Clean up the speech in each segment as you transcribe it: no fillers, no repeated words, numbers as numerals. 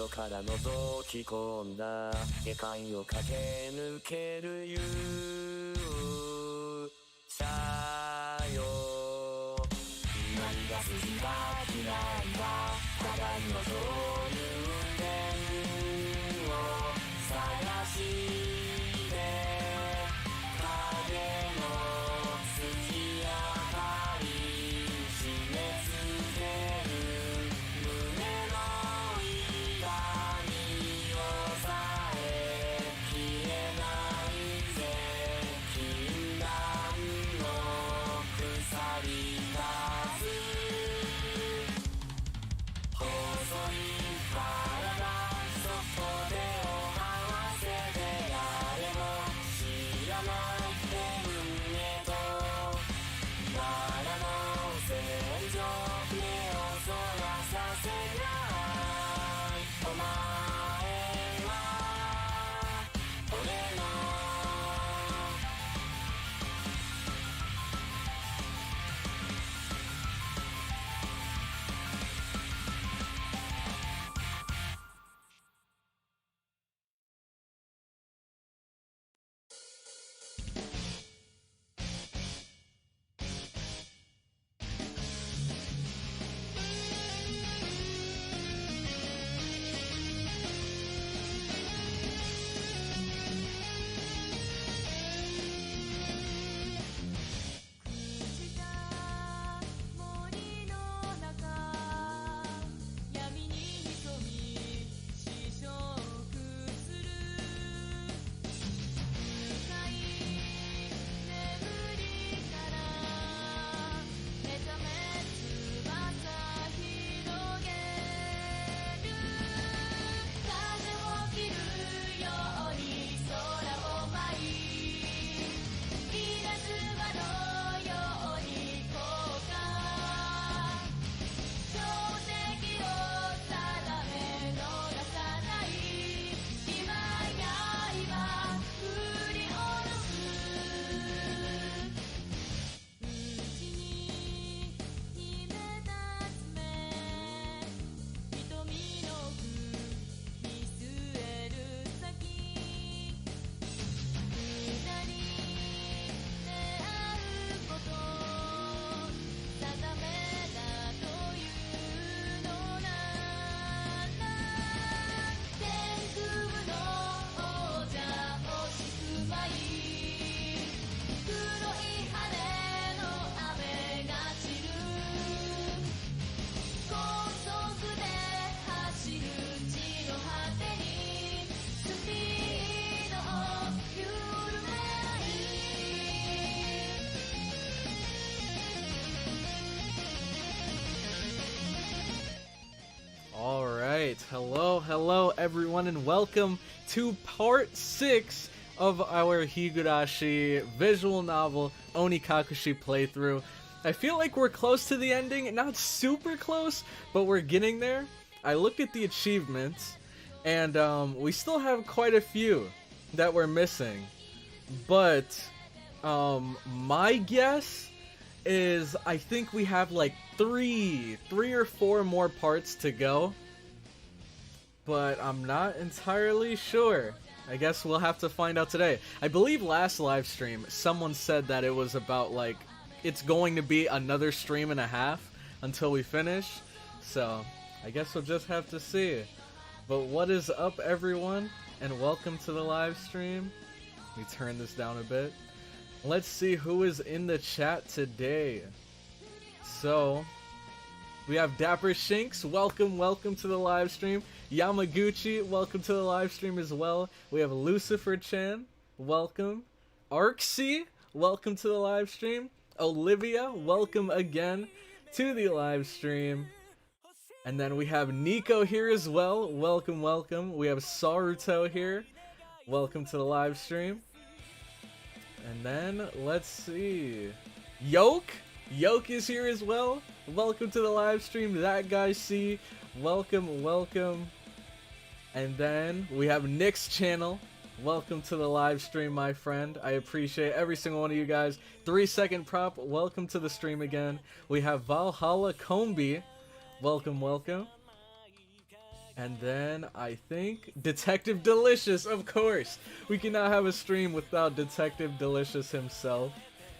窓から覗き込んだ下界を駆け抜ける勇者よ。何が好きか嫌いか互いのそういう点を探して影の月明かり締め付ける胸の痛みをさえ消えないぜ禁断の鎖数細い体そっと手を合わせて誰も知らない運へとバラの戦場目をそらさせないお前は俺の森の中闇に潜み試食する深い眠りから目覚め翼広げる風を切るように空を舞い稲妻のように降下標的を定め逃さない今や今振り下ろす内に秘めた爪瞳の奥見据える先無駄に出会うこと定めだというのなら天空の王者押し住まい黒い羽の雨が散る高速で走る地の果てにスピードを緩めない Alright, hello everyone, and welcome to part 6 of our Higurashi visual novel Onikakushi playthrough. I feel like we're close to the ending, not super close, but we're getting there. I looked at the achievements, and we still have quite a few that we're missing. But my guess is I think we have like three or four more parts to go, but I'm not entirely sure. I guess we'll have to find out today. I believe last live stream someone said that it was about like it's going to be another stream and a half until we finish, so I guess we'll just have to see. But what is up, everyone, and welcome to the live stream. Let me turn this down a bit. Let's see who is in the chat today. So, we have Dapper Shinks, welcome to the live stream. Yamaguchi, welcome to the live stream as well. We have Lucifer-chan, welcome. Arksy, welcome to the live stream. Olivia, welcome again to the live stream. And then we have Nico here as well, welcome. We have Saruto here, welcome to the live stream. And then, let's see, Yoke is here as well, welcome to the live stream. That guy C, welcome. And then, we have Nick's channel, welcome to the live stream, my friend. I appreciate every single one of you guys. 3-second prop, welcome to the stream again. We have Valhalla Kombi, welcome. And then I think Detective Delicious, of course. We cannot have a stream without Detective Delicious himself.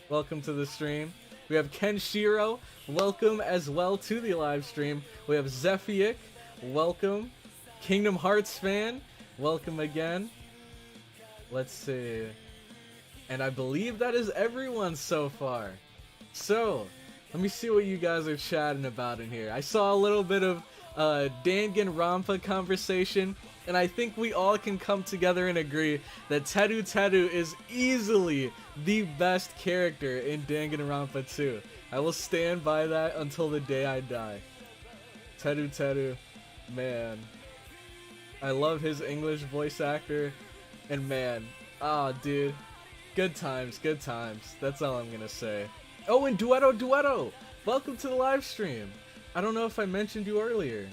Welcome to the stream. We have Kenshiro, welcome as well to the live stream. We have Zephiak, welcome. Kingdom Hearts fan, welcome again. Let's see. And I believe that is everyone so far. So, let me see what you guys are chatting about in here. I saw a little bit of Danganronpa conversation, and I think we all can come together and agree that Teru Teru is easily the best character in Danganronpa 2. I will stand by that until the day I die. Teru Teru, man. I love his English voice actor, and man, dude, good times, good times. That's all I'm gonna say. Oh, and Duetto, welcome to the live stream. I don't know if I mentioned you earlier,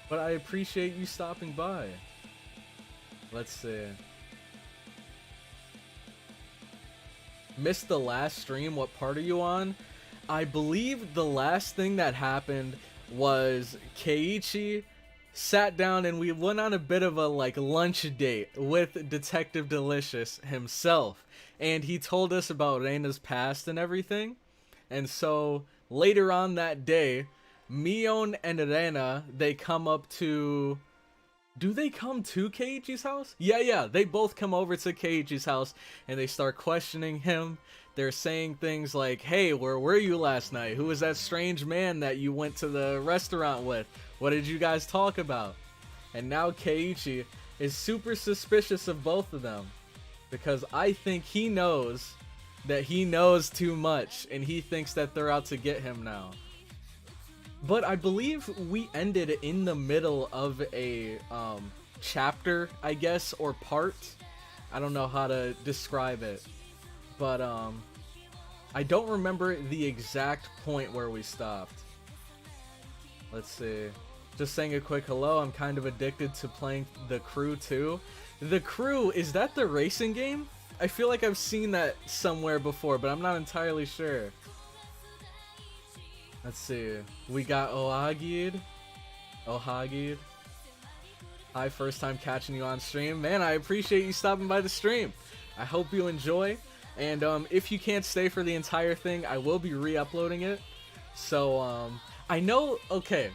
but I appreciate you stopping by. Let's see. Missed the last stream. What part are you on? I believe the last thing that happened was KEIICHI sat down and we went on a bit of a lunch date with Detective Delicious himself, and he told us about Reina's past and everything. And so later on that day, Mion and Reina, they come up to... Do they come to KEIICHI's house? Yeah, they both come over to KEIICHI's house and they start questioning him. They're saying things like, hey, where were you last night? Who was that strange man that you went to the restaurant with? What did you guys talk about? And now KEIICHI is super suspicious of both of them, because I think he knows that he knows too much and he thinks that they're out to get him now. But I believe we ended in the middle of a chapter, I guess, or part. I don't know how to describe it, but I don't remember the exact point where we stopped. Let's see. Just saying a quick hello. I'm kind of addicted to playing The Crew too. The Crew, is that the racing game? I feel like I've seen that somewhere before, but I'm not entirely sure. Let's see. We got Ohagid. Hi, first time catching you on stream. Man, I appreciate you stopping by the stream. I hope you enjoy. And if you can't stay for the entire thing, I will be re-uploading it. So, I know, okay,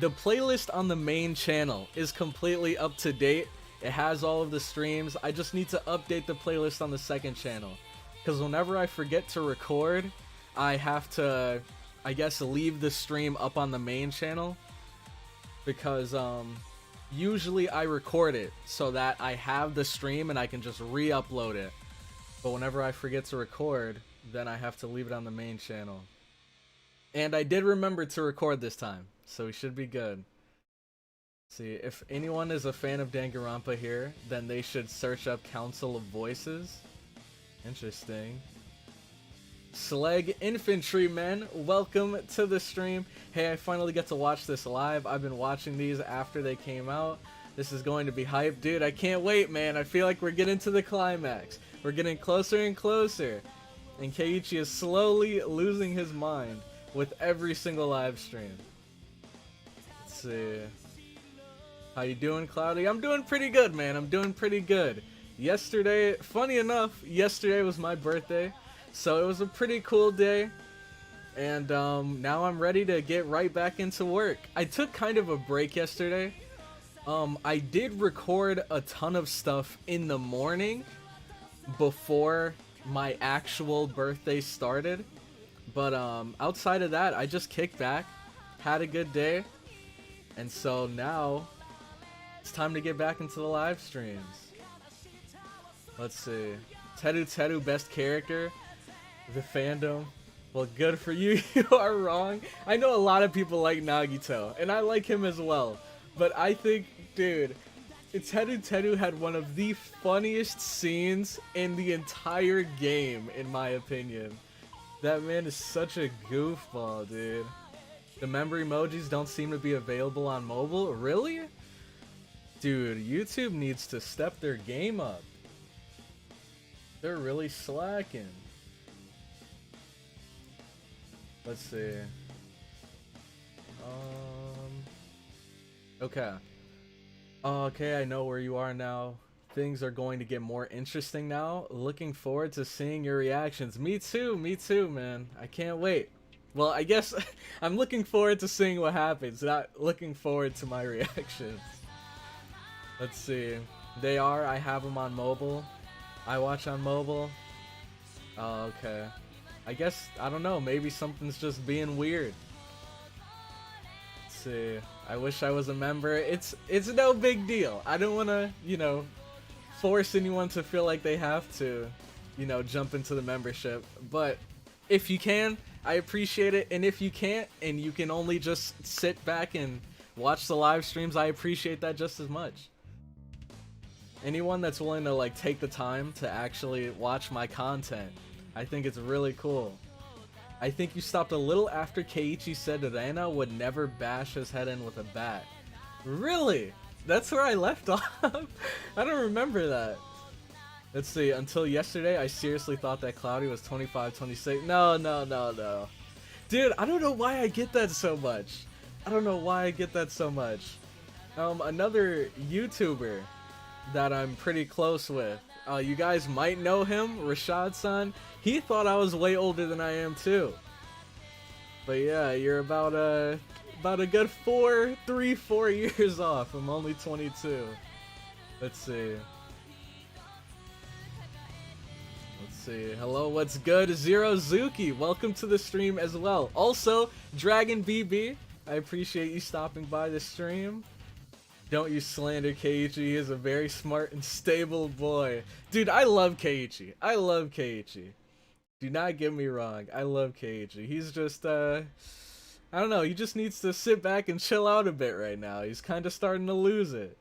the playlist on the main channel is completely up to date. It has all of the streams. I just need to update the playlist on the second channel, because whenever I forget to record, I have to, I guess, leave the stream up on the main channel, because usually I record it so that I have the stream and I can just re-upload it. But whenever I forget to record, then I have to leave it on the main channel. And I did remember to record this time, so we should be good. See, if anyone is a fan of Danganronpa here, then they should search up Council of Voices. Interesting. Slag Infantrymen, welcome to the stream. Hey, I finally get to watch this live. I've been watching these after they came out. This is going to be hype. Dude, I can't wait, man. I feel like we're getting to the climax. We're getting closer and closer. And KEIICHI is slowly losing his mind with every single live stream. Let's see. How you doing, Cloudy? I'm doing pretty good, man. I'm doing pretty good. Yesterday, funny enough, yesterday was my birthday, so it was a pretty cool day. And now I'm ready to get right back into work. I took kind of a break yesterday. I did record a ton of stuff in the morning before my actual birthday started. But outside of that, I just kicked back, had a good day, and so now it's time to get back into the live streams. Let's see. Teru, best character. The fandom. Well, good for you. You are wrong. I know a lot of people like Nagito, and I like him as well. But I think, dude, Teru had one of the funniest scenes in the entire game, in my opinion. That man is such a goofball, dude. The member emojis don't seem to be available on mobile? Really? Dude, YouTube needs to step their game up. They're really slacking. Let's see. Okay. Oh, okay, I know where you are now. Things are going to get more interesting now. Looking forward to seeing your reactions. Me too, man. I can't wait. Well, I guess I'm looking forward to seeing what happens, not looking forward to my reactions. Let's see. I have them on mobile. I watch on mobile. Oh, okay. I guess, I don't know, maybe something's just being weird. Let's see. I wish I was a member. It's no big deal. I don't want to, force anyone to feel like they have to, jump into the membership. But if you can, I appreciate it. And if you can't, and you can only just sit back and watch the live streams, I appreciate that just as much. Anyone that's willing to like take the time to actually watch my content, I think it's really cool. I think you stopped a little after KEIICHI said Rena would never bash his head in with a bat. Really? That's where I left off? I don't remember that. Let's see, until yesterday, I seriously thought that Cloudy was 25, 26. No. Dude, I don't know why I get that so much. Another YouTuber that I'm pretty close with. You guys might know him, Rashad-san. He thought I was way older than I am too. But yeah, you're about a good 4 years off. I'm only 22. Let's see. Hello, what's good? Zero Zuki, welcome to the stream as well. Also, Dragon BB, I appreciate you stopping by the stream. Don't you slander KEIICHI, he is a very smart and stable boy. Dude, I love KEIICHI. Do not get me wrong, I love KEIICHI. He's just, I don't know, he just needs to sit back and chill out a bit right now. He's kind of starting to lose it.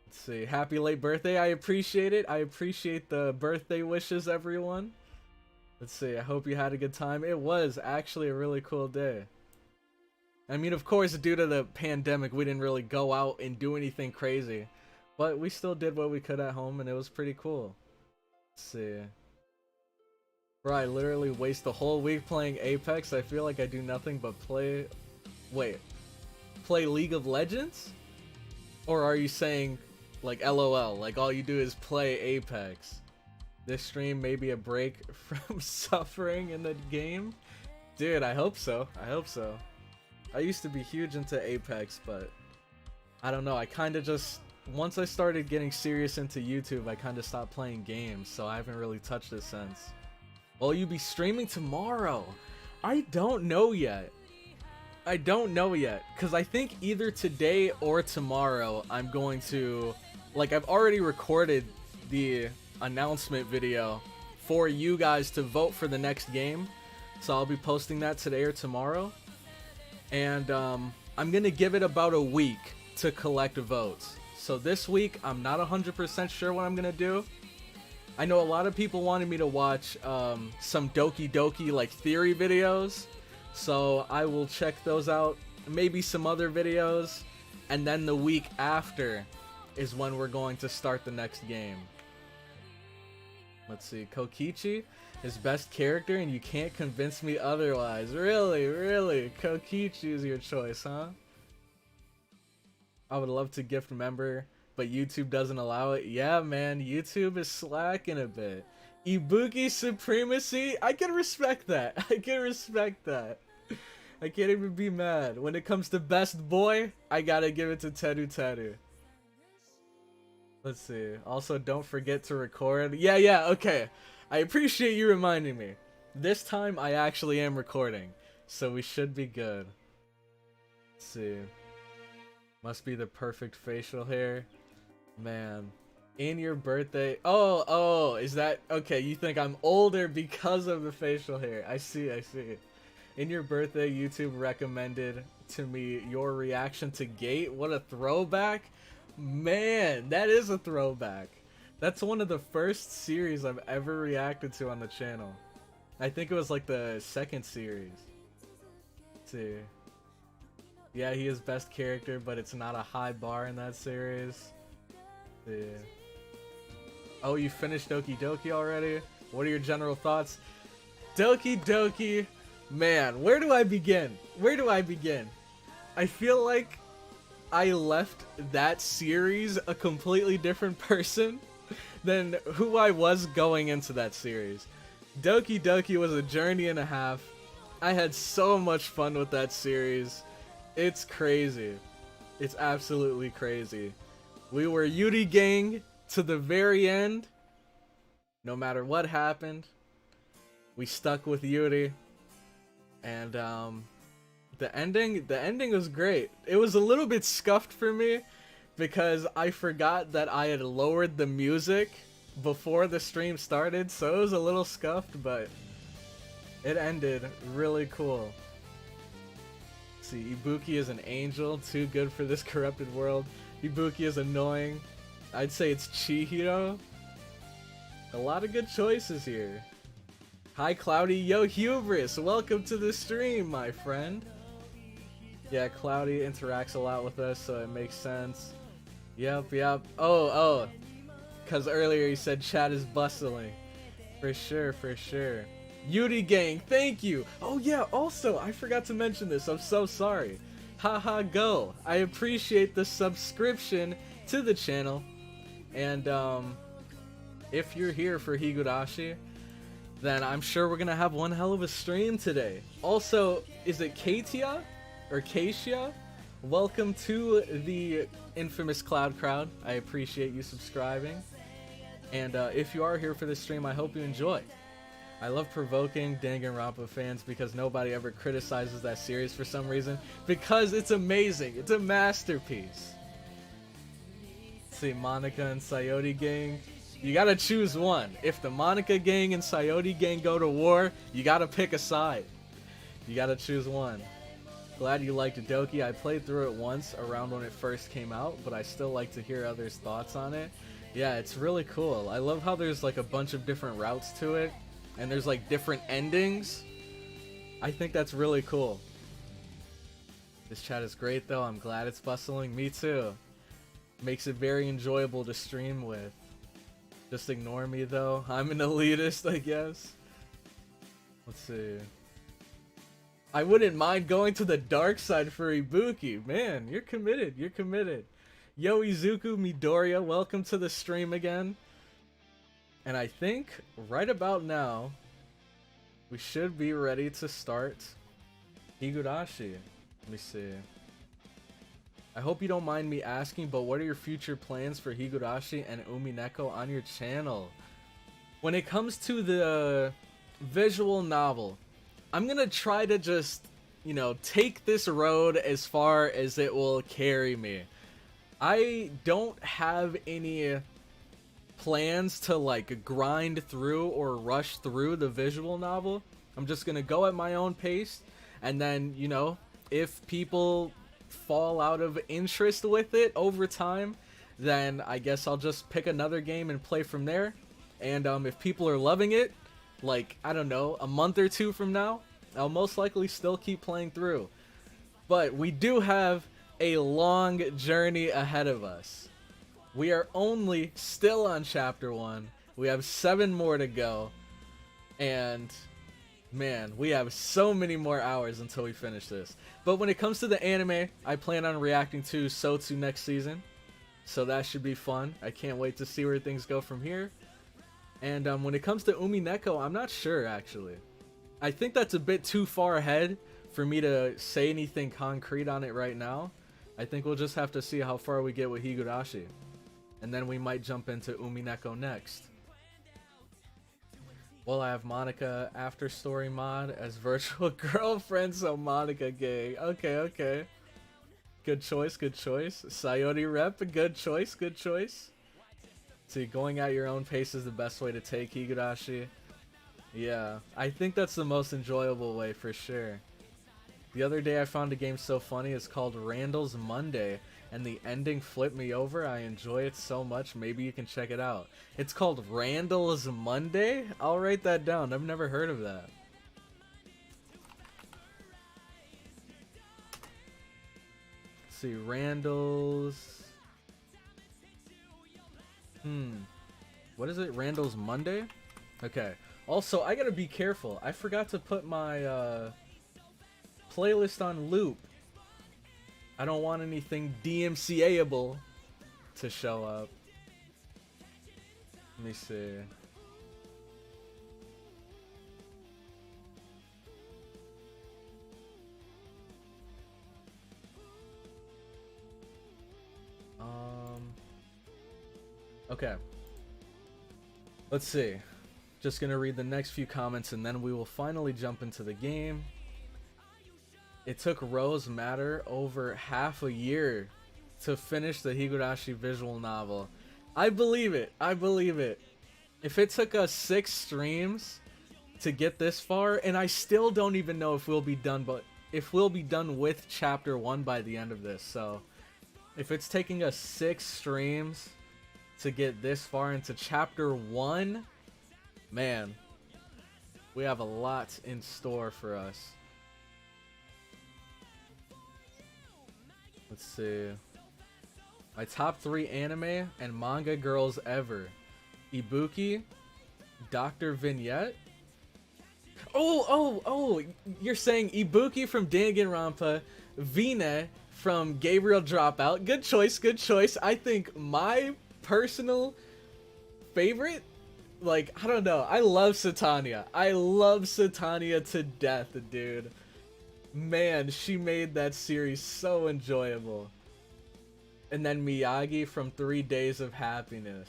Let's see, happy late birthday, I appreciate it. I appreciate the birthday wishes, everyone. Let's see, I hope you had a good time. It was actually a really cool day. I mean, of course, due to the pandemic, we didn't really go out and do anything crazy. But we still did what we could at home, and it was pretty cool. Let's see. Bro, I literally waste the whole week playing Apex. I feel like I do nothing but play... Wait. Play League of Legends? Or are you saying, like, LOL? Like, all you do is play Apex? This stream may be a break from suffering in the game? Dude, I hope so. I used to be huge into Apex, but I don't know, I kind of just, once I started getting serious into YouTube, I kind of stopped playing games, so I haven't really touched it since. Will you be streaming tomorrow? I don't know yet, because I think either today or tomorrow I'm going to, like, I've already recorded the announcement video for you guys to vote for the next game, so I'll be posting that today or tomorrow. And I'm gonna give it about a week to collect votes. So this week, I'm not 100% sure what I'm gonna do. I know a lot of people wanted me to watch some Doki Doki like theory videos, so I will check those out. Maybe some other videos, and then the week after is when we're going to start the next game. Let's see, Kokichi, his best character, and you can't convince me otherwise. Really? Kokichi is your choice, huh? I would love to gift a member, but YouTube doesn't allow it. Yeah, man, YouTube is slacking a bit. Ibuki supremacy? I can respect that. I can't even be mad. When it comes to best boy, I gotta give it to Teru. Let's see. Also, don't forget to record. Yeah, okay. I appreciate you reminding me. This time, I actually am recording, so we should be good. Let's see. Must be the perfect facial hair. Man. In your birthday... Oh, is that... Okay, you think I'm older because of the facial hair. I see. In your birthday, YouTube recommended to me your reaction to Gate. What a throwback. Man, that is a throwback. That's one of the first series I've ever reacted to on the channel. I think it was like the second series. Let's see. Yeah, he is best character, but it's not a high bar in that series. Let's see. Oh, you finished Doki Doki already? What are your general thoughts? Doki Doki, man, where do I begin? I feel like I left that series a completely different person than who I was going into that series. Doki Doki was a journey and a half. I had so much fun with that series. It's crazy. It's absolutely crazy. We were Yuri gang to the very end. No matter what happened, we stuck with Yuri. And the ending was great. It was a little bit scuffed for me because I forgot that I had lowered the music before the stream started, so it was a little scuffed, but it ended really cool. See, Ibuki is an angel, too good for this corrupted world. Ibuki is annoying. I'd say it's Chihiro. A lot of good choices here. Hi Cloudy, yo Hubris, welcome to the stream, my friend. Yeah, Cloudy interacts a lot with us, so it makes sense. Yep. Oh, because earlier he said chat is bustling. For sure. Yuri gang, thank you. Oh yeah, also, I forgot to mention this, I'm so sorry. Haha go, I appreciate the subscription to the channel. And if you're here for Higurashi, then I'm sure we're gonna have one hell of a stream today. Also, is it KEIICHI or KEIICHI? Welcome to the infamous Cloud Crowd. I appreciate you subscribing. And if you are here for this stream, I hope you enjoy. I love provoking Danganronpa fans because nobody ever criticizes that series for some reason. Because it's amazing. It's a masterpiece. Let's see, Monica and Sayori gang. You gotta choose one. If the Monica gang and Sayori gang go to war, you gotta pick a side. You gotta choose one. Glad you liked Doki. I played through it once around when it first came out, but I still like to hear others' thoughts on it. Yeah, it's really cool. I love how there's like a bunch of different routes to it, and there's like different endings. I think that's really cool. This chat is great though. I'm glad it's bustling. Me too. Makes it very enjoyable to stream with. Just ignore me though. I'm an elitist, I guess. Let's see. I wouldn't mind going to the dark side for Ibuki. Man, you're committed. You're committed. Yo, Izuku Midoriya, welcome to the stream again. And I think right about now, we should be ready to start Higurashi. Let me see. I hope you don't mind me asking, but what are your future plans for Higurashi and Umineko on your channel? When it comes to the visual novel, I'm gonna try to just, you know, take this road as far as it will carry me. I don't have any plans to like grind through or rush through the visual novel. I'm just gonna go at my own pace, and then, you know, if people fall out of interest with it over time, then I guess I'll just pick another game and play from there. And if people are loving it, like, I don't know, a month or two from now, I'll most likely still keep playing through. But we do have a long journey ahead of us. We are only still on chapter 1. We have 7 more to go. And man, we have so many more hours until we finish this. But when it comes to the anime, I plan on reacting to Sotsu next season. So that should be fun. I can't wait to see where things go from here. And when it comes to Umineko, I'm not sure actually. I think that's a bit too far ahead for me to say anything concrete on it right now. I think we'll just have to see how far we get with Higurashi. And then we might jump into Umineko next. Well, I have Monica After Story mod as virtual girlfriend, so Monica gay. Okay. Good choice. Sayori rep, good choice. See, going at your own pace is the best way to take Higurashi. Yeah, I think that's the most enjoyable way for sure. The other day I found a game so funny, it's called Randall's Monday, and the ending flipped me over. I enjoy it so much, maybe you can check it out. It's called Randall's Monday? I'll write that down, I've never heard of that. Let's see, Randall's... What is it? Randall's Monday? Okay. Also, I gotta be careful. I forgot to put my playlist on loop. I don't want anything DMCA-able to show up. Let me see. Okay. Let's see. Just gonna read the next few comments and then we will finally jump into the game. It took Rose Matter over half a year to finish the Higurashi visual novel. I believe it. I believe it. If it took us 6 streams to get this far, and I still don't even know if we'll be done, but if we'll be done with chapter 1 by the end of this. So if it's taking us 6 streams to get this far into chapter 1, man, we have a lot in store for us. Let's see. My top 3 anime and manga girls ever. Ibuki, Dr. Vignette. Oh, you're saying Ibuki from Danganronpa, Vina from Gabriel Dropout. Good choice, good choice. I think my personal favorite, like, I don't know, I love Satania. I love Satania to death, dude. Man, she made that series so enjoyable. And then Miyagi from 3 Days of Happiness.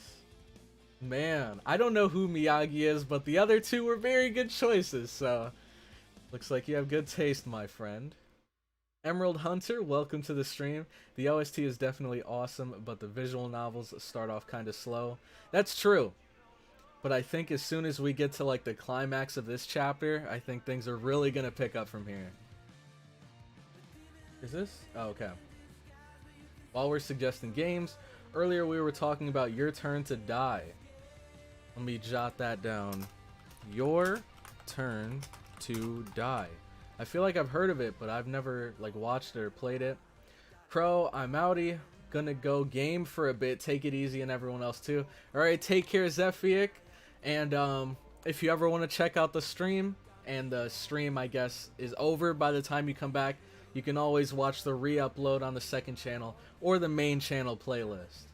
Man, I don't know who Miyagi is, but the other 2 were very good choices, so looks like you have good taste, my friend. Emerald Hunter, welcome to the stream. The OST is definitely awesome, but the visual novels start off kind of slow. That's true. But I think as soon as we get to like the climax of this chapter, I think things are really going to pick up from here. Is this? Oh, okay. While we're suggesting games, earlier we were talking about Your Turn to Die. Let me jot that down. Your Turn to Die. I feel like I've heard of it, but I've never like watched it or played it. Crow, I'm outie. Gonna go game for a bit. Take it easy, and everyone else too. Alright, take care, Zephiek. And if you ever want to check out the stream, and the stream, I guess, is over by the time you come back, you can always watch the re-upload on the second channel or the main channel playlist.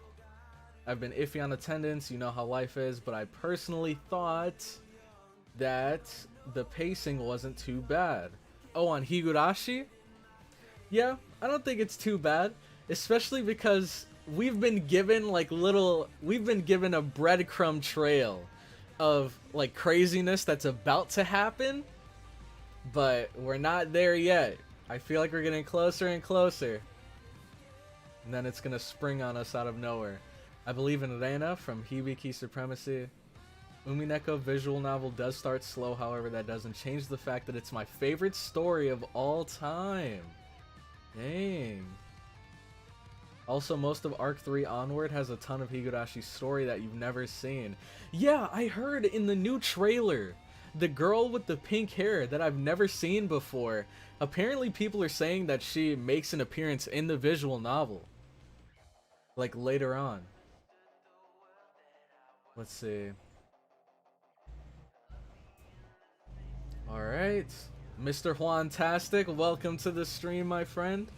I've been iffy on attendance, you know how life is, but I personally thought that the pacing wasn't too bad. Oh, on Higurashi? Yeah, I don't think it's too bad, especially because we've been given like a breadcrumb trail of like craziness that's about to happen, but we're not there yet. I feel like we're getting closer and closer, and then it's gonna spring on us out of nowhere. I believe in Reina from Hibiki Supremacy. Umineko visual novel does start slow, however that doesn't change the fact that it's my favorite story of all time. Dang. Also, most of Arc 3 onward has a ton of Higurashi's story that you've never seen. Yeah, I heard in the new trailer, the girl with the pink hair that I've never seen before, apparently people are saying that she makes an appearance in the visual novel. Like later on. Let's see. Alright. Mr. Juantastic, welcome to the stream, my friend.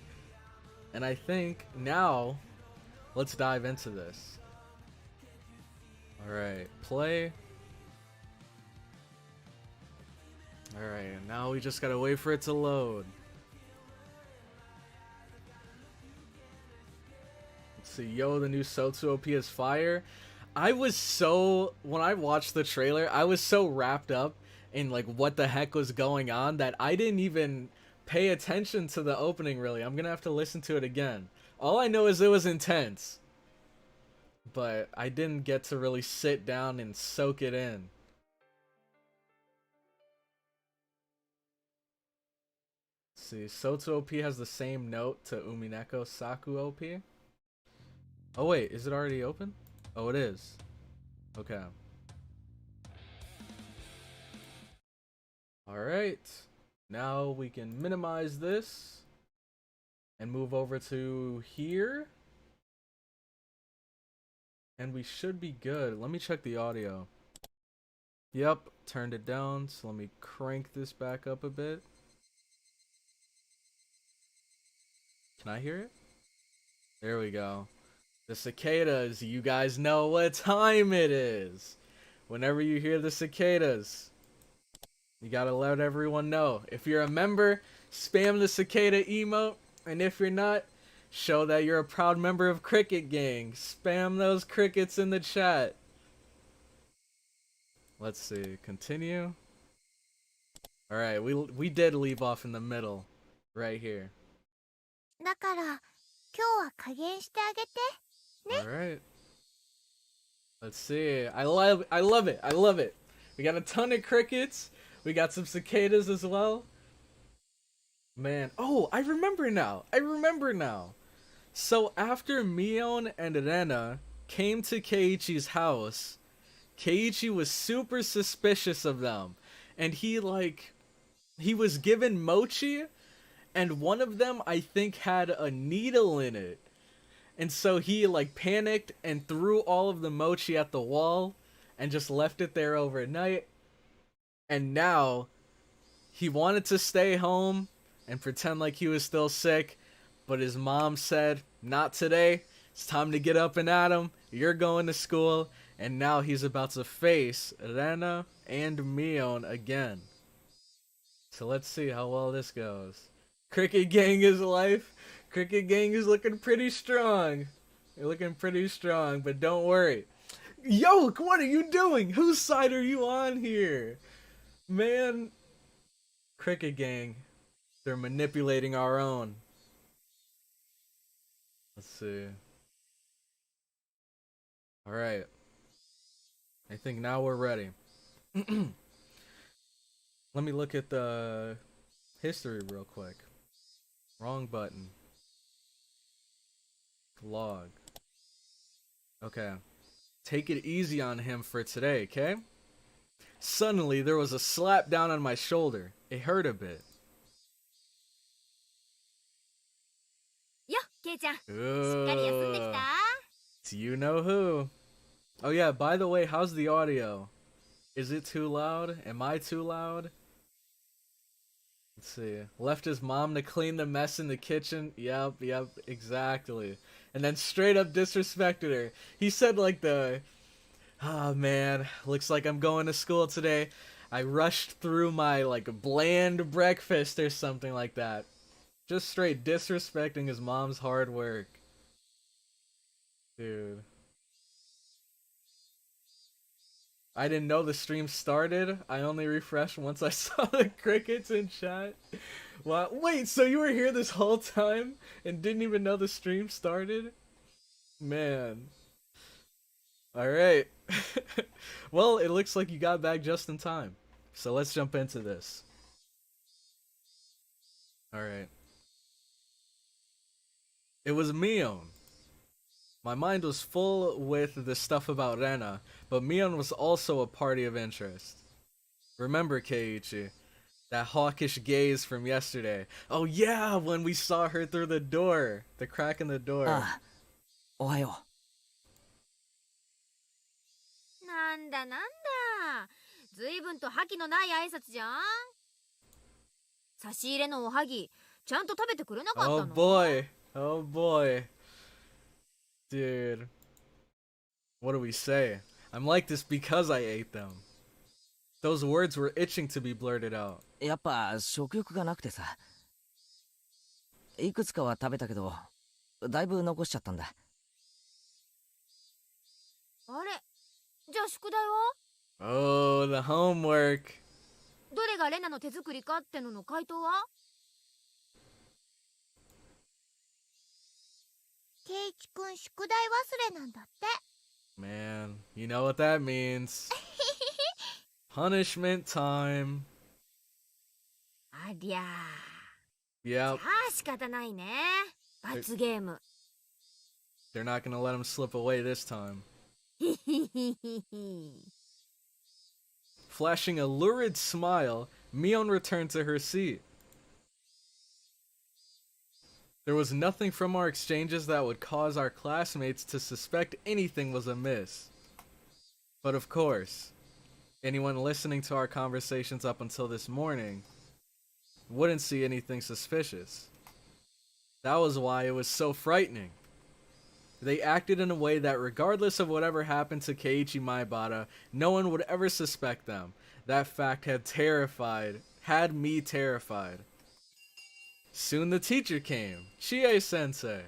And I think now, let's dive into this. Alright, play. Alright, and now we just gotta wait for it to load. Let's see, yo, the new Sotsu OP is fire. When I watched the trailer, I was so wrapped up in like what the heck was going on that I didn't even pay attention to the opening really. I'm gonna have to listen to it again. All I know is it was intense, but I didn't get to really sit down and soak it in. Let's see, Sotsu OP has the same note to Umineko Saku OP. Oh wait, is it already open? Oh, it is. Okay. Alright. Now we can minimize this and move over to here. And we should be good. Let me check the audio. Yep, turned it down. So let me crank this back up a bit. Can I hear it? There we go. The cicadas, you guys know what time it is. Whenever you hear the cicadas, you gotta let everyone know. If you're a member, spam the cicada emote. And if you're not, show that you're a proud member of Cricket Gang. Spam those crickets in the chat. Let's see. Continue. Alright, we did leave off in the middle. Right here. だから今日は加減してあげて。Alright. Let's see. I love it. I love it. We got a ton of crickets. We got some cicadas as well. Man. Oh, I remember now. So after Mion and Rena came to Keiichi's house, Keiichi was super suspicious of them. And he was given mochi, and one of them I think had a needle in it. And so he panicked and threw all of the mochi at the wall and just left it there overnight. And now he wanted to stay home and pretend like he was still sick, but his mom said, "Not today. It's time to get up and at 'em. You're going to school." And now he's about to face Rena and Mion again. So let's see how well this goes. Cricket Gang is life. Cricket Gang is looking pretty strong. They're looking pretty strong, but don't worry. Yo, what are you doing? Whose side are you on here? Man, Cricket Gang, they're manipulating our own. Let's see. Alright. I think now we're ready. Let me look at the history real quick. Wrong button. Log. Okay. Take it easy on him for today, okay? Suddenly, there was a slap down on my shoulder. It hurt a bit. よっ、ケイちゃん。しっかり Ooh. 休んできた？ It's you know who. Oh yeah, by the way, how's the audio? Is it too loud? Am I too loud? Let's see. Left his mom to clean the mess in the kitchen. Yep, exactly. And then straight up disrespected her. He said oh man, looks like I'm going to school today. I rushed through my bland breakfast or something like that. Just straight disrespecting his mom's hard work. Dude. I didn't know the stream started. I only refreshed once I saw the crickets in chat. Wow. Wait, so you were here this whole time and didn't even know the stream started? Man. Alright. Well, it looks like you got back just in time. So let's jump into this. Alright. It was Mion. My mind was full with the stuff about Rena, but Mion was also a party of interest. Remember, KEIICHI, that hawkish gaze from yesterday. Oh yeah, when we saw her through the door, the crack in the door. ああ、おはよなんだなんだ。ずいぶんと覇気のない挨拶じゃん。差し入れのおはぎ、ちゃんと食べてくれなかったの？ Oh boy, oh boy. Dude, what do we say? I'm like this because I ate them. Those words were itching to be blurted out. う。やっぱ食欲がなくてさ。いくつかは食べたけど、だいぶ残しちゃったんだ。あれ、じゃあ宿題は？ Oh, the homework. どれがレナの手作りかってのの回答は？ケイイチくん宿題忘れなんだって。Man, you know what that means. Punishment time. ありゃー。じ Yep, ゃあ仕方ないね。罰ゲーム。 they're not gonna let him slip away this time. ひひひひひ。 Flashing a lurid smile, Mion returned to her seat. There was nothing from our exchanges that would cause our classmates to suspect anything was amiss. But of course, anyone listening to our conversations up until this morning wouldn't see anything suspicious. That was why it was so frightening. They acted in a way that regardless of whatever happened to Keiichi Maebara, no one would ever suspect them. That fact had me terrified. Soon the teacher came, Chie-sensei.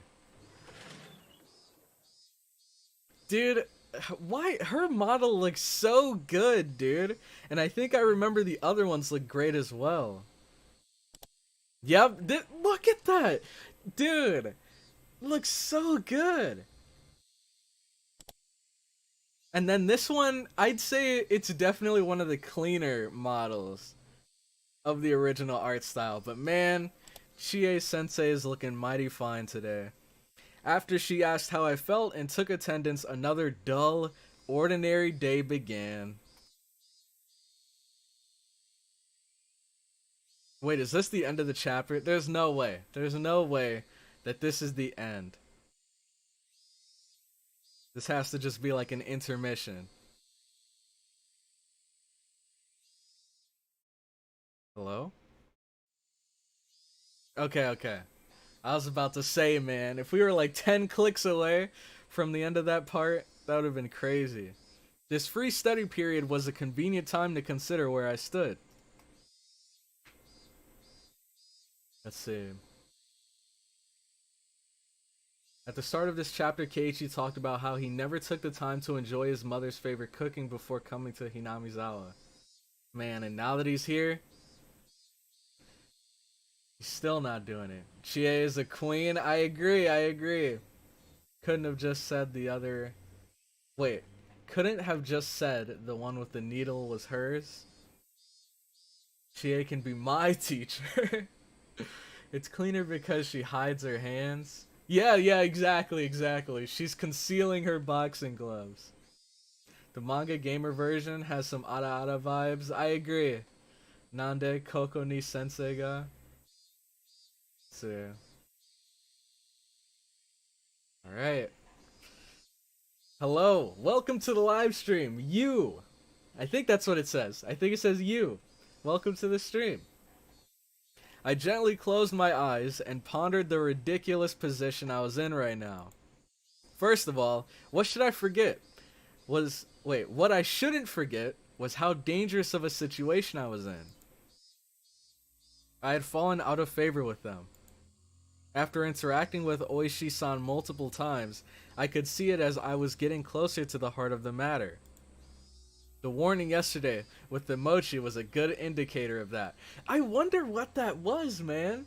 Dude, why her model looks so good, dude? And I think I remember the other ones look great as well. Yep, look at that! Dude, looks so good. And then this one, I'd say it's definitely one of the cleaner models of the original art style. But man, Chie-sensei is looking mighty fine today. After she asked how I felt and took attendance, another dull, ordinary day began. Wait, is this the end of the chapter? There's no way. There's no way that this is the end. This has to just be like an intermission. Hello? Okay. I was about to say, man, if we were like 10 clicks away from the end of that part, that would have been crazy. This free study period was a convenient time to consider where I stood. Let's see. At the start of this chapter, Keiichi talked about how he never took the time to enjoy his mother's favorite cooking before coming to Hinamizawa. Man, and now that he's here, he's still not doing it. Chie is a queen. I agree. Couldn't have just said the other... Wait, couldn't have just said the one with the needle was hers? Chie can be my teacher. It's cleaner because she hides her hands. Yeah, exactly. She's concealing her boxing gloves. The manga gamer version has some Ara vibes. I agree. Nande Koko ni Sensei ga. Let's see. Alright. Hello, welcome to the live stream. You. I think that's what it says. I think it says you. Welcome to the stream. I gently closed my eyes and pondered the ridiculous position I was in right now. First of all, what should I forget? What I shouldn't forget was how dangerous of a situation I was in. I had fallen out of favor with them. After interacting with Oishi-san multiple times, I could see it as I was getting closer to the heart of the matter. The warning yesterday with the mochi was a good indicator of that. I wonder what that was, man.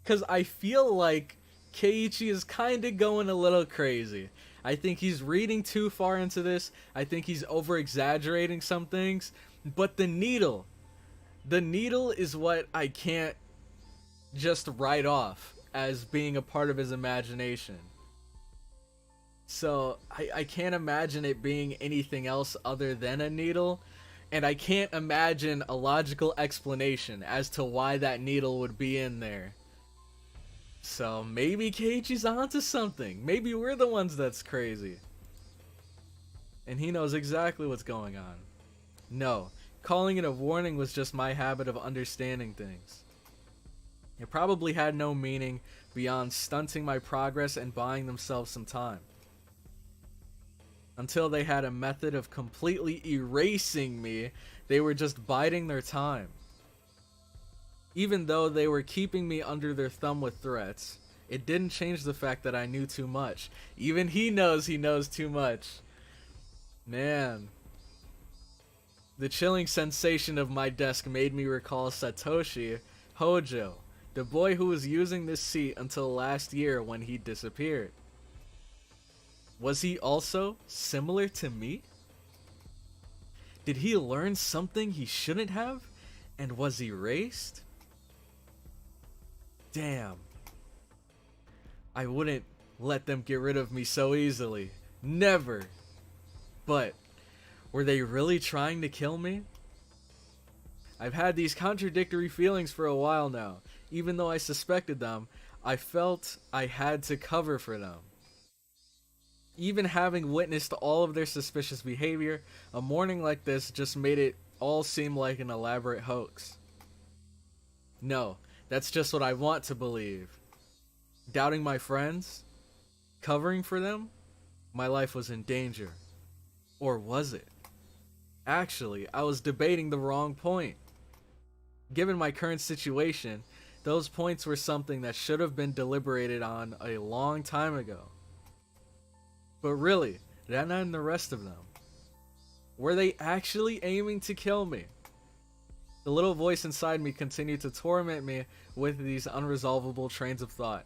Because I feel like Keiichi is kind of going a little crazy. I think he's reading too far into this. I think he's over-exaggerating some things. But the needle is what I can't just write off as being a part of his imagination. So I can't imagine it being anything else other than a needle, and I can't imagine a logical explanation as to why that needle would be in there. So maybe Keiichi's onto something. Maybe we're the ones that's crazy. And he knows exactly what's going on. No, calling it a warning was just my habit of understanding things. It probably had no meaning beyond stunting my progress and buying themselves some time. Until they had a method of completely erasing me, they were just biding their time. Even though they were keeping me under their thumb with threats, it didn't change the fact that I knew too much. Even he knows too much. Man. The chilling sensation of my desk made me recall Satoshi Hojo, the boy who was using this seat until last year when he disappeared. Was he also similar to me? Did he learn something he shouldn't have and was erased? Damn. I wouldn't let them get rid of me so easily. Never. But were they really trying to kill me? I've had these contradictory feelings for a while now. Even though I suspected them, I felt I had to cover for them. Even having witnessed all of their suspicious behavior, a morning like this just made it all seem like an elaborate hoax. No, that's just what I want to believe. doubting my friends, covering for them, my life was in danger. Or was it? Actually, I was debating the wrong point. Given my current situation, those points were something that should have been deliberated on a long time ago. But really, Rena and the rest of them, were they actually aiming to kill me? The little voice inside me continued to torment me with these unresolvable trains of thought.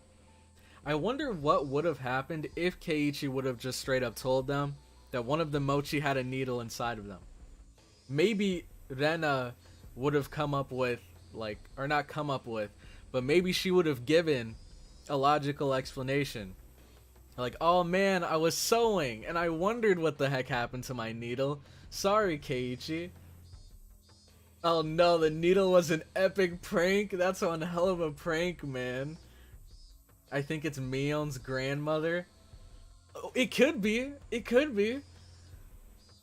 I wonder what would have happened if KEIICHI would have just straight up told them that one of the mochi had a needle inside of them. Maybe Rena would have come up with, or not come up with, but maybe she would have given a logical explanation. Like, oh man, I was sewing and I wondered what the heck happened to my needle. Sorry, KEIICHI. Oh no, the needle was an epic prank? That's one hell of a prank, man. I think it's Mion's grandmother. Oh, it could be. It could be.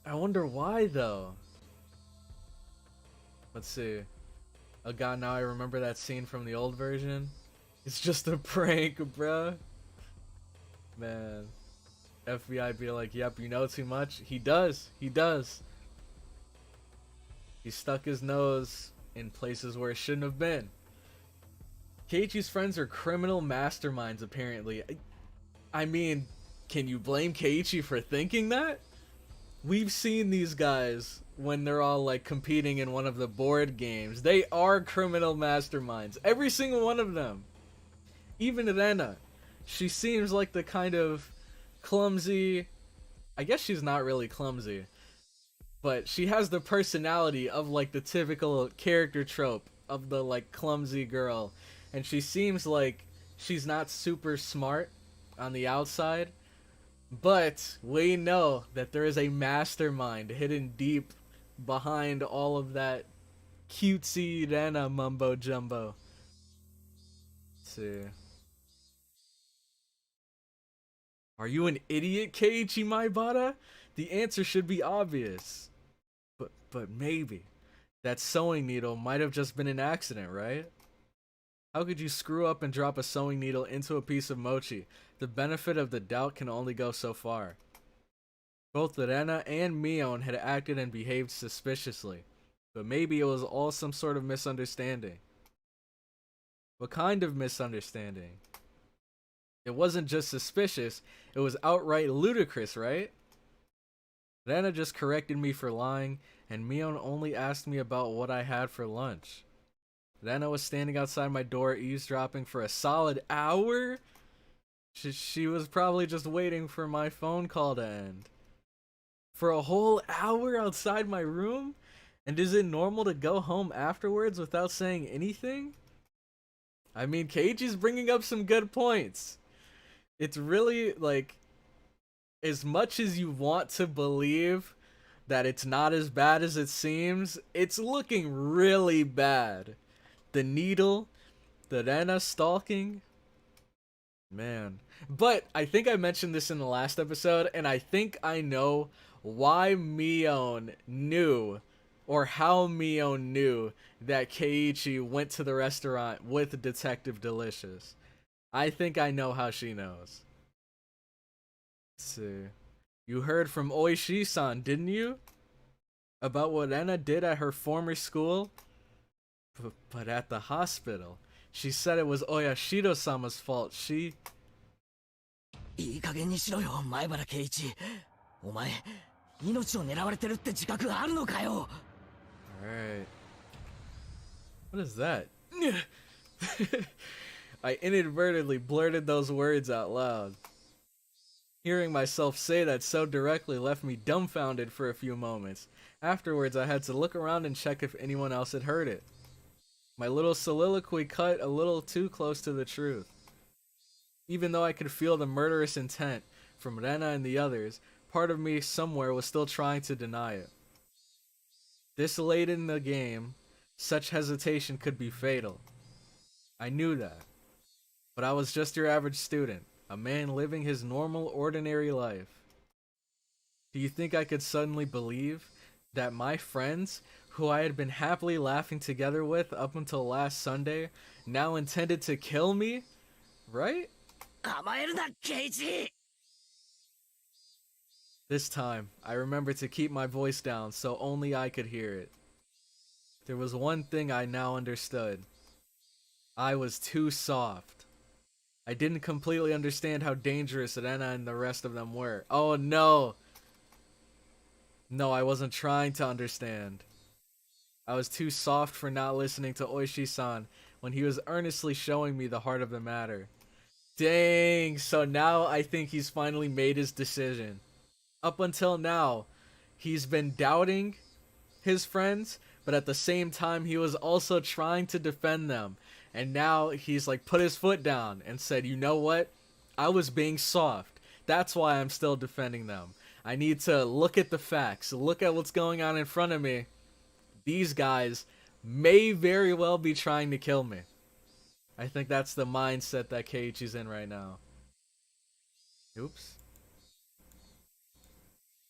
I wonder why, though. Let's see. Oh god, now I remember that scene from the old version. It's just a prank, bruh. Man. FBI be like, yep, you know too much. He does. He does. He stuck his nose in places where it shouldn't have been. KEIICHI's friends are criminal masterminds, apparently. I mean, can you blame KEIICHI for thinking that? We've seen these guys when they're all like competing in one of the board games. They are criminal masterminds. Every single one of them. Even Rena. She seems like the kind of clumsy... I guess she's not really clumsy. But she has the personality of like the typical character trope of the like clumsy girl. And she seems like she's not super smart on the outside. But we know that there is a mastermind hidden deep behind all of that cutesy Rena mumbo jumbo. Let's see. Are you an idiot, KEIICHI Maibara? The answer should be obvious. But maybe. That sewing needle might have just been an accident, right? How could you screw up and drop a sewing needle into a piece of mochi? The benefit of the doubt can only go so far. Both Rena and Mion had acted and behaved suspiciously, but maybe it was all some sort of misunderstanding. What kind of misunderstanding? It wasn't just suspicious, it was outright ludicrous, right? Rena just corrected me for lying, and Mion only asked me about what I had for lunch. Rena was standing outside my door eavesdropping for a solid hour? She was probably just waiting for my phone call to end. For a whole hour outside my room? And is it normal to go home afterwards without saying anything? I mean, KEIICHI's bringing up some good points. It's really, like, as much as you want to believe that it's not as bad as it seems, it's looking really bad. The needle, the Rena stalking, man. But I think I mentioned this in the last episode, and I think I know why Mion knew, or how Mion knew that KEIICHI went to the restaurant with Detective Delicious. I think I know how she knows. Let's see. You heard from Oishi-san, didn't you? About what Rena did at her former school? But at the hospital, she said it was Oyashirosama's fault. She... いい加減にしろよ、前原圭一。お前、命を狙われてるって自覚あるのかよ。Alright. What is that? I inadvertently blurted those words out loud. Hearing myself say that so directly left me dumbfounded for a few moments. Afterwards, I had to look around and check if anyone else had heard it. My little soliloquy cut a little too close to the truth. Even though I could feel the murderous intent from Rena and the others, part of me somewhere was still trying to deny it. This late in the game, such hesitation could be fatal. I knew that. But I was just your average student, a man living his normal, ordinary life. Do you think I could suddenly believe that my friends, who I had been happily laughing together with up until last Sunday, now intended to kill me? Right? 甘えるな、ケイチ。 This time, I remembered to keep my voice down so only I could hear it. There was one thing I now understood. I was too soft. I didn't completely understand how dangerous Rena and the rest of them were. Oh no! No, I wasn't trying to understand. I was too soft for not listening to Oishi-san when he was earnestly showing me the heart of the matter. Dang, so now I think he's finally made his decision. Up until now, he's been doubting his friends, but at the same time he was also trying to defend them. And now he's like put his foot down and said, you know what? I was being soft. That's why I'm still defending them. I need to look at the facts, look at what's going on in front of me. These guys may very well be trying to kill me. I think that's the mindset that KEIICHI's in right now. Oops.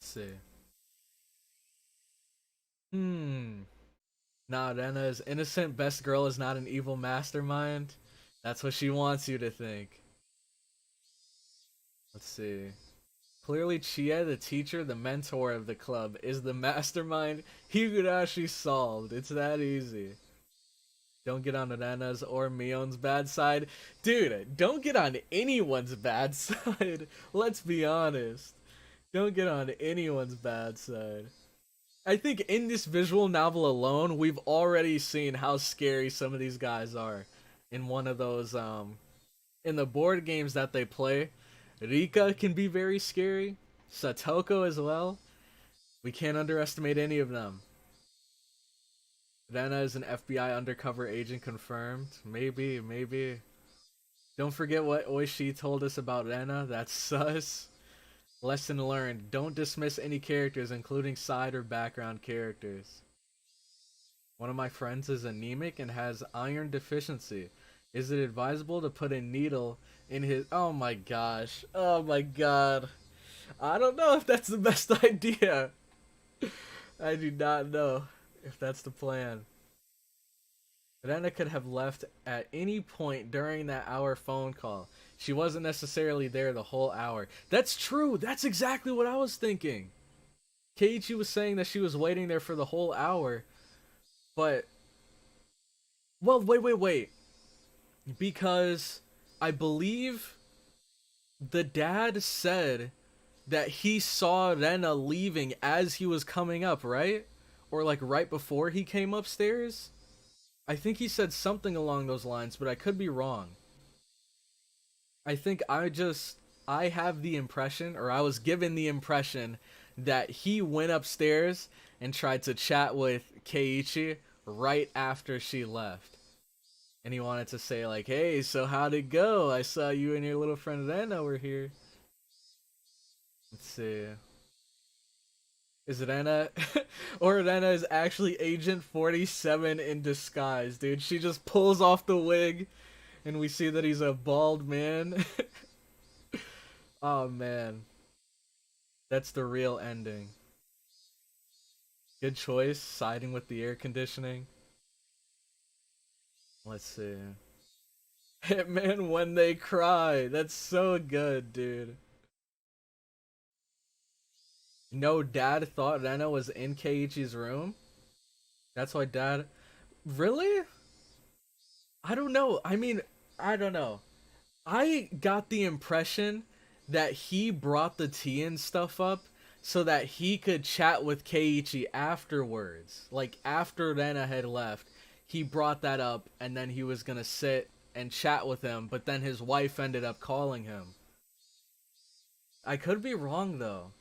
Let's see. Nah, Rena is innocent. Best girl is not an evil mastermind. That's what she wants you to think. Let's see. Clearly, Chie, the teacher, the mentor of the club, is the mastermind. Higurashi solved. It's that easy. Don't get on Rena's or Mion's bad side. Dude, don't get on anyone's bad side. Let's be honest. Don't get on anyone's bad side. I think in this visual novel alone, we've already seen how scary some of these guys are. In one of those, in the board games that they play, Rika can be very scary. Satoko as well. We can't underestimate any of them. Rena is an FBI undercover agent confirmed. Maybe, maybe. Don't forget what Oishi told us about Rena. That's sus. Lesson learned. Don't dismiss any characters, including side or background characters. One of my friends is anemic and has iron deficiency. Is it advisable to put a needle in his... Oh my gosh. Oh my god. I don't know if that's the best idea. I do not know if that's the plan. Rena could have left at any point during that hour phone call. She wasn't necessarily there the whole hour. That's true. That's exactly what I was thinking. KEIICHI was saying that she was waiting there for the whole hour. But... Well, wait. Because I believe the dad said that he saw Rena leaving as he was coming up, right? Or like right before he came upstairs? I think he said something along those lines, but I could be wrong. I think I have the impression, or I was given the impression, that he went upstairs and tried to chat with KEIICHI right after she left. And he wanted to say like, hey, so how'd it go? I saw you and your little friend Rena were here. Let's see. Is Rena... or Rena is actually Agent 47 in disguise, dude. She just pulls off the wig and we see that he's a bald man. Oh, man. That's the real ending. Good choice, siding with the air conditioning. Let's see. Hitman when they cry. That's so good, dude. No, Dad thought Rena was in KEIICHI's room? That's why Dad... Really? I don't know. I mean, I don't know. I got the impression that he brought the tea and stuff up so that he could chat with KEIICHI afterwards. Like, after Rena had left, he brought that up and then he was gonna sit and chat with him, but then his wife ended up calling him. I could be wrong, though.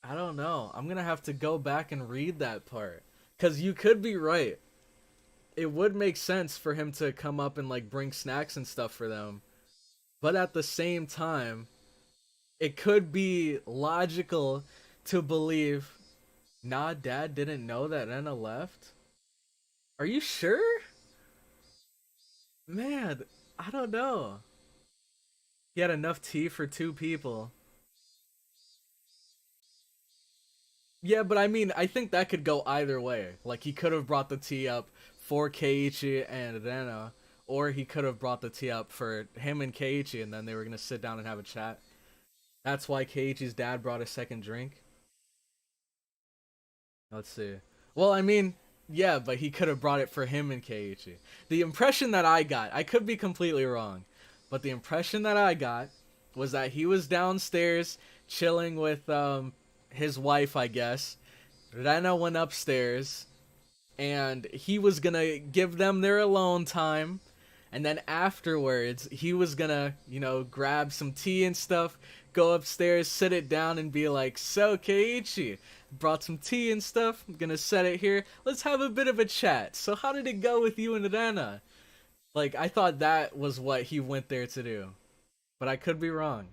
I don't know. I'm gonna have to go back and read that part. Because you could be right. It would make sense for him to come up and like bring snacks and stuff for them. But at the same time, it could be logical to believe, nah, Dad didn't know that Rena left? Are you sure? Man, I don't know. He had enough tea for 2 people. Yeah, but I mean, I think that could go either way. Like, he could have brought the tea up for KEIICHI and Rena, Or he could have brought the tea up for him and Keiichi, and then they were gonna sit down and have a chat. That's why Keiichi's dad brought a second drink. Let's see. Well, I mean, yeah, but he could have brought it for him and Keiichi. The impression that I got, I could be completely wrong, but the impression that I got was that he was downstairs chilling with his wife, I guess. Rena went upstairs, and he was gonna give them their alone time, and then afterwards, he was gonna, you know, grab some tea and stuff, go upstairs, sit it down, and be like, so, Keiichi, brought some tea and stuff, I'm gonna set it here, let's have a bit of a chat. So how did it go with you and Rena? Like, I thought that was what he went there to do. But I could be wrong.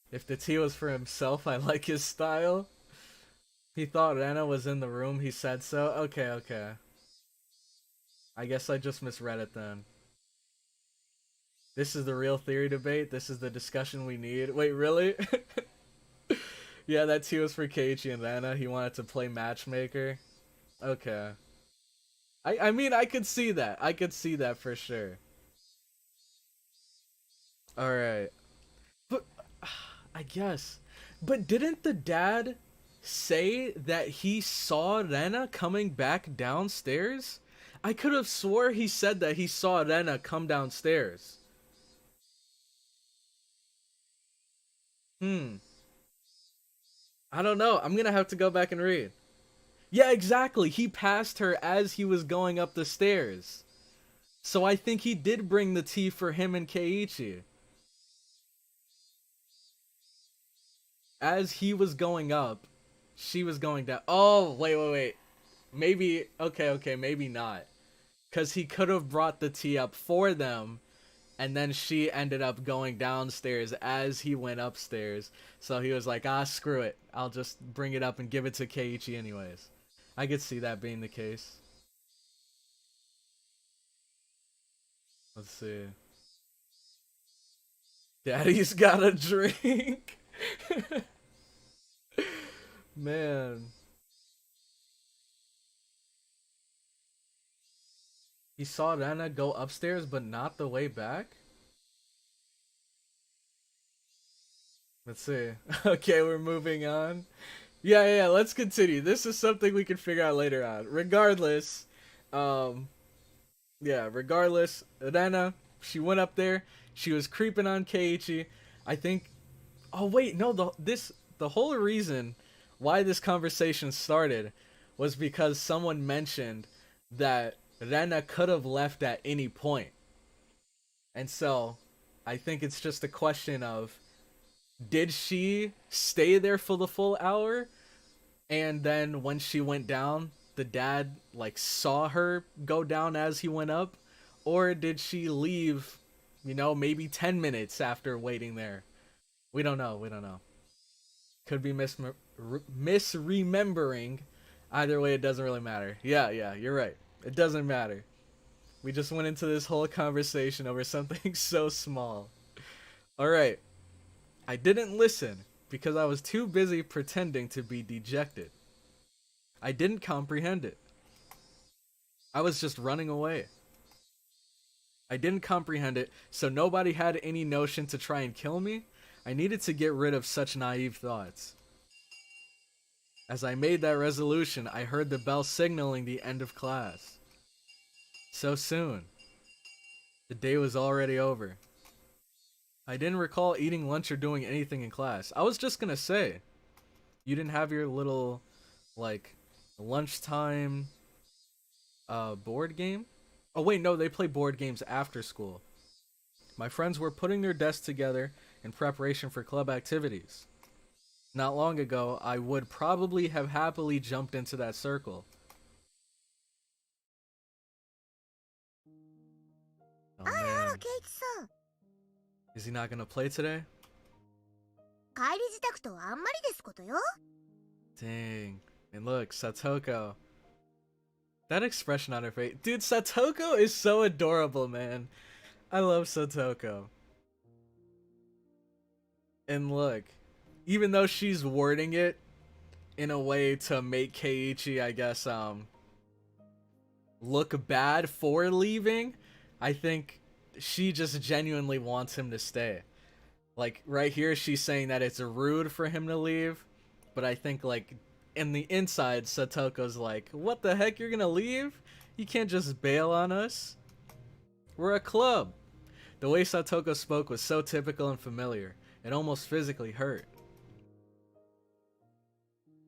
If the tea was for himself, I like his style. He thought Rena was in the room, he said so. Okay, okay. I guess I just misread it then. This is the real theory debate? This is the discussion we need? Wait, really? Yeah, that tea was for Keiichi and Rena. He wanted to play matchmaker. Okay. I mean, I could see that. I could see that for sure. Alright. But, I guess. But didn't the dad say that he saw Rena coming back downstairs? I could have swore he said that he saw Rena come downstairs. I don't know. I'm gonna have to go back and read. Yeah, exactly. He passed her as he was going up the stairs. So I think he did bring the tea for him and Keiichi. As he was going up, she was going down. Oh, wait. Maybe, okay, maybe not. Because he could have brought the tea up for them, and then she ended up going downstairs as he went upstairs. So he was like, ah, screw it. I'll just bring it up and give it to Keiichi anyways. I could see that being the case. Let's see. Daddy's got a drink. Man. He saw Rena go upstairs, but not the way back? Let's see. Okay, we're moving on. Yeah, let's continue. This is something we can figure out later on. Regardless, regardless, Rena, she went up there. She was creeping on Keiichi. I think... Oh, wait, no, the whole reason why this conversation started was because someone mentioned that Rena could have left at any point. And so, I think it's just a question of, did she stay there for the full hour? And then when she went down, the dad, like, saw her go down as he went up? Or did she leave, you know, maybe 10 minutes after waiting there? We don't know. Could be misremembering. Either way, it doesn't really matter. Yeah, you're right. It doesn't matter. We just went into this whole conversation over something so small. Alright. I didn't listen because I was too busy pretending to be dejected. I didn't comprehend it. I was just running away. I didn't comprehend it, so nobody had any notion to try and kill me. I needed to get rid of such naive thoughts. As I made that resolution, I heard the bell signaling the end of class. So soon. The day was already over. I didn't recall eating lunch or doing anything in class. I was just gonna say, you didn't have your little, like, lunchtime, board game? Oh wait, no, they play board games after school. My friends were putting their desks together in preparation for club activities. Not long ago, I would probably have happily jumped into that circle. Oh man. Is he not gonna play today? 帰り支度とあんまりですことよ。 Dang. And look, Satoko. That expression on her face. Dude, Satoko is so adorable, man. I love Satoko. And look, even though she's wording it in a way to make Keiichi, I guess, look bad for leaving. I think she just genuinely wants him to stay. Like right here she's saying that it's rude for him to leave, but I think like in the inside Satoko's like, what the heck, you're gonna leave? You can't just bail on us. We're a club. The way Satoko spoke was so typical and familiar. It almost physically hurt.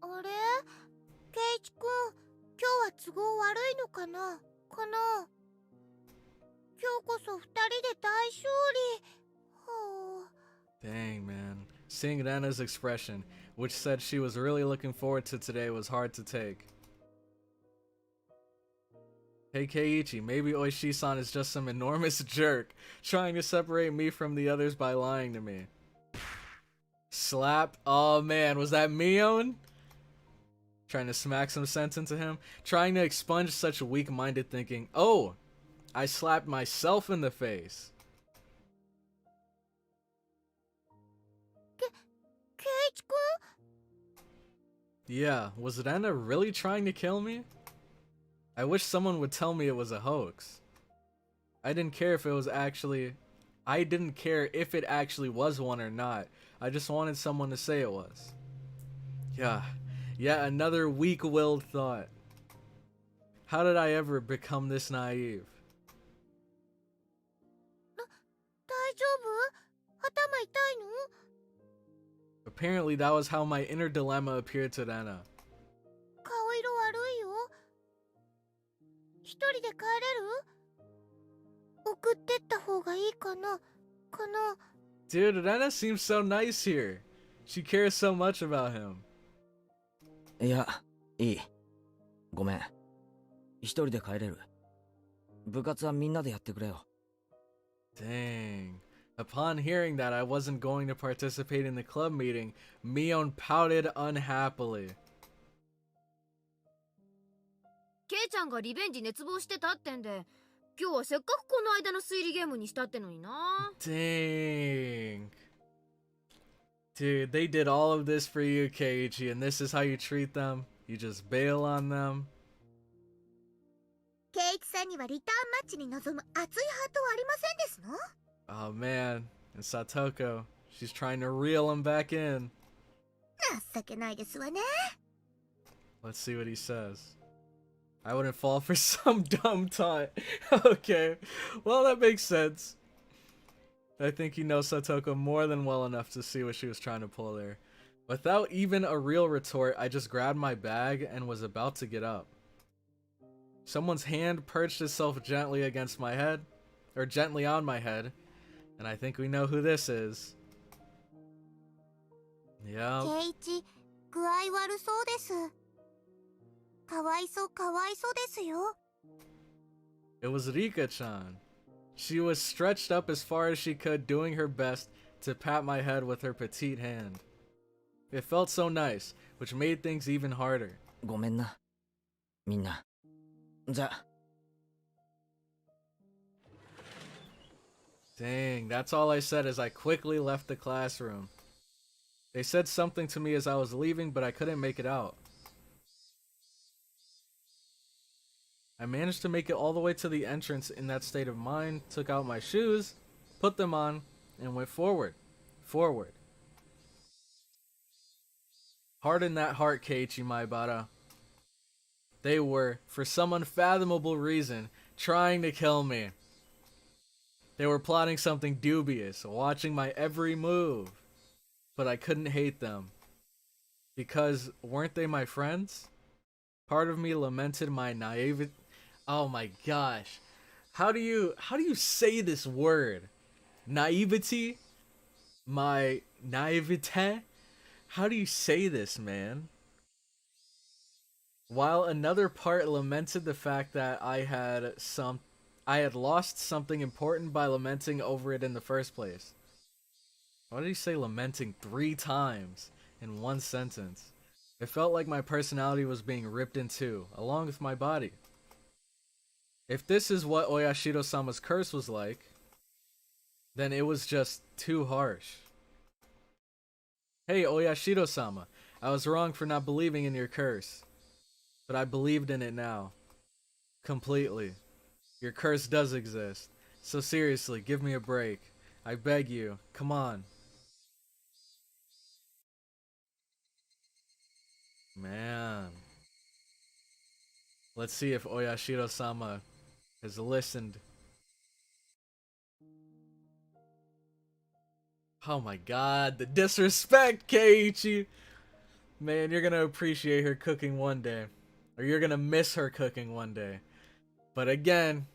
あれケイチくん、今日は都合悪いのかな今日こそ二人で大勝利。はあ。 Dang, man. Seeing Rena's expression, which said she was really looking forward to today, was hard to take. Hey Keiichi, maybe Oishi-san is just some enormous jerk, trying to separate me from the others by lying to me. Slap. Oh man, was that Mion? Trying to smack some sense into him? Trying to expunge such weak-minded thinking. Oh! I slapped myself in the face. ケイチくん Yeah, was Rena really trying to kill me? I wish someone would tell me it was a hoax. I didn't care if it actually was one or not. I just wanted someone to say it was. Yeah, another weak-willed thought. How did I ever become this naive? 大丈夫頭痛いの Apparently that was how my inner dilemma appeared to Rena. 顔色悪いよ。一人で帰れる？送ってった方がいいかな Dude, Rena seems so nice here. She cares so much about him. いや、いい。ごめん。一人で帰れる。部活はみんなでやってくれよ。Dang. Upon hearing that I wasn't going to participate in the club meeting, Mion pouted unhappily. ケイちゃんがリベンジ熱望してたってんで、今日はせっかくこの間の推理ゲームにしたってのにな。 Dang. Dude, they did all of this for you, Keiichi, and this is how you treat them? You just bail on them? ケイチさんにはリターンマッチに臨む熱いハートはありませんですの？ Oh man, and Satoko, she's trying to reel him back in. 情けないですわね。 Let's see what he says. I wouldn't fall for some dumb taunt. Okay, well that makes sense. I think he knows Satoko more than well enough to see what she was trying to pull there. Without even a real retort, I just grabbed my bag and was about to get up. Someone's hand perched itself gently against my head, or gently on my head, and I think we know who this is. Yeah. ケイチ、具合悪そうです。かわいそうですよ。 It was Rika-chan. She was stretched up as far as she could, doing her best to pat my head with her petite hand. It felt so nice, which made things even harder. ごめんな。みんな。じゃ。 Dang, that's all I said as I quickly left the classroom. They said something to me as I was leaving, but I couldn't make it out. I managed to make it all the way to the entrance in that state of mind, took out my shoes, put them on, and went forward. Harden that heart, Keiichi Maibara. They were, for some unfathomable reason, trying to kill me. They were plotting something dubious, watching my every move. But I couldn't hate them. Because weren't they my friends? Part of me lamented my naivety. Oh my gosh. How do you say this word? Naivety? My naivete? How do you say this, man? While another part lamented the fact that I had lost something important by lamenting over it in the first place. Why did he say lamenting 3 times in one sentence? It felt like my personality was being ripped in two, along with my body. If this is what Oyashirosama's curse was like, then it was just too harsh. Hey Oyashirosama, I was wrong for not believing in your curse, but I believed in it now. completely. Your curse does exist. So seriously, give me a break. I beg you. Come on. Man. Let's see if Oyashirosama has listened. Oh my god, the disrespect, KEIICHI! Man, you're gonna appreciate her cooking one day. Or you're gonna miss her cooking one day. But again,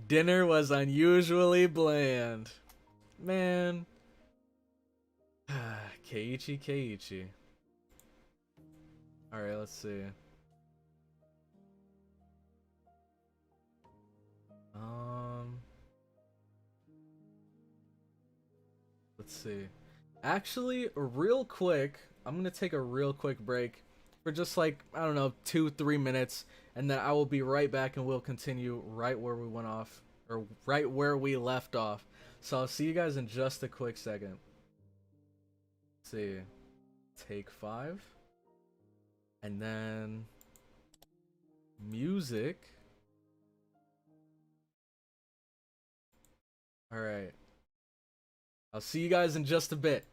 dinner was unusually bland. Man. KEIICHI. Alright, let's see. Let's see. Actually, real quick, I'm gonna take a real quick break for just like, I don't know, 2-3 minutes, and then I will be right back and we'll continue right where we went off, or right where we left off. So I'll see you guys in just a quick second. Let's see. Take 5. And then music. Alright. I'll see you guys in just a bit.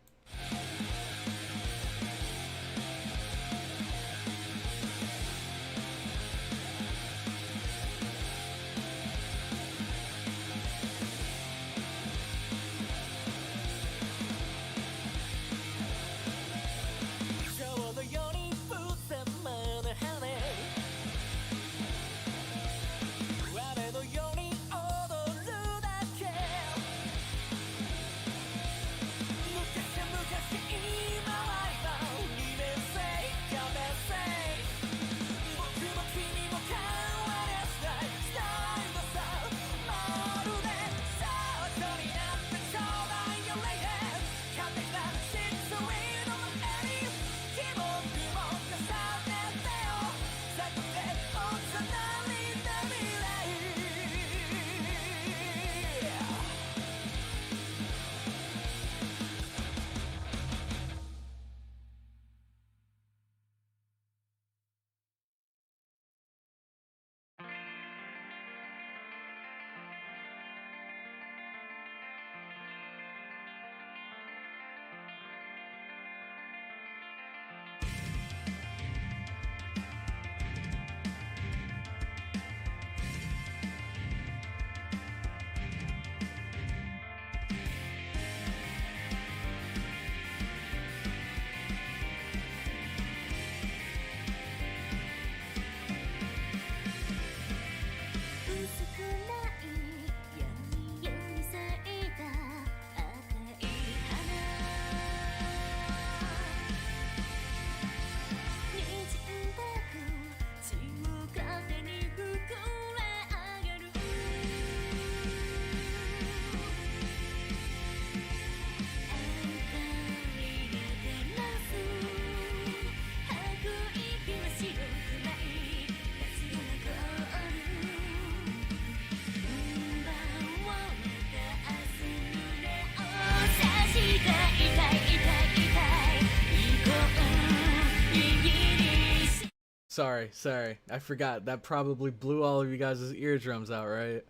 Sorry. I forgot. That probably blew all of you guys' eardrums out, right?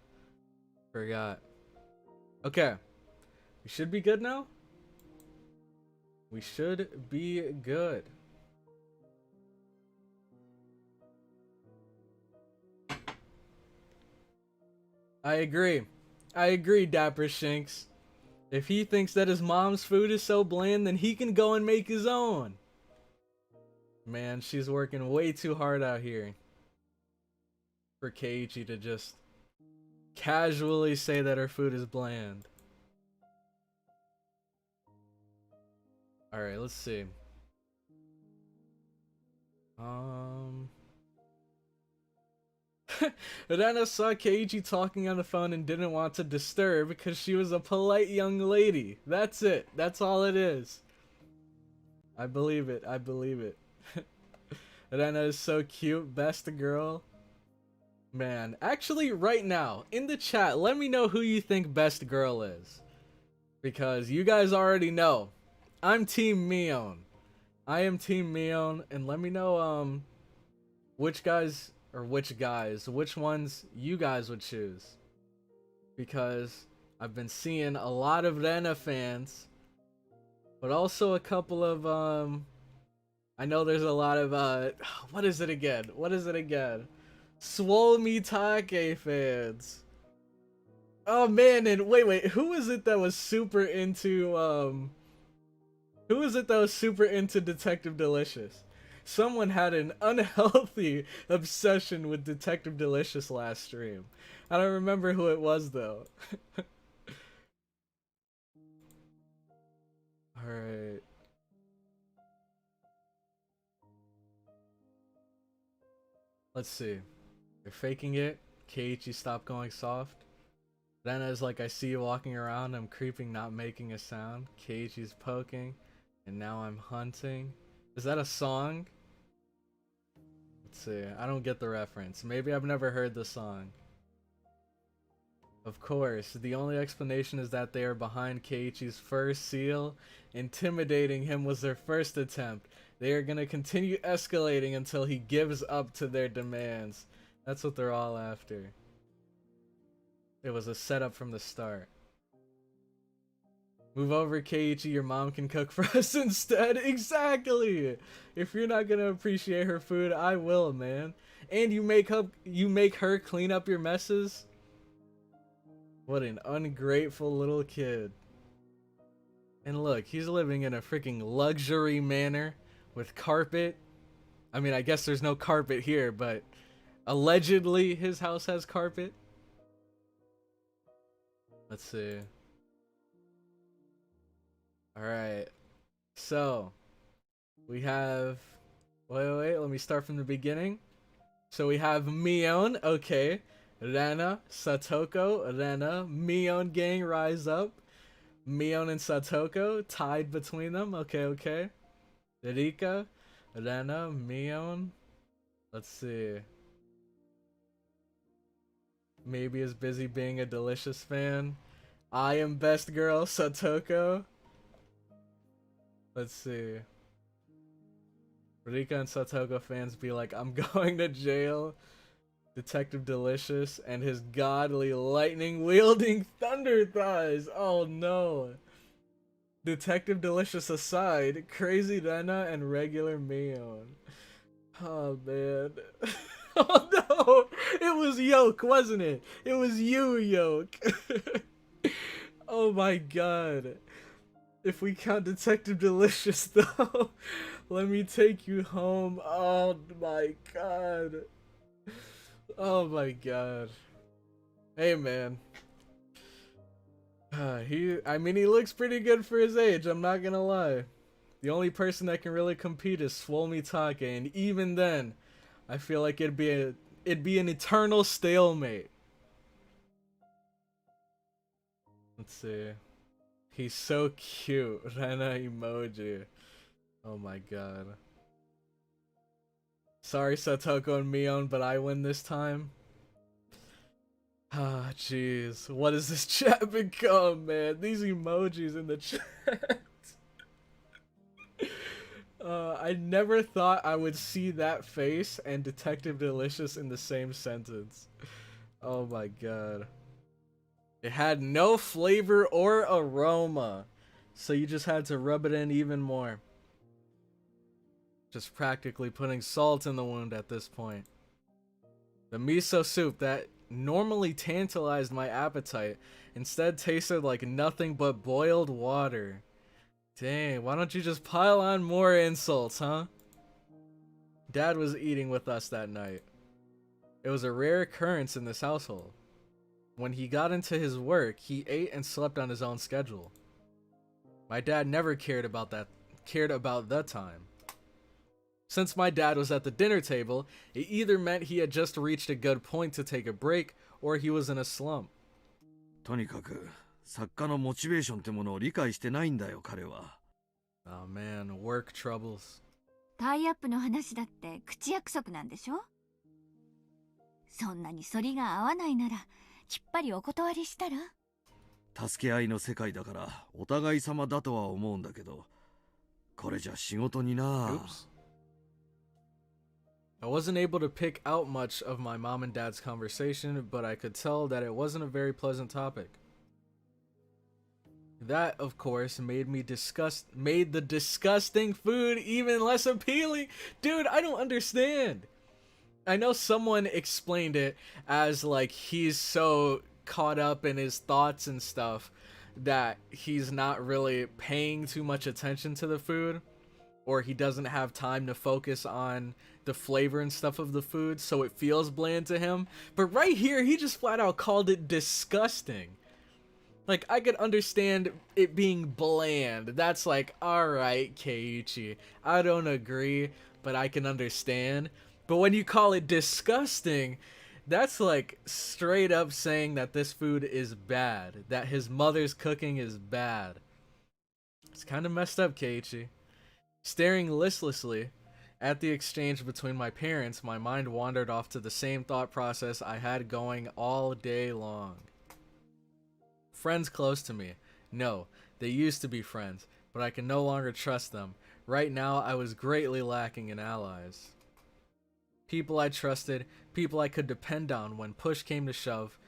Forgot. Okay. We should be good now? We should be good. I agree, Dapper Shinks. If he thinks that his mom's food is so bland, then he can go and make his own. Man, she's working way too hard out here for KEIICHI to just casually say that her food is bland. Alright, let's see. Rena saw KEIICHI talking on the phone and didn't want to disturb because she was a polite young lady. That's it. That's all it is. I believe it. Rena is so cute. Best girl. Man, actually right now, in the chat, let me know who you think best girl is. Because you guys already know. I'm Team Mion. I am Team Mion, and let me know which guys or which guys, which ones you guys would choose. Because I've been seeing a lot of Rena fans, but also a couple of, I know there's a lot of, what is it again? Swole Mitake fans. Oh man, and wait, who is it that was super into, Detective Delicious? Someone had an unhealthy obsession with Detective Delicious last stream. I don't remember who it was though. Alright. Let's see. You're faking it. KEIICHI, stop going soft. Then as like I see you walking around, I'm creeping, not making a sound. KEIICHI's poking. And now I'm hunting. Is that a song? Let's see. I don't get the reference. Maybe I've never heard the song. Of course, the only explanation is that they are behind KEIICHI's first seal. Intimidating him was their first attempt. They are gonna continue escalating until he gives up to their demands. That's what they're all after. It was a setup from the start. Move over, KEIICHI, your mom can cook for us instead. Exactly! If you're not gonna appreciate her food, I will, man. And you make her clean up your messes? What an ungrateful little kid. And look, he's living in a freaking luxury manor with carpet. I mean, I guess there's no carpet here, but allegedly his house has carpet. Let's see. Alright. So, we have... Wait, let me start from the beginning. So we have Mion, okay. Rena, Satoko, Rena, Mion gang rise up. Mion and Satoko tied between them. Okay. Rika, Rena, Mion. Let's see. Maybe is busy being a Delicious fan. I am best girl, Satoko. Let's see. Rika and Satoko fans be like, I'm going to jail. Detective Delicious and his godly lightning wielding thunder thighs. Oh no. Detective Delicious aside, crazy Rena and regular Mion. Oh man. Oh no. It was Yoke, wasn't it? It was you, Yoke. Oh my god. If we count Detective Delicious though, let me take you home. Oh my god. Oh my god. Hey man. I mean he looks pretty good for his age, I'm not gonna lie. The only person that can really compete is Swole Mitake, and even then, I feel like it'd be an eternal stalemate. Let's see. He's so cute. Rena emoji. Oh my god. Sorry Satoko and Mion, but I win this time. Ah, jeez. What has this chat become, man? These emojis in the chat. I never thought I would see that face and Detective Delicious in the same sentence. Oh my god. It had no flavor or aroma, so you just had to rub it in even more. Just practically putting salt in the wound at this point. The miso soup that normally tantalized my appetite instead tasted like nothing but boiled water. Dang, why don't you just pile on more insults, huh? Dad was eating with us that night. It was a rare occurrence in this household. When he got into his work, he ate and slept on his own schedule. My dad never cared about the time. Since my dad was at the dinner table, it either meant he had just reached a good point to take a break, or he was in a slump. とにかく作家のモチベーションってものを理解してないんだよ彼は。 Oh man, work troubles. タイアップの話だって口約束なんでしょ。そんなに反りが合わないならきっぱりお断りしたら。助け合いの世界だからお互い様だとは思うんだけど、これじゃ仕事にな。 Oops. I wasn't able to pick out much of my mom and dad's conversation, but I could tell that it wasn't a very pleasant topic. That, of course, made the disgusting food even less appealing. Dude, I don't understand. I know someone explained it as like he's so caught up in his thoughts and stuff that he's not really paying too much attention to the food, or he doesn't have time to focus on the flavor and stuff of the food, so it feels bland to him. But right here, he just flat out called it disgusting. Like, I could understand it being bland. That's like, alright, KEIICHI, I don't agree, but I can understand. But when you call it disgusting, that's like straight up saying that this food is bad, that his mother's cooking is bad. It's kind of messed up, KEIICHI. Staring listlessly at the exchange between my parents, my mind wandered off to the same thought process I had going all day long. Friends close to me. No, they used to be friends, but I can no longer trust them. Right now, I was greatly lacking in allies. People I trusted, people I could depend on when push came to shove.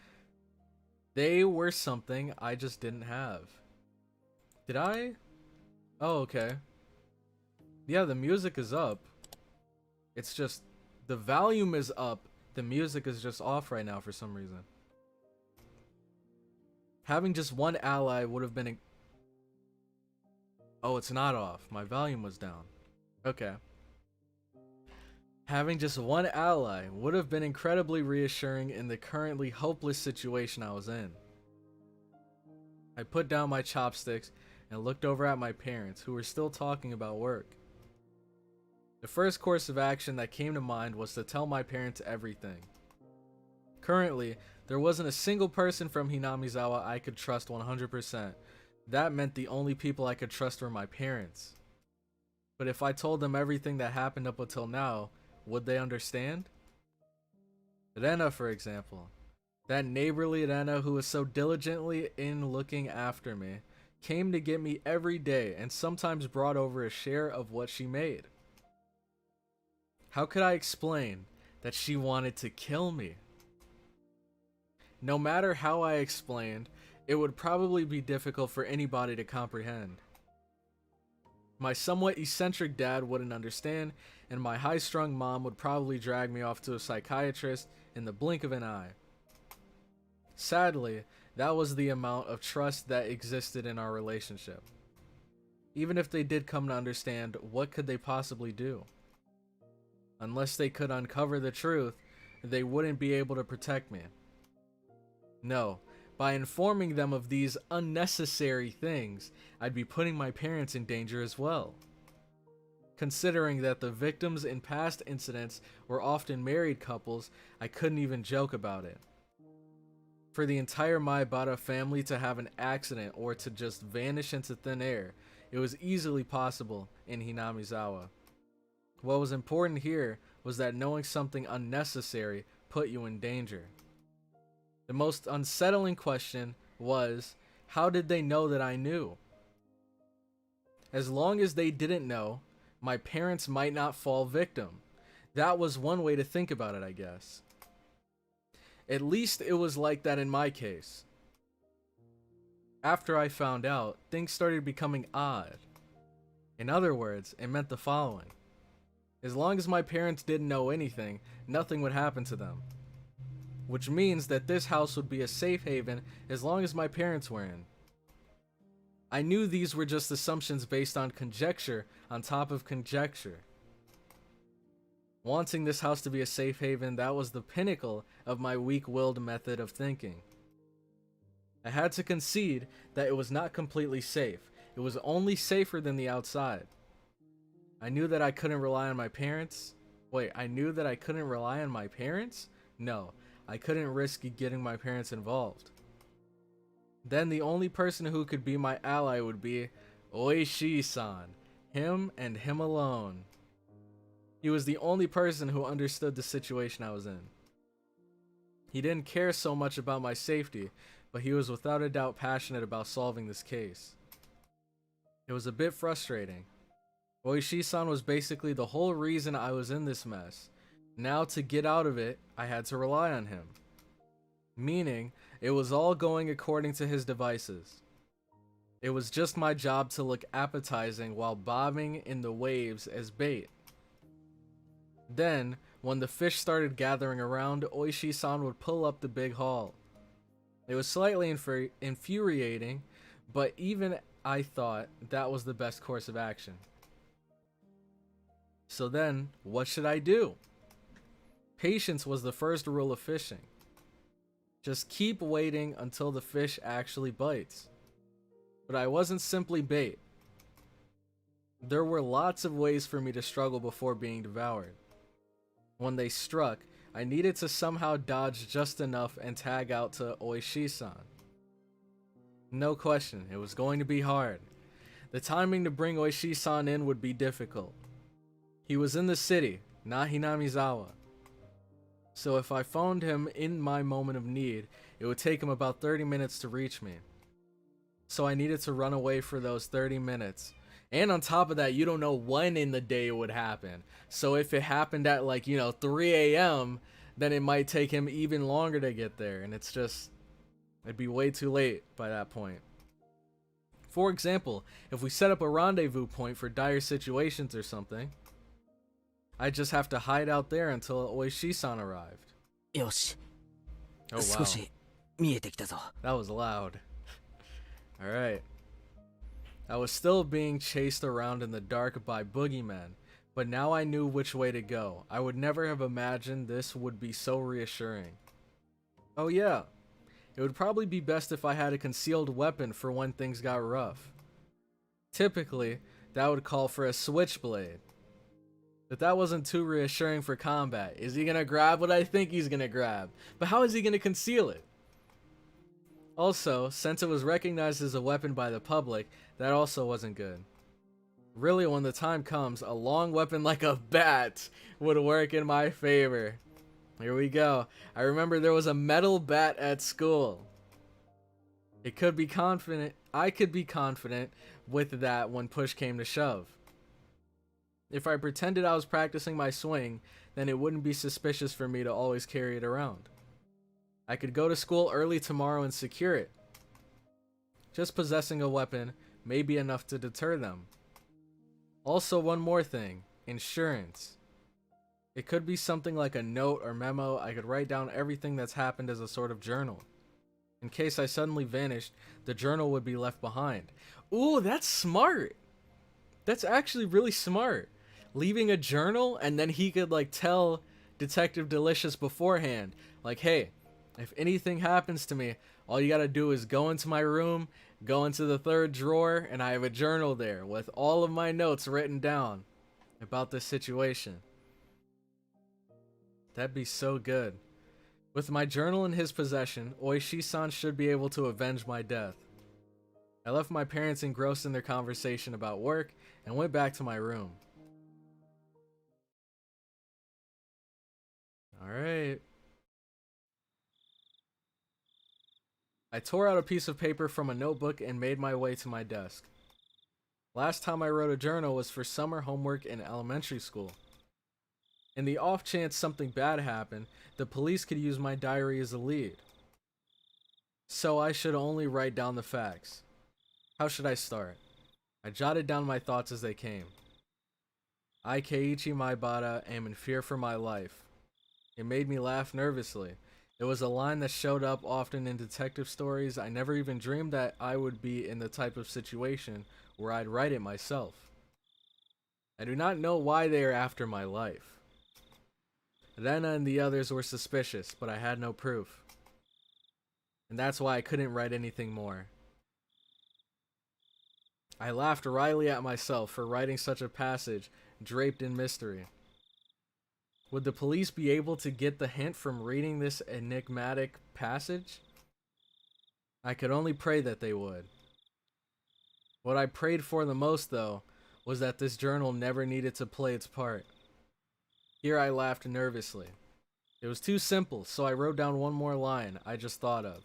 They were something I just didn't have. Did I? Oh, okay. Yeah, the music is up. It's just, the volume is up. The music is just off right now for some reason. Having just one ally would have been... Oh, it's not off. My volume was down. Okay. Having just one ally would have been incredibly reassuring in the currently hopeless situation I was in. I put down my chopsticks and looked over at my parents, who were still talking about work. The first course of action that came to mind was to tell my parents everything. Currently, there wasn't a single person from Hinamizawa I could trust 100%. That meant the only people I could trust were my parents. But if I told them everything that happened up until now, would they understand? Rena, for example. That neighborly Rena who was so diligently in looking after me, came to get me every day and sometimes brought over a share of what she made. How could I explain that she wanted to kill me? No matter how I explained, it would probably be difficult for anybody to comprehend. My somewhat eccentric dad wouldn't understand, and my high-strung mom would probably drag me off to a psychiatrist in the blink of an eye. Sadly, that was the amount of trust that existed in our relationship. Even if they did come to understand, what could they possibly do? Unless they could uncover the truth, they wouldn't be able to protect me. No, by informing them of these unnecessary things, I'd be putting my parents in danger as well. Considering that the victims in past incidents were often married couples, I couldn't even joke about it. For the entire Maebara family to have an accident or to just vanish into thin air, it was easily possible in Hinamizawa. What was important here was that knowing something unnecessary put you in danger. The most unsettling question was, how did they know that I knew? As long as they didn't know, my parents might not fall victim. That was one way to think about it, I guess. At least it was like that in my case. After I found out, things started becoming odd. In other words, it meant the following. As long as my parents didn't know anything, nothing would happen to them. Which means that this house would be a safe haven as long as my parents were in. I knew these were just assumptions based on conjecture on top of conjecture. Wanting this house to be a safe haven, that was the pinnacle of my weak-willed method of thinking. I had to concede that it was not completely safe. It was only safer than the outside. I knew that I couldn't rely on my parents. Wait, I knew that I couldn't rely on my parents? No, I couldn't risk getting my parents involved. Then the only person who could be my ally would be Oishi-san. Him and him alone. He was the only person who understood the situation I was in. He didn't care so much about my safety, but he was without a doubt passionate about solving this case. It was a bit frustrating. Oishi-san was basically the whole reason I was in this mess. Now to get out of it, I had to rely on him. Meaning, it was all going according to his devices. It was just my job to look appetizing while bobbing in the waves as bait. Then, when the fish started gathering around, Oishi-san would pull up the big haul. It was slightly infuriating, but even I thought that was the best course of action. So then, what should I do? Patience was the first rule of fishing. Just keep waiting until the fish actually bites. But I wasn't simply bait. There were lots of ways for me to struggle before being devoured. When they struck, I needed to somehow dodge just enough and tag out to Oishi-san. No question, it was going to be hard. The timing to bring Oishi-san in would be difficult. He was in the city, not Hinamizawa. So if I phoned him in my moment of need, it would take him about 30 minutes to reach me. So I needed to run away for those 30 minutes. And on top of that, you don't know when in the day it would happen. So if it happened at 3 a.m., then it might take him even longer to get there. And it'd be way too late by that point. For example, if we set up a rendezvous point for dire situations or something, I'd just have to hide out there until Oishi-san arrived. よし、 Oh 少 wow, し見えてきたぞ。 that was loud. Alright. I was still being chased around in the dark by boogeymen, but now I knew which way to go. I would never have imagined this would be so reassuring. Oh yeah, it would probably be best if I had a concealed weapon for when things got rough. Typically, that would call for a switchblade. But that wasn't too reassuring for combat. Is he gonna grab what I think he's gonna grab? But how is he gonna conceal it? Also, since it was recognized as a weapon by the public, that also wasn't good. Really, when the time comes, a long weapon like a bat would work in my favor. Here we go. I remember there was a metal bat at school. I could be confident with that when push came to shove. If I pretended I was practicing my swing, then it wouldn't be suspicious for me to always carry it around. I could go to school early tomorrow and secure it. Just possessing a weapon may be enough to deter them. Also, one more thing, insurance. It could be something like a note or memo. I could write down everything that's happened as a sort of journal. In case I suddenly vanished, the journal would be left behind. Ooh, that's smart! That's actually really smart. Leaving a journal, and then he could tell Detective Delicious beforehand, hey, if anything happens to me, all you gotta do is go into my room, go into the third drawer, and I have a journal there with all of my notes written down about this situation. That'd be so good. With my journal in his possession, Oishi-san should be able to avenge my death. I left my parents engrossed in their conversation about work and went back to my room. Alright. I tore out a piece of paper from a notebook and made my way to my desk. Last time I wrote a journal was for summer homework in elementary school. In the off chance something bad happened, the police could use my diary as a lead. So I should only write down the facts. How should I start? I jotted down my thoughts as they came. I, KEIICHI Maibara, am in fear for my life. It made me laugh nervously. It was a line that showed up often in detective stories. I never even dreamed that I would be in the type of situation where I'd write it myself. I do not know why they are after my life. Rena and the others were suspicious, but I had no proof. And that's why I couldn't write anything more. I laughed wryly at myself for writing such a passage draped in mystery. Would the police be able to get the hint from reading this enigmatic passage? I could only pray that they would. What I prayed for the most, though, was that this journal never needed to play its part. Here I laughed nervously. It was too simple, so I wrote down one more line I just thought of.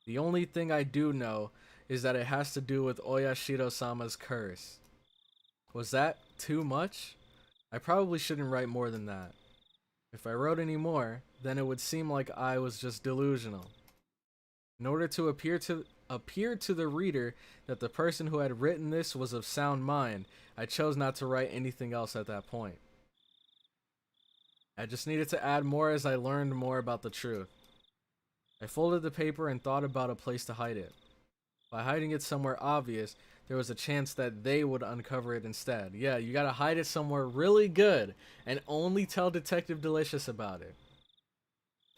The only thing I do know is that it has to do with Oyashirosama's curse. Was that too much? I probably shouldn't write more than that. If I wrote any more, then it would seem like I was just delusional. In order to appear to the reader that the person who had written this was of sound mind, I chose not to write anything else at that point. I just needed to add more as I learned more about the truth. I folded the paper and thought about a place to hide it. By hiding it somewhere obvious, there was a chance that they would uncover it instead. Yeah, you gotta hide it somewhere really good and only tell Detective Delicious about it.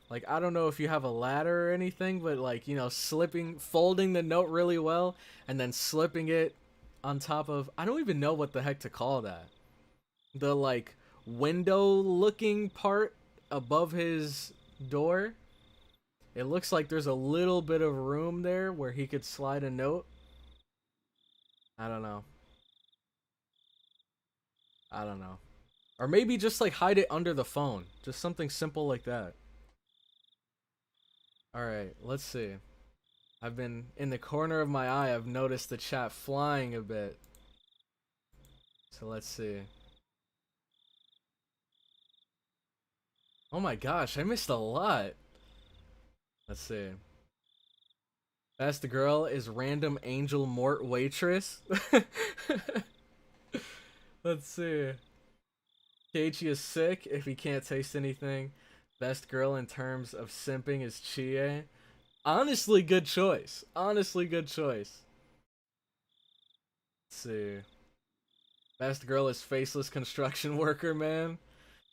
Like, I don't know if you have a ladder or anything, but like, you know, folding the note really well and then slipping it on top of, I don't even know what the heck to call that. The like window looking part above his door. It looks like there's a little bit of room there where he could slide a note. I don't know. Or maybe just like hide it under the phone. Just something simple like that. Alright, let's see. I've been in the corner of my eye, I've noticed the chat flying a bit. So let's see. Oh my gosh, I missed a lot. Let's see. Best girl is random angel mort waitress. Let's see. KEIICHI is sick if he can't taste anything. Best girl in terms of simping is Chie. Honestly, good choice. Honestly, good choice. Let's see. Best girl is faceless construction worker, man.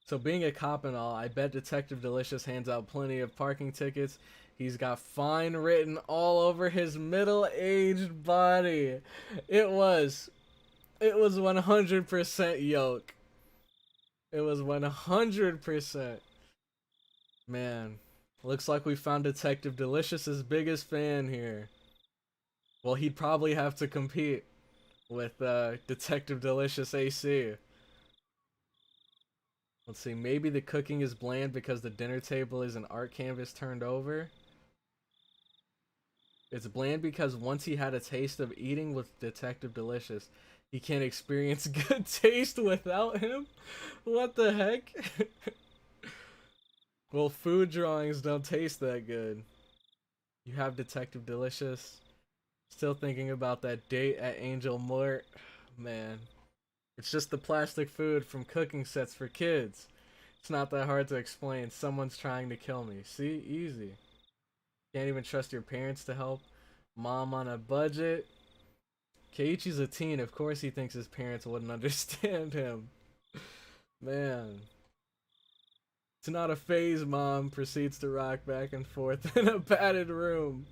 So being a cop and all, I bet Detective Delicious hands out plenty of parking tickets. He's got fine written all over his middle-aged body. It was 100% yoke. It was 100%. Man, looks like we found Detective Delicious's biggest fan here. Well, he'd probably have to compete with Detective Delicious AC. Let's see, maybe the cooking is bland because the dinner table is an art canvas turned over. It's bland because once he had a taste of eating with Detective Delicious, he can't experience good taste without him? What the heck? Well, food drawings don't taste that good. You have Detective Delicious. Still thinking about that date at Angel Mort. Man. It's just the plastic food from cooking sets for kids. It's not that hard to explain. Someone's trying to kill me. See? Easy. Can't even trust your parents to help. Mom on a budget. KEIICHI's a teen. Of course he thinks his parents wouldn't understand him. Man. It's not a phase, Mom proceeds to rock back and forth in a padded room.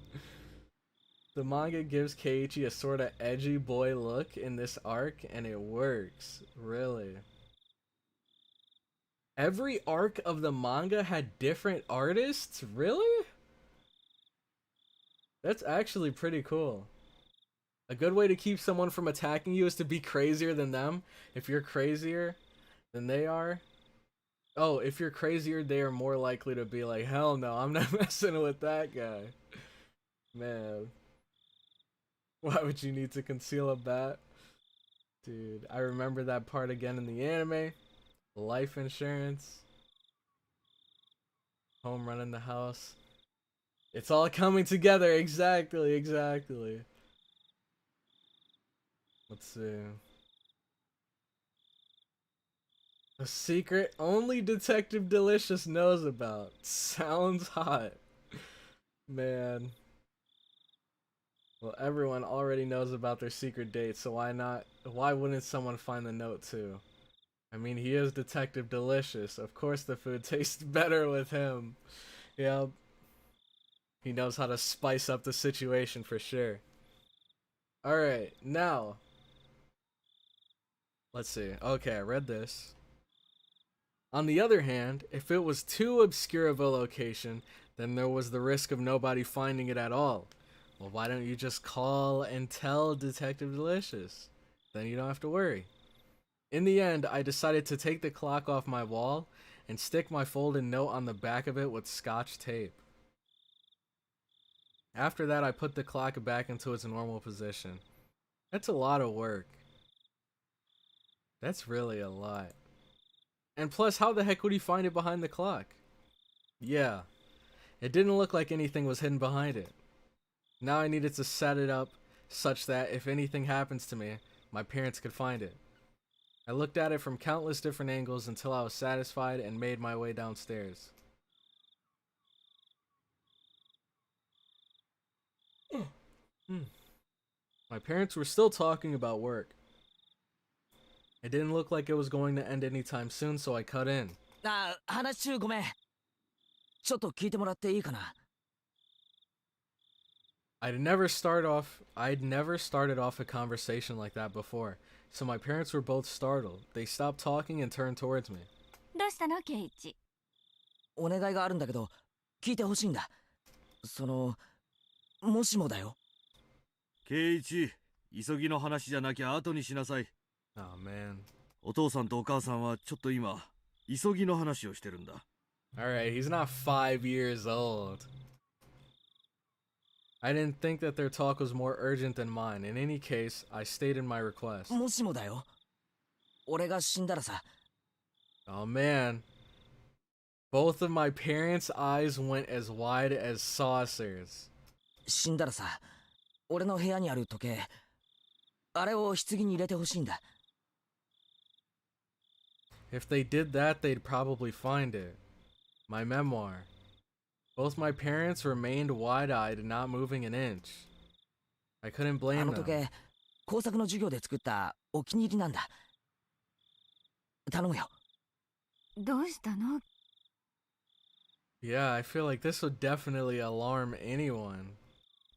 The manga gives KEIICHI a sort of edgy boy look in this arc, and it works. Really. Every arc of the manga had different artists? Really? That's actually pretty cool. A good way to keep someone from attacking you is to be crazier than them. If you're crazier than they are. Oh, if you're crazier, they are more likely to be like, hell no, I'm not messing with that guy. Man. Why would you need to conceal a bat? Dude, I remember that part again in the anime. Life insurance. Home run in the house. It's all coming together. Exactly, exactly. Let's see. A secret only Detective Delicious knows about. Sounds hot. Man. Well, everyone already knows about their secret date, so why not? Why wouldn't someone find the note too? I mean, he is Detective Delicious. Of course the food tastes better with him. Yep. He knows how to spice up the situation for sure. Alright, now. Let's see. Okay, I read this. On the other hand, if it was too obscure of a location, then there was the risk of nobody finding it at all. Well, why don't you just call and tell Detective Delicious? Then you don't have to worry. In the end, I decided to take the clock off my wall and stick my folded note on the back of it with scotch tape. After that, I put the clock back into its normal position. That's a lot of work. That's really a lot. And plus, how the heck would he find it behind the clock? Yeah, it didn't look like anything was hidden behind it. Now I needed to set it up such that if anything happens to me, my parents could find it. I looked at it from countless different angles until I was satisfied and made my way downstairs. My parents were still talking about work. It didn't look like it was going to end anytime soon, so I cut in. 話中ごめん。ちょっと聞いてもらっていいかな。I'd never started off a conversation like that before, so my parents were both startled. They stopped talking and turned towards me. どうしたのケイイチ？お願いがあるんだけど、聞いてほしいんだ。もしもだよ。圭一、急ぎの話じゃなきゃ後にしなさい。Oh man. お父さんとお母さんはちょっと今、急ぎの話をしてるんだ。Alright, he's not 5 years old. I didn't think that their talk was more urgent than mine. In any case, I stated my request. もしもだよ。俺が死んだらさ。Oh man. Both of my parents' eyes went as wide as saucers. 死んだらさ、俺の部屋にある時計、あれを棺に入れてほしいんだ。If they did that, they'd probably find it. My memoir. Both my parents remained wide-eyed, not moving an inch. I couldn't あ blame の時 them. 計、工作の授業で作ったお気に入りなんだ。頼むよ。どうしたの？ Yeah, I feel like this would definitely alarm anyone.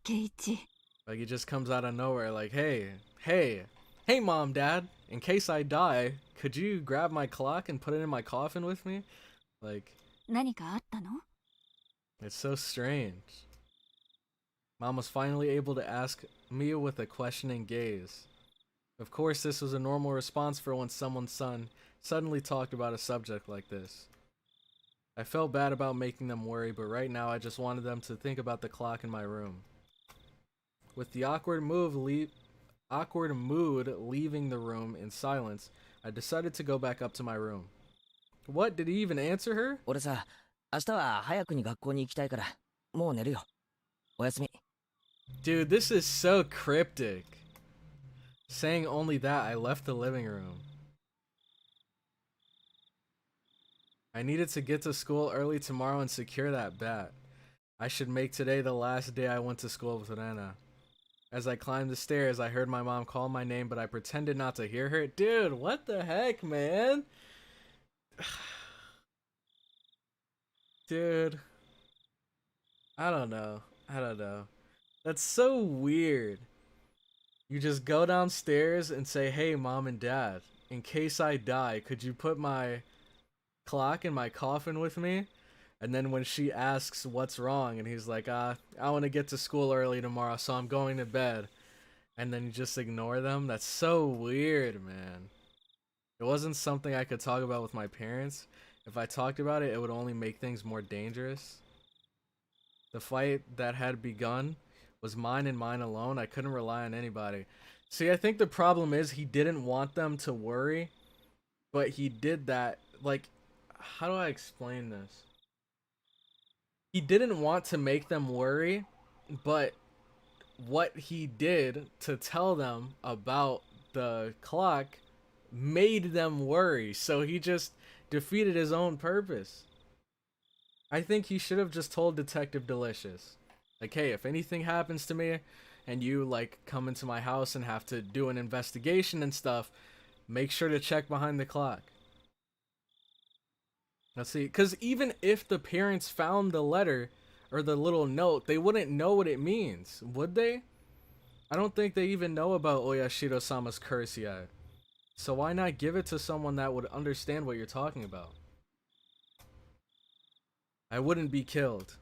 ケイイチ。 Like, it just comes out of nowhere, like, hey, mom, dad, in case I die, could you grab my clock and put it in my coffin with me? Like, 何かあったの？ it's so strange. Mom was finally able to ask me with a questioning gaze. Of course, this was a normal response for when someone's son suddenly talked about a subject like this. I felt bad about making them worry, but right now I just wanted them to think about the clock in my room. With the awkward mood leaving the room in silence, I decided to go back up to my room. What? Did he even answer her? 俺さ、明日は早くに学校に行きたいから、もう寝るよ。おやすみ。Dude, this is so cryptic. Saying only that, I left the living room. I needed to get to school early tomorrow and secure that bat. I should make today the last day I went to school with Rena. As I climbed the stairs, I heard my mom call my name, but I pretended not to hear her. Dude, what the heck, man? Dude. I don't know. That's so weird. You just go downstairs and say, hey, mom and dad, in case I die, could you put my clock in my coffin with me? And then when she asks what's wrong, and he's like, I want to get to school early tomorrow, so I'm going to bed. And then you just ignore them? That's so weird, man. It wasn't something I could talk about with my parents. If I talked about it, it would only make things more dangerous. The fight that had begun was mine and mine alone. I couldn't rely on anybody. See, I think the problem is he didn't want them to worry, but he did that, like, how do I explain this? He didn't want to make them worry, but what he did to tell them about the clock made them worry. So he just defeated his own purpose. I think he should have just told Detective Delicious, like, hey, if anything happens to me and you like come into my house and have to do an investigation and stuff, make sure to check behind the clock. Let's see, because even if the parents found the letter or the little note, they wouldn't know what it means, would they? I don't think they even know about Oyashirosama's curse yet. So why not give it to someone that would understand what you're talking about? I wouldn't be killed.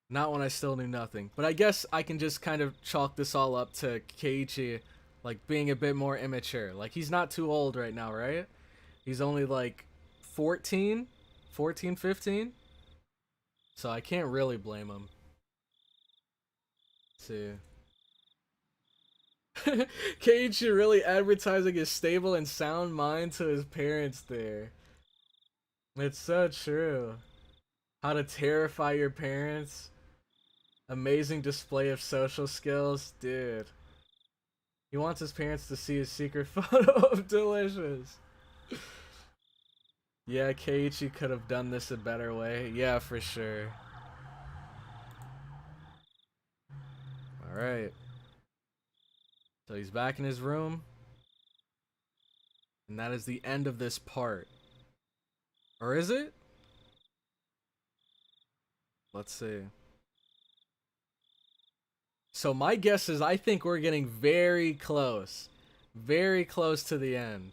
Not when I still knew nothing. But I guess I can just kind of chalk this all up to KEIICHI, like, being a bit more immature. Like, he's not too old right now, right? He's only, like, 14, 15? So I can't really blame him. Let's see. KEIICHI really advertising his stable and sound mind to his parents there. It's so true. How to terrify your parents. Amazing display of social skills. Dude. He wants his parents to see his secret photo of Delicious. Yeah, Keiichi could have done this a better way. Yeah, for sure. Alright. So he's back in his room. And that is the end of this part. Or is it? Let's see. So my guess is I think we're getting very close. Very close to the end.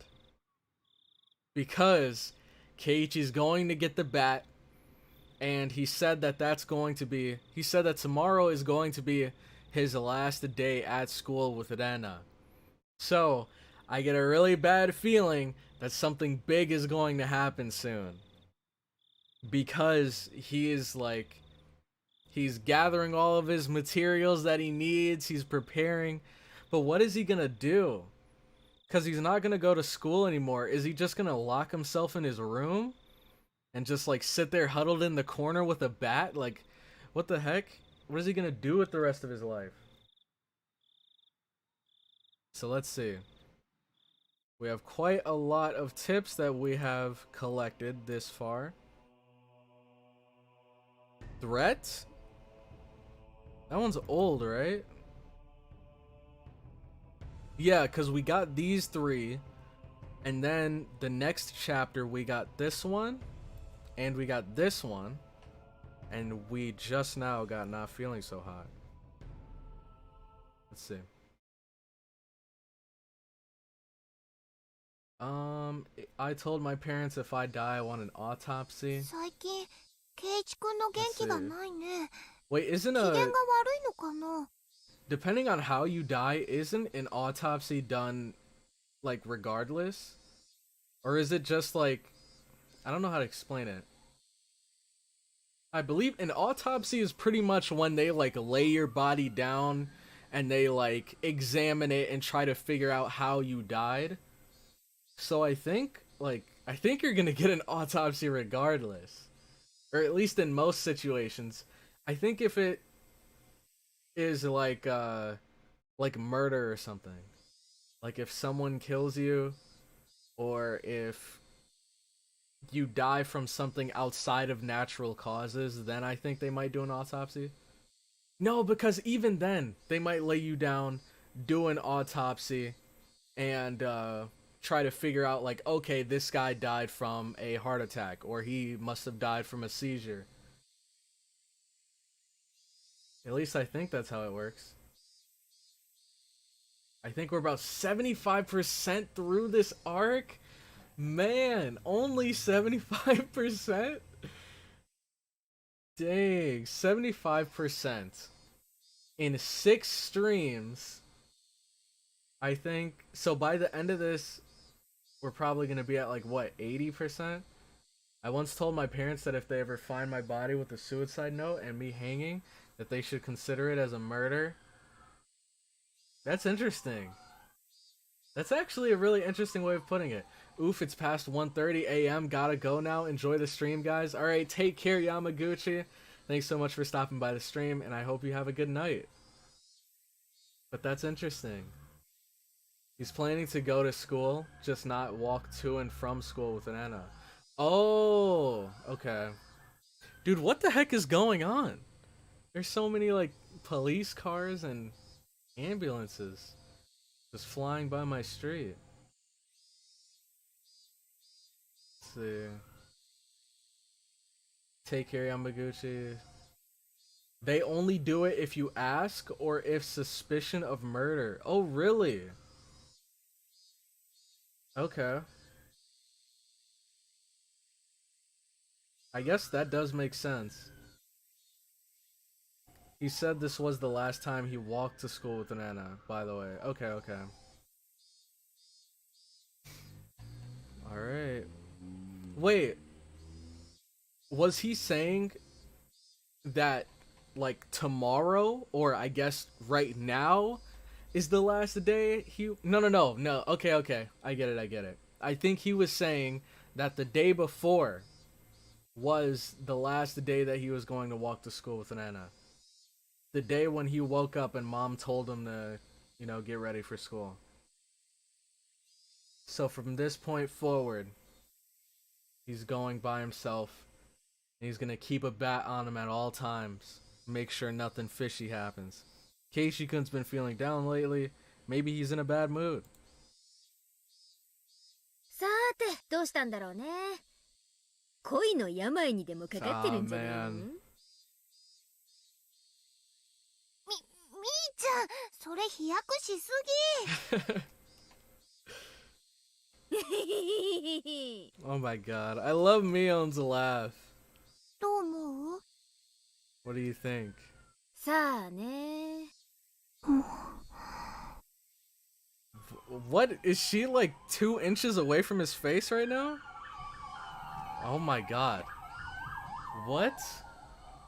Because Keiichi's going to get the bat. And he said that he said that tomorrow is going to be his last day at school with Rena. So, I get a really bad feeling that something big is going to happen soon. Because he's gathering all of his materials that he needs, he's preparing. But what is he gonna do? Because he's not gonna go to school anymore. Is he just gonna lock himself in his room? And just like sit there huddled in the corner with a bat? Like, what the heck? What is he gonna do with the rest of his life? So let's see. We have quite a lot of tips that we have collected this far. Threat? That one's old, right? Yeah, because we got these three. And then the next chapter, we got this one. And we got this one. And we just now got Not Feeling So Hot. Let's see. I told my parents if I die, I want an autopsy. 最近圭一君の元気がないね。 Wait, isn't 機嫌が悪い a... のかな。 Depending on how you die, isn't an autopsy done, like, regardless? Or is it just, like... I don't know how to explain it. I believe an autopsy is pretty much when they, like, lay your body down and they, like, examine it and try to figure out how you died. So I think you're gonna get an autopsy regardless. Or at least in most situations. I think if it is like murder or something. Like if someone kills you, or if you die from something outside of natural causes, then I think they might do an autopsy. No, because even then, they might lay you down, do an autopsy, and try to figure out, like, okay, this guy died from a heart attack, or he must have died from a seizure. At least I think that's how it works. I think we're about 75% through this arc. Man, only 75%? Dang, 75% in 6 streams. I think, so by the end of this, we're probably going to be at like, what, 80%? I once told my parents that if they ever find my body with a suicide note and me hanging, that they should consider it as a murder. That's interesting. That's actually a really interesting way of putting it. Oof, it's past 1:30 a.m. Gotta go now. Enjoy the stream, guys. Alright, take care, Yamaguchi. Thanks so much for stopping by the stream, and I hope you have a good night. But that's interesting. He's planning to go to school, just not walk to and from school with an Anna. Oh, okay. Dude, what the heck is going on? There's so many, like, police cars and ambulances just flying by my street. Let's see. Take care, Yamaguchi. They only do it if you ask or if suspicion of murder. Oh, really? Okay. I guess that does make sense. He said this was the last time he walked to school with an Anna, by the way. Okay, okay. Alright. Wait. Was he saying that, like, tomorrow, or I guess right now, is the last day he... No. Okay. I get it. I think he was saying that the day before was the last day that he was going to walk to school with Nana. The day when he woke up and mom told him to, you know, get ready for school. So from this point forward, he's going by himself. And he's gonna keep a bat on him at all times. Make sure nothing fishy happens. KEIICHI-kun's been feeling down lately. Maybe he's in a bad mood. さーて、どうしたんだろうね。恋の病にでもかかってるんじゃないの？みーちゃん、それ飛躍しすぎ。Oh my god. I love Mion's laugh. どう思う？ What do you think? さあね。What? Is she like 2 inches away from his face right now? Oh my god. What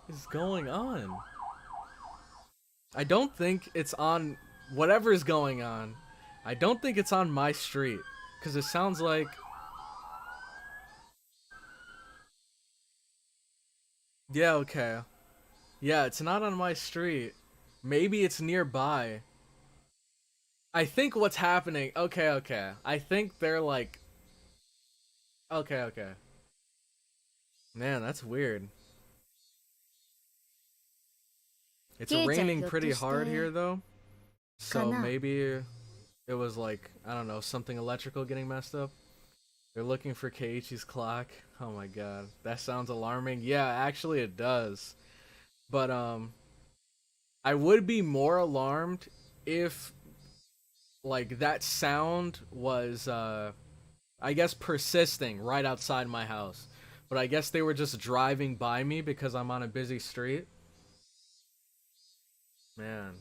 is going on? I don't think it's on whatever is going on. I don't think it's on my street. Because it sounds like... Yeah, okay. Yeah, it's not on my street. Maybe it's nearby. I think what's happening... Okay. I think they're like... Okay. Man, that's weird. It's raining pretty hard here, though. So maybe it was like, I don't know, something electrical getting messed up. They're looking for KEIICHI's clock. Oh my god. That sounds alarming. Yeah, actually it does. But, I would be more alarmed if, like, that sound was, I guess persisting right outside my house. But I guess they were just driving by me because I'm on a busy street. Man.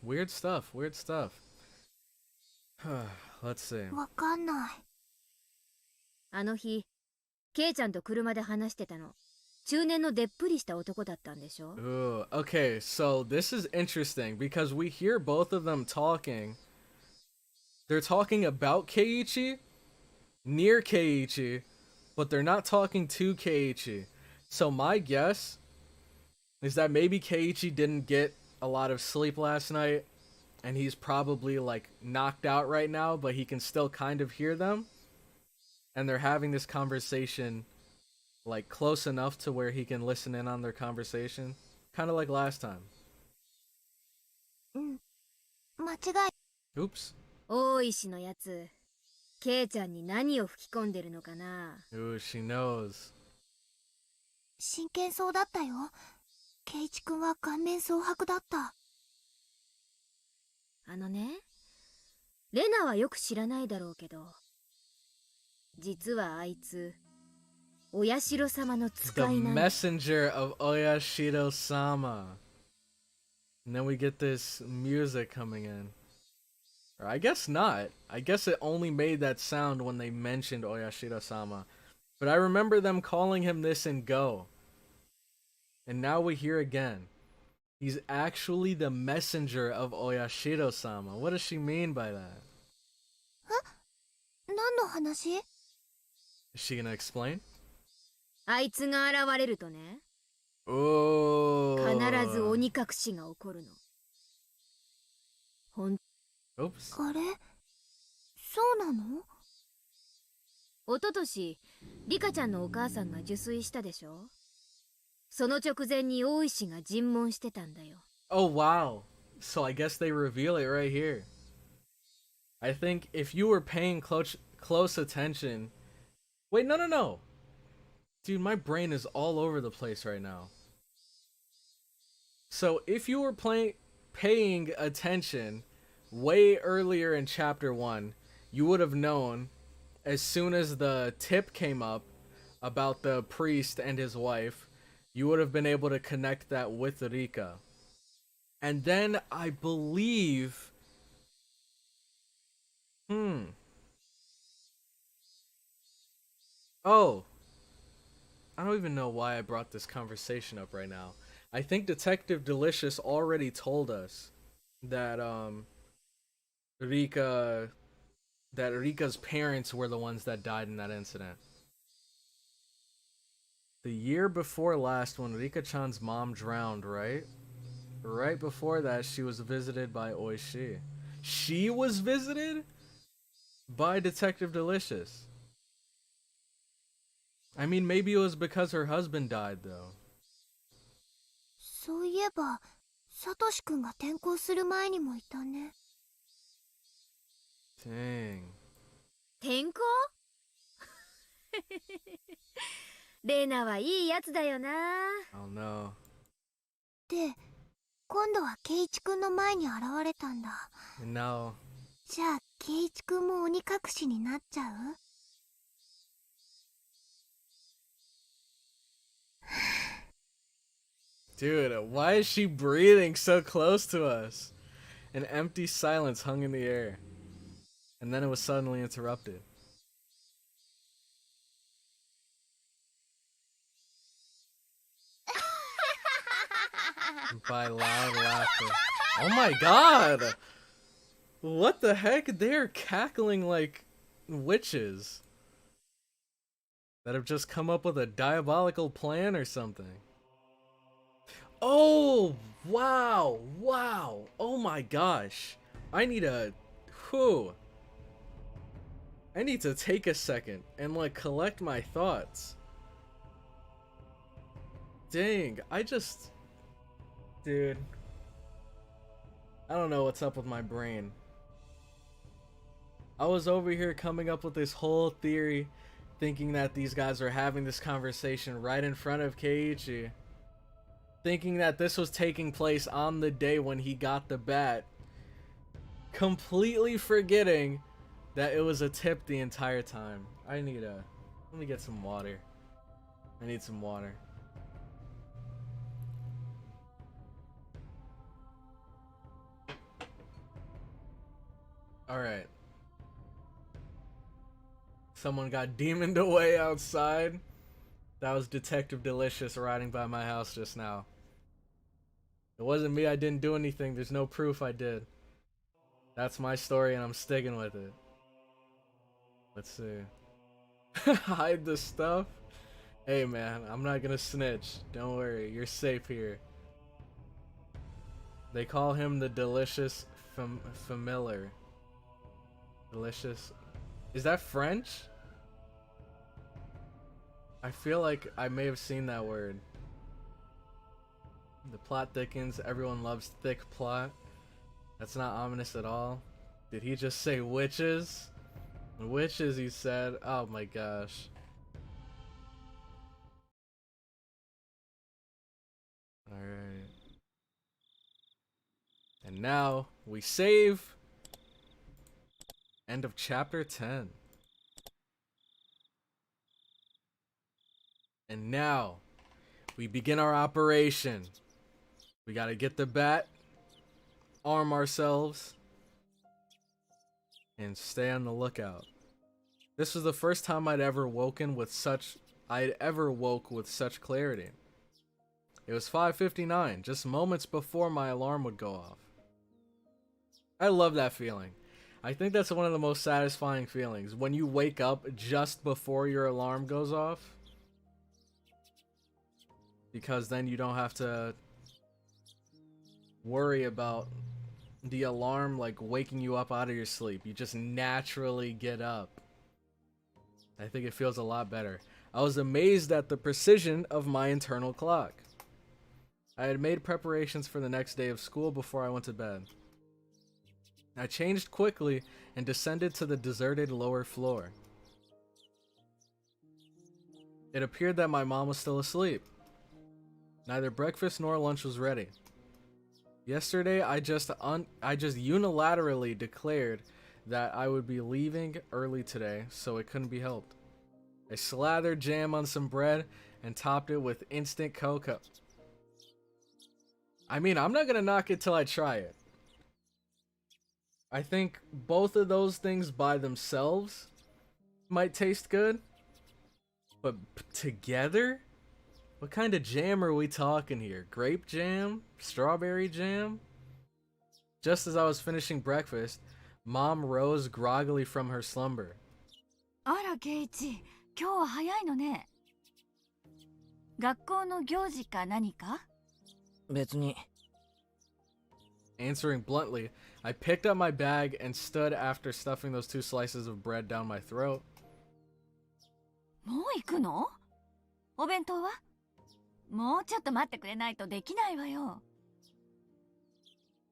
Weird stuff. Let's see. わかんない。あの日、ケイちゃんと車で話してたの。中年のでっぷりした男だったんでしょ？ Ooh, okay, so this is interesting because we hear both of them talking. They're talking about KEIICHI, near KEIICHI, but they're not talking to KEIICHI. So my guess is that maybe KEIICHI didn't get a lot of sleep last night, and he's probably like knocked out right now, but he can still kind of hear them. And they're having this conversation like close enough to where he can listen in on their conversation. Kind of like last time. うん。間違い。 Oops. 大石のやつ、ケイちゃんに何を吹き込んでるのかな？ Ooh, she knows. 真剣そうだったよ。ケイチ君は顔面蒼白だった。あのね、レナはよく知らないだろうけど、実はあいつ、親代様の使 The いなんだ。 messenger of Oyashirosama. And then we get this music coming in. Or I guess not. I guess it only made that sound when they mentioned Oyashirosama. But I remember them calling him this in Go. And now we hear again. He's actually the messenger of Oyashirosama. What does she mean by that? 何の話？ Is she gonna explain? あいつが現れるとね、 Oh. 必ず鬼隠しが起こるの。ほん、 Oops. あれ？そうなの？おととし、リカちゃんのお母さんが受水したでしょ？その直前に大石が尋問してたんだよ。 Oh, wow. So I guess they reveal it right here. I think if you were paying close attention... Wait, no. Dude, my brain is all over the place right now. So if you were paying attention way earlier in chapter 1, you would have known as soon as the tip came up about the priest and his wife, you would have been able to connect that with Rika. And then I believe... Oh. I don't even know why I brought this conversation up right now. I think Detective Delicious already told us that Rika's parents were the ones that died in that incident. The year before last, when Rika-chan's mom drowned, right? Right before that, she was visited by Oishi. She was visited by Detective Delicious. I mean, maybe it was because her husband died, though. そういえばサトシ君が転校する前にもいたね。 Dang. 転校レナはいいやつだよな。 Oh no. で今度はケイチ君の前に現れたんだ。 No. じゃあケイチ君も鬼隠しになっちゃう？ Dude, why is she breathing so close to us? An empty silence hung in the air. And then it was suddenly interrupted. By loud laughter. Oh my god! What the heck? They're cackling like witches that have just come up with a diabolical plan or something. Oh, wow, wow. Oh my gosh. I need to take a second and like collect my thoughts. Dang, dude, I don't know what's up with my brain. I was over here coming up with this whole theory, thinking that these guys are having this conversation right in front of KEIICHI. Thinking that this was taking place on the day when he got the bat. Completely forgetting that it was a tip the entire time. Let me get some water. I need some water. Alright. Someone got demoned away outside. That was Detective Delicious riding by my house just now. It wasn't me, I didn't do anything, there's no proof I did. That's my story and I'm sticking with it. Let's see. Hide the stuff? Hey man, I'm not gonna snitch. Don't worry, you're safe here. They call him the Delicious Familiar. Delicious. Is that French? I feel like I may have seen that word. The plot thickens. Everyone loves thick plot. That's not ominous at all. Did he just say witches? Witches, he said. Oh my gosh. Alright. And now we save. End of chapter 10. And now we begin our operation. We gotta get the bat, arm ourselves, and stay on the lookout. This was the first time I'd ever woke with such clarity. It was 5:59, just moments before my alarm would go off. I love that feeling. I think that's one of the most satisfying feelings, when you wake up just before your alarm goes off. Because then you don't have to worry about the alarm like waking you up out of your sleep. You just naturally get up. I think it feels a lot better. I was amazed at the precision of my internal clock. I had made preparations for the next day of school before I went to bed. I changed quickly and descended to the deserted lower floor. It appeared that my mom was still asleep. Neither breakfast nor lunch was ready. Yesterday, I just unilaterally declared that I would be leaving early today, so it couldn't be helped. I slathered jam on some bread and topped it with instant cocoa. I mean, I'm not gonna knock it till I try it. I think both of those things by themselves might taste good, but together? What kind of jam are we talking here? Grape jam? Strawberry jam? Just as I was finishing breakfast, Mom rose groggily from her slumber. あら、ケイチ、今日は早いのね。学校の行事か何か？別に。 Answering bluntly, I picked up my bag and stood after stuffing those 2 slices of bread down my throat. もう行くの？お弁当は？もうちょっと待ってくれないとできないわよ。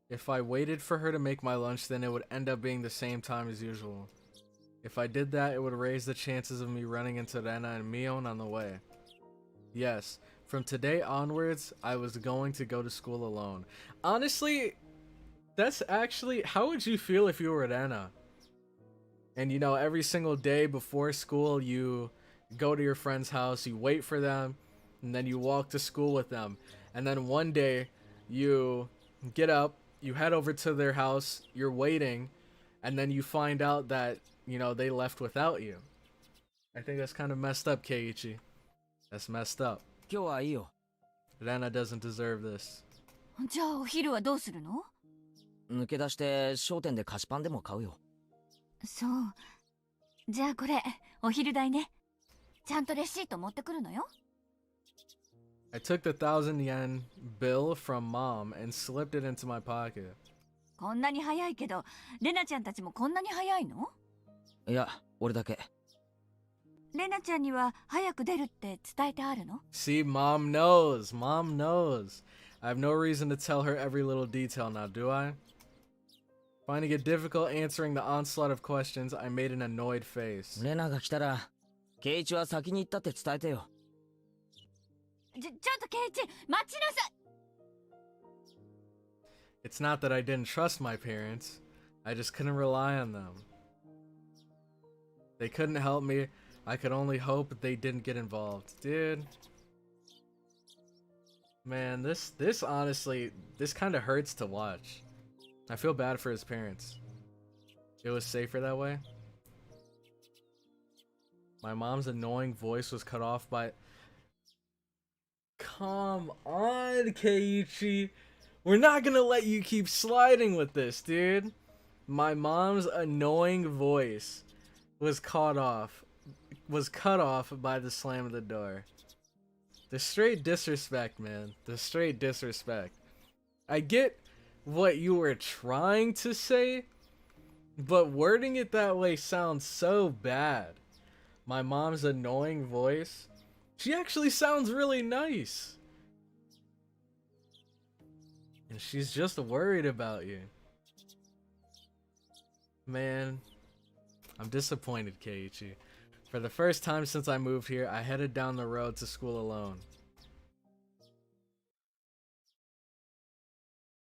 If I waited for her to make my lunch, then it would end up being the same time as usual. If I did that, it would raise the chances of me running into Rena and Mion on the way. Yes, from today onwards, I was going to go to school alone. Honestly, that's actually... How would you feel if you were Rena? And you know, every single day before school, you go to your friend's house, you wait for them, and then you walk to school with them. And then one day, you get up, you head over to their house, you're waiting, and then you find out that, you know, they left without you. I think that's kind of messed up, KEIICHI. That's messed up. 今日はいいよ。 Rena doesn't deserve this. じゃあお昼はどうするの？抜け出して商店で菓子パンでも買うよ。そう。じゃあこれ、お昼代ね。ちゃんとレシート持ってくるのよ。I took the 1,000 yen bill from mom and slipped it into my pocket. こんなに早いけど、レナちゃんたちもこんなに早いの？いや、俺だけ。レナちゃんには早く出るって伝えてあるの？ See, mom knows. Mom knows. I have no reason to tell her every little detail now, do I? Finding it difficult answering the onslaught of questions, I made an annoyed face. レナが来たら、ケイイチは先に行ったって伝えてよ。ちょっとケイイチ、待ちなさい。 It's not that I didn't trust my parents. I just couldn't rely on them. They couldn't help me. I could only hope they didn't get involved. Dude. Man, this honestly, this kind of hurts to watch. I feel bad for his parents. It was safer that way. My mom's annoying voice was cut off by... Come on, KEIICHI. We're not gonna let you keep sliding with this, dude. My mom's annoying voice was cut off by the slam of the door. The straight disrespect, man. The straight disrespect. I get what you were trying to say, but wording it that way sounds so bad. My mom's annoying voice. She actually sounds really nice. And she's just worried about you. Man, I'm disappointed, KEIICHI. For the first time since I moved here, I headed down the road to school alone.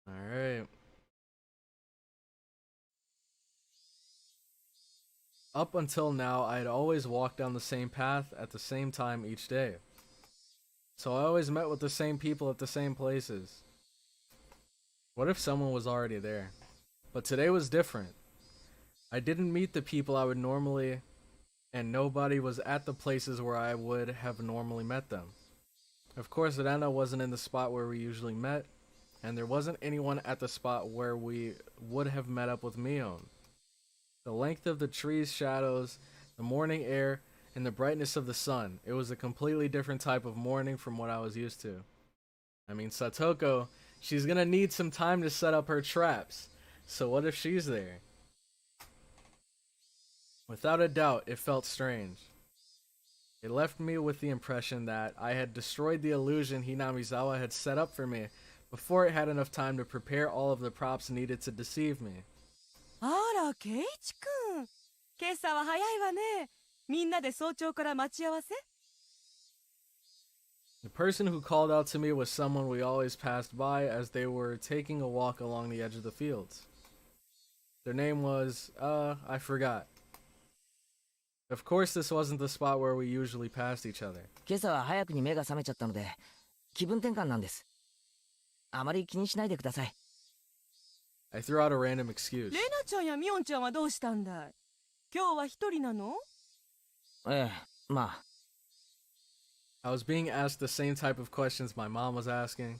Alright. Up until now, I had always walked down the same path at the same time each day. So I always met with the same people at the same places. What if someone was already there? But today was different. I didn't meet the people I would normally, and nobody was at the places where I would have normally met them. Of course, Rena wasn't in the spot where we usually met, and there wasn't anyone at the spot where we would have met up with Mion. The length of the trees' shadows, the morning air, and the brightness of the sun, it was a completely different type of morning from what I was used to. I mean, Satoko, she's gonna need some time to set up her traps, so what if she's there? Without a doubt, it felt strange. It left me with the impression that I had destroyed the illusion Hinamizawa had set up for me before it had enough time to prepare all of the props needed to deceive me. あら、ケイイチ君。今朝は早いわね。みんなで早朝から待ち合わせ？ The person who called out to me was someone we always passed by as they were taking a walk along the edge of the fields. Their name was, I forgot. Of course, this wasn't the spot where we usually passed each other. 今朝は早くに目が覚めちゃったので、気分転換なんです。あまり気にしないでください。I threw out a random excuse. レナちゃんやミオンちゃんはどうしたんだい？今日は一人なの？ええ、まあ。 I was being asked the same type of questions my mom was asking,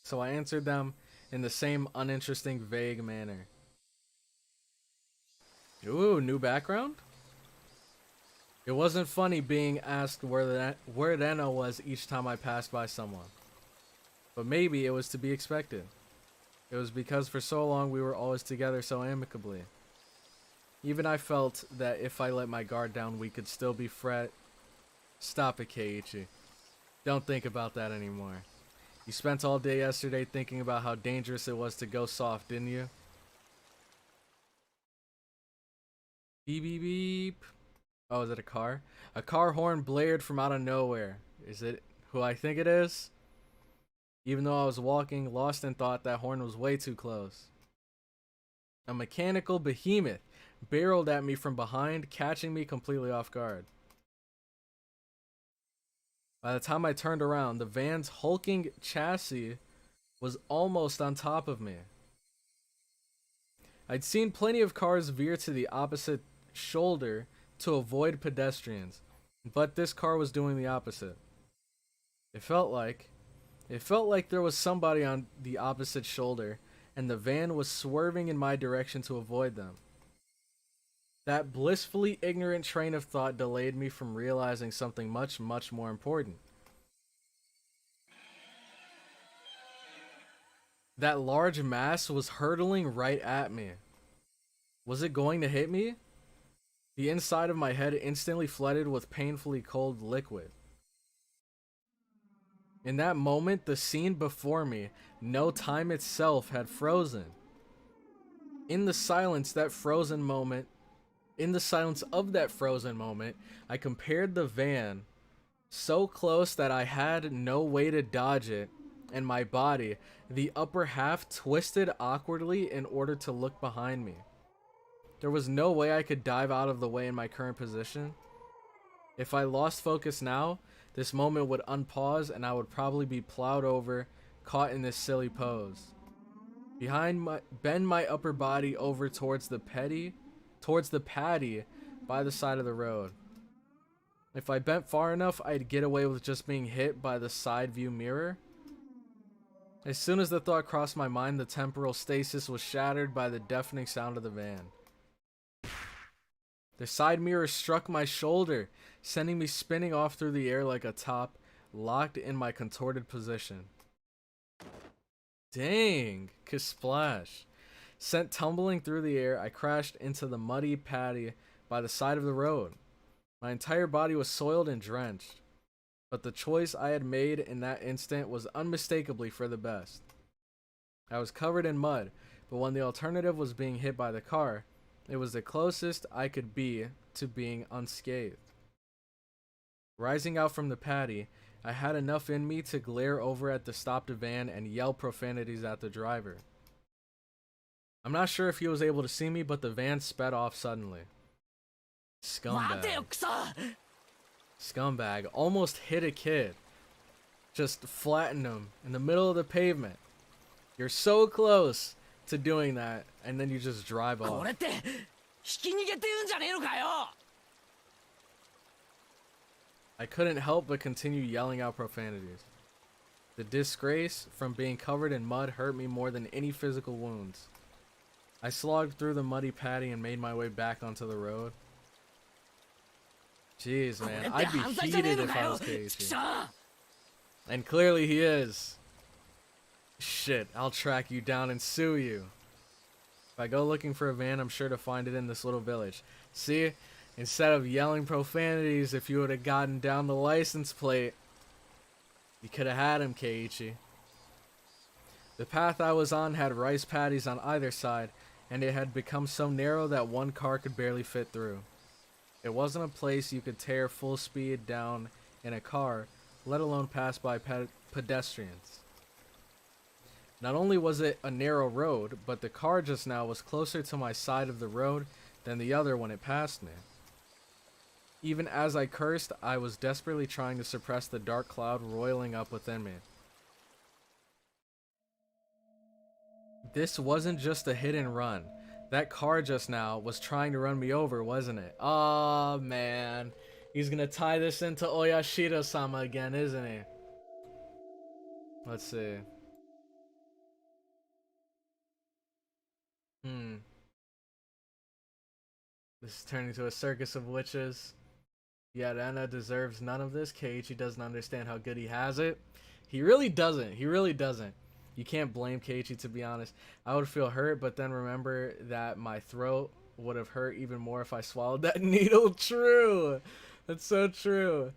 so I answered them in the same uninteresting, vague manner. Ooh, new background? It wasn't funny being asked where Rena was each time I passed by someone. But maybe it was to be expected. It was because for so long we were always together so amicably. Even I felt that if I let my guard down, we could still be Stop it, KEIICHI. Don't think about that anymore. You spent all day yesterday thinking about how dangerous it was to go soft, didn't you? Beep beep beep. Oh, is it a car? A car horn blared from out of nowhere. Is it who I think it is? Even though I was walking, lost in thought, that horn was way too close. A mechanical behemoth barreled at me from behind, catching me completely off guard. By the time I turned around, the van's hulking chassis was almost on top of me. I'd seen plenty of cars veer to the opposite shoulder to avoid pedestrians, but this car was doing the opposite. It felt like there was somebody on the opposite shoulder, and the van was swerving in my direction to avoid them. That blissfully ignorant train of thought delayed me from realizing something much, much more important. That large mass was hurtling right at me. Was it going to hit me? The inside of my head instantly flooded with painfully cold liquid. In that moment, the scene before me, no time itself had frozen. In the silence of that frozen moment, I compared the van so close that I had no way to dodge it, and my body, the upper half, twisted awkwardly in order to look behind me. There was no way I could dive out of the way in my current position. If I lost focus now, this moment would unpause and I would probably be plowed over, caught in this silly pose. Bend my upper body over towards the paddy by the side of the road. If I bent far enough, I'd get away with just being hit by the side view mirror. As soon as the thought crossed my mind, the temporal stasis was shattered by the deafening sound of the van. The side mirror struck my shoulder, sending me spinning off through the air like a top, locked in my contorted position. Dang, kasplash. Sent tumbling through the air, I crashed into the muddy paddy by the side of the road. My entire body was soiled and drenched, but the choice I had made in that instant was unmistakably for the best. I was covered in mud, but when the alternative was being hit by the car, it was the closest I could be to being unscathed. Rising out from the paddy, I had enough in me to glare over at the stopped van and yell profanities at the driver. I'm not sure if he was able to see me, but the van sped off suddenly. Scumbag almost hit a kid. Just flattened him in the middle of the pavement. You're so close to doing that, and then you just drive off. I couldn't help but continue yelling out profanities. The disgrace from being covered in mud hurt me more than any physical wounds. I slogged through the muddy paddy and made my way back onto the road. Jeez, man, I'd be heated if I was KEIICHI. And clearly he is. Shit, I'll track you down and sue you. If I go looking for a van, I'm sure to find it in this little village. See? Instead of yelling profanities, if you would have gotten down the license plate, you could have had him, KEIICHI. The path I was on had rice paddies on either side, and it had become so narrow that one car could barely fit through. It wasn't a place you could tear full speed down in a car, let alone pass by pedestrians. Not only was it a narrow road, but the car just now was closer to my side of the road than the other when it passed me. Even as I cursed, I was desperately trying to suppress the dark cloud roiling up within me. This wasn't just a hit and run. That car just now was trying to run me over, wasn't it? Aw, man. He's gonna tie this into Oyashirosama again, isn't he? Let's see. This is turning into a circus of witches. Yet Anna deserves none of this. Keiichi doesn't understand how good he has it. He really doesn't. He really doesn't. You can't blame Keiichi, to be honest. I would feel hurt, but then remember that my throat would have hurt even more if I swallowed that needle. True. That's so true.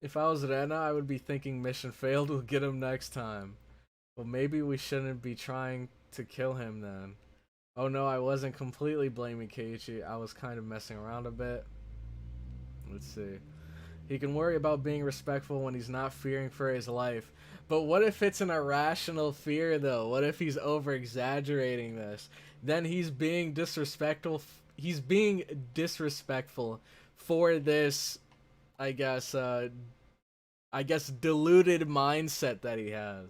If I was Rena, I would be thinking mission failed. We'll get him next time. Well, maybe we shouldn't be trying to kill him then. Oh no, I wasn't completely blaming Keiichi. I was kind of messing around a bit. Let's see. He can worry about being respectful when he's not fearing for his life. But what if it's an irrational fear, though? What if he's over-exaggerating this? Then he's being disrespectful. He's being disrespectful for this, I guess deluded mindset that he has.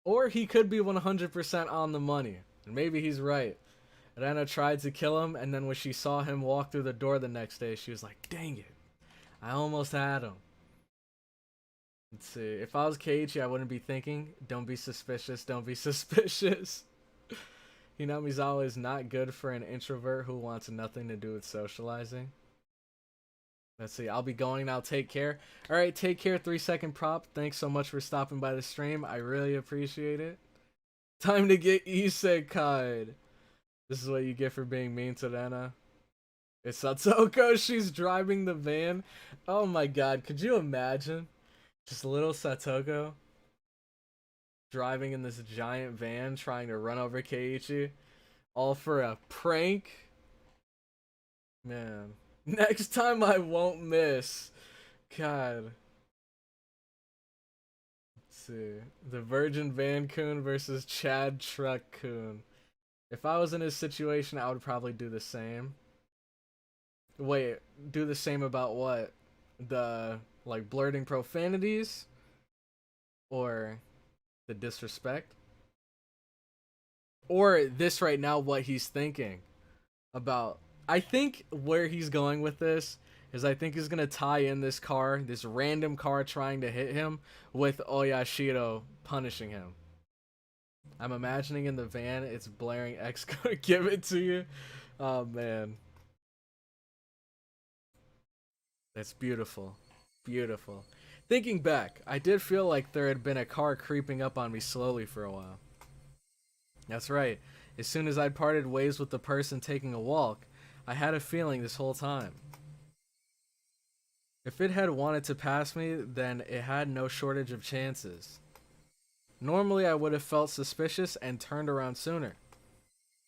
Or he could be 100% on the money. And maybe he's right. Rena tried to kill him, and then when she saw him walk through the door the next day, she was like, dang it. I almost had him. Let's see. If I was Keiichi, I wouldn't be thinking, don't be suspicious, don't be suspicious. Hinamizawa is not good for an introvert who wants nothing to do with socializing. Let's see. I'll be going now. Take care. Alright, take care. 3-second prop. Thanks so much for stopping by the stream. I really appreciate it. Time to get isekai'd. This is what you get for being mean to Rena. It's Satoko. She's driving the van. Oh my god. Could you imagine? Just little Satoko driving in this giant van trying to run over Keiichi. All for a prank? Man. Next time I won't miss. God. Let's see. The Virgin Van Kun versus Chad Truck Kun. If I was in his situation, I would probably do the same. Wait, do the same about what? The, like, blurting profanities? Or the disrespect? Or this right now, what he's thinking about. I think where he's going with this is I think he's going to tie in this car, this random car trying to hit him, with Oyashiro punishing him. I'm imagining in the van, it's blaring X gonna give it to you. Oh man. That's beautiful. Beautiful. Thinking back, I did feel like there had been a car creeping up on me slowly for a while. That's right. As soon as I'd parted ways with the person taking a walk, I had a feeling this whole time. If it had wanted to pass me, then it had no shortage of chances. Normally I would have felt suspicious and turned around sooner.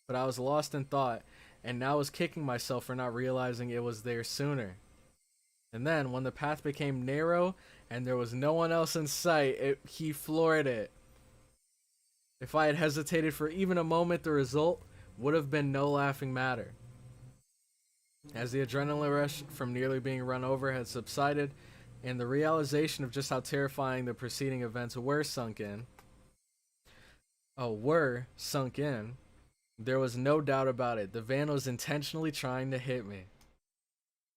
But I was lost in thought, and now was kicking myself for not realizing it was there sooner. And then, when the path became narrow and there was no one else in sight, he floored it. If I had hesitated for even a moment, the result would have been no laughing matter. As the adrenaline rush from nearly being run over had subsided, and the realization of just how terrifying the preceding events were sunk in, there was no doubt about it. The van was intentionally trying to hit me.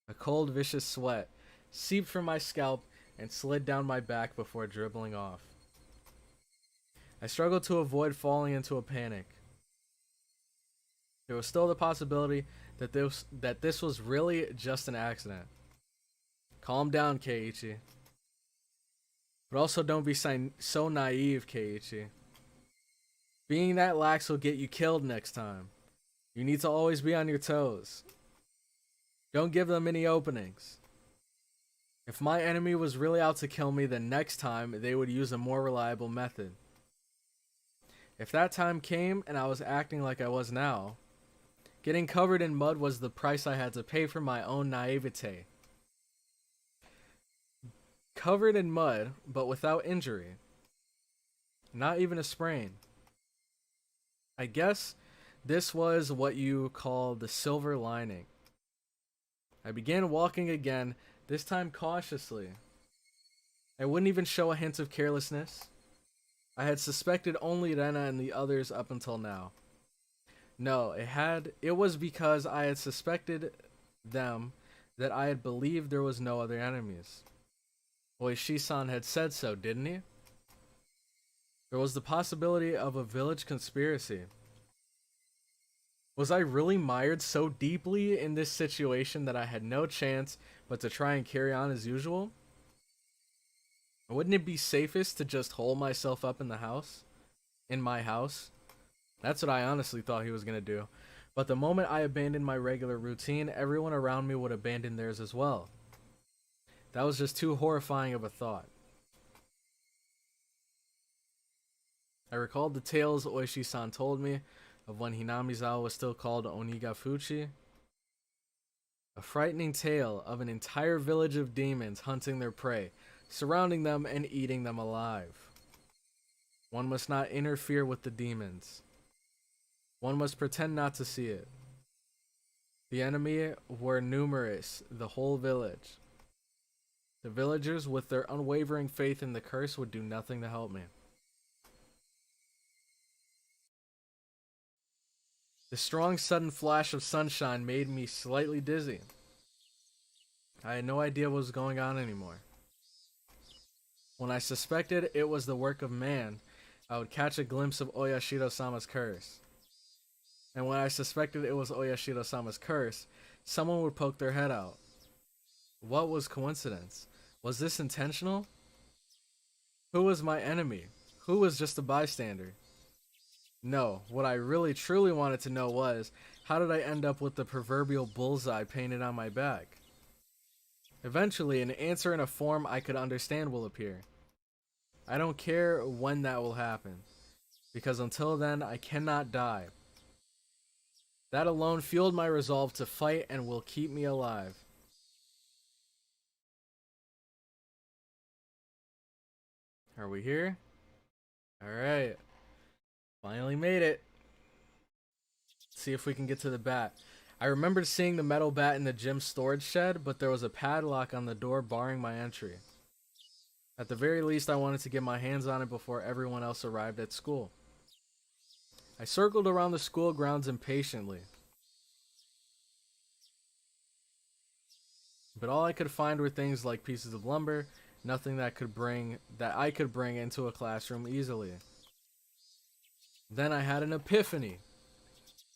A cold, vicious sweat seeped from my scalp and slid down my back before dribbling off. I struggled to avoid falling into a panic. There was still the possibility that this was really just an accident. Calm down, Keiichi. But also don't be so naive, Keiichi. Being that lax will get you killed next time. You need to always be on your toes. Don't give them any openings. If my enemy was really out to kill me, then next time they would use a more reliable method. If that time came and I was acting like I was now, getting covered in mud was the price I had to pay for my own naivete. Covered in mud, but without injury. Not even a sprain. I guess this was what you call the silver lining. I began walking again, this time cautiously. I wouldn't even show a hint of carelessness. I had suspected only Rena and the others up until now. No, it was because I had suspected them that I had believed there was no other enemies. Oishi-san had said so, didn't he? There was the possibility of a village conspiracy. Was I really mired so deeply in this situation that I had no chance but to try and carry on as usual? Wouldn't it be safest to just hole myself up in the house? In my house? That's what I honestly thought he was gonna do. But the moment I abandoned my regular routine, everyone around me would abandon theirs as well. That was just too horrifying of a thought. I recalled the tales Oishi-san told me of when Hinamizawa was still called Onikakushi. A frightening tale of an entire village of demons hunting their prey, surrounding them and eating them alive. One must not interfere with the demons. One must pretend not to see it. The enemy were numerous, the whole village. The villagers, with their unwavering faith in the curse, would do nothing to help me. The strong sudden flash of sunshine made me slightly dizzy. I had no idea what was going on anymore. When I suspected it was the work of man, I would catch a glimpse of Oyashirosama's curse. And when I suspected it was Oyashirosama's curse, someone would poke their head out. What was coincidence? Was this intentional? Who was my enemy? Who was just a bystander? No, what I really truly wanted to know was, how did I end up with the proverbial bullseye painted on my back? Eventually, an answer in a form I could understand will appear. I don't care when that will happen, because until then, I cannot die. That alone fueled my resolve to fight and will keep me alive. Are we here? Alright. Finally made it. Let's see if we can get to the bat. I remembered seeing the metal bat in the gym storage shed, but there was a padlock on the door barring my entry. At the very least, I wanted to get my hands on it before everyone else arrived at school. I circled around the school grounds impatiently. But all I could find were things like pieces of lumber, nothing that I could bring into a classroom easily. Then I had an epiphany.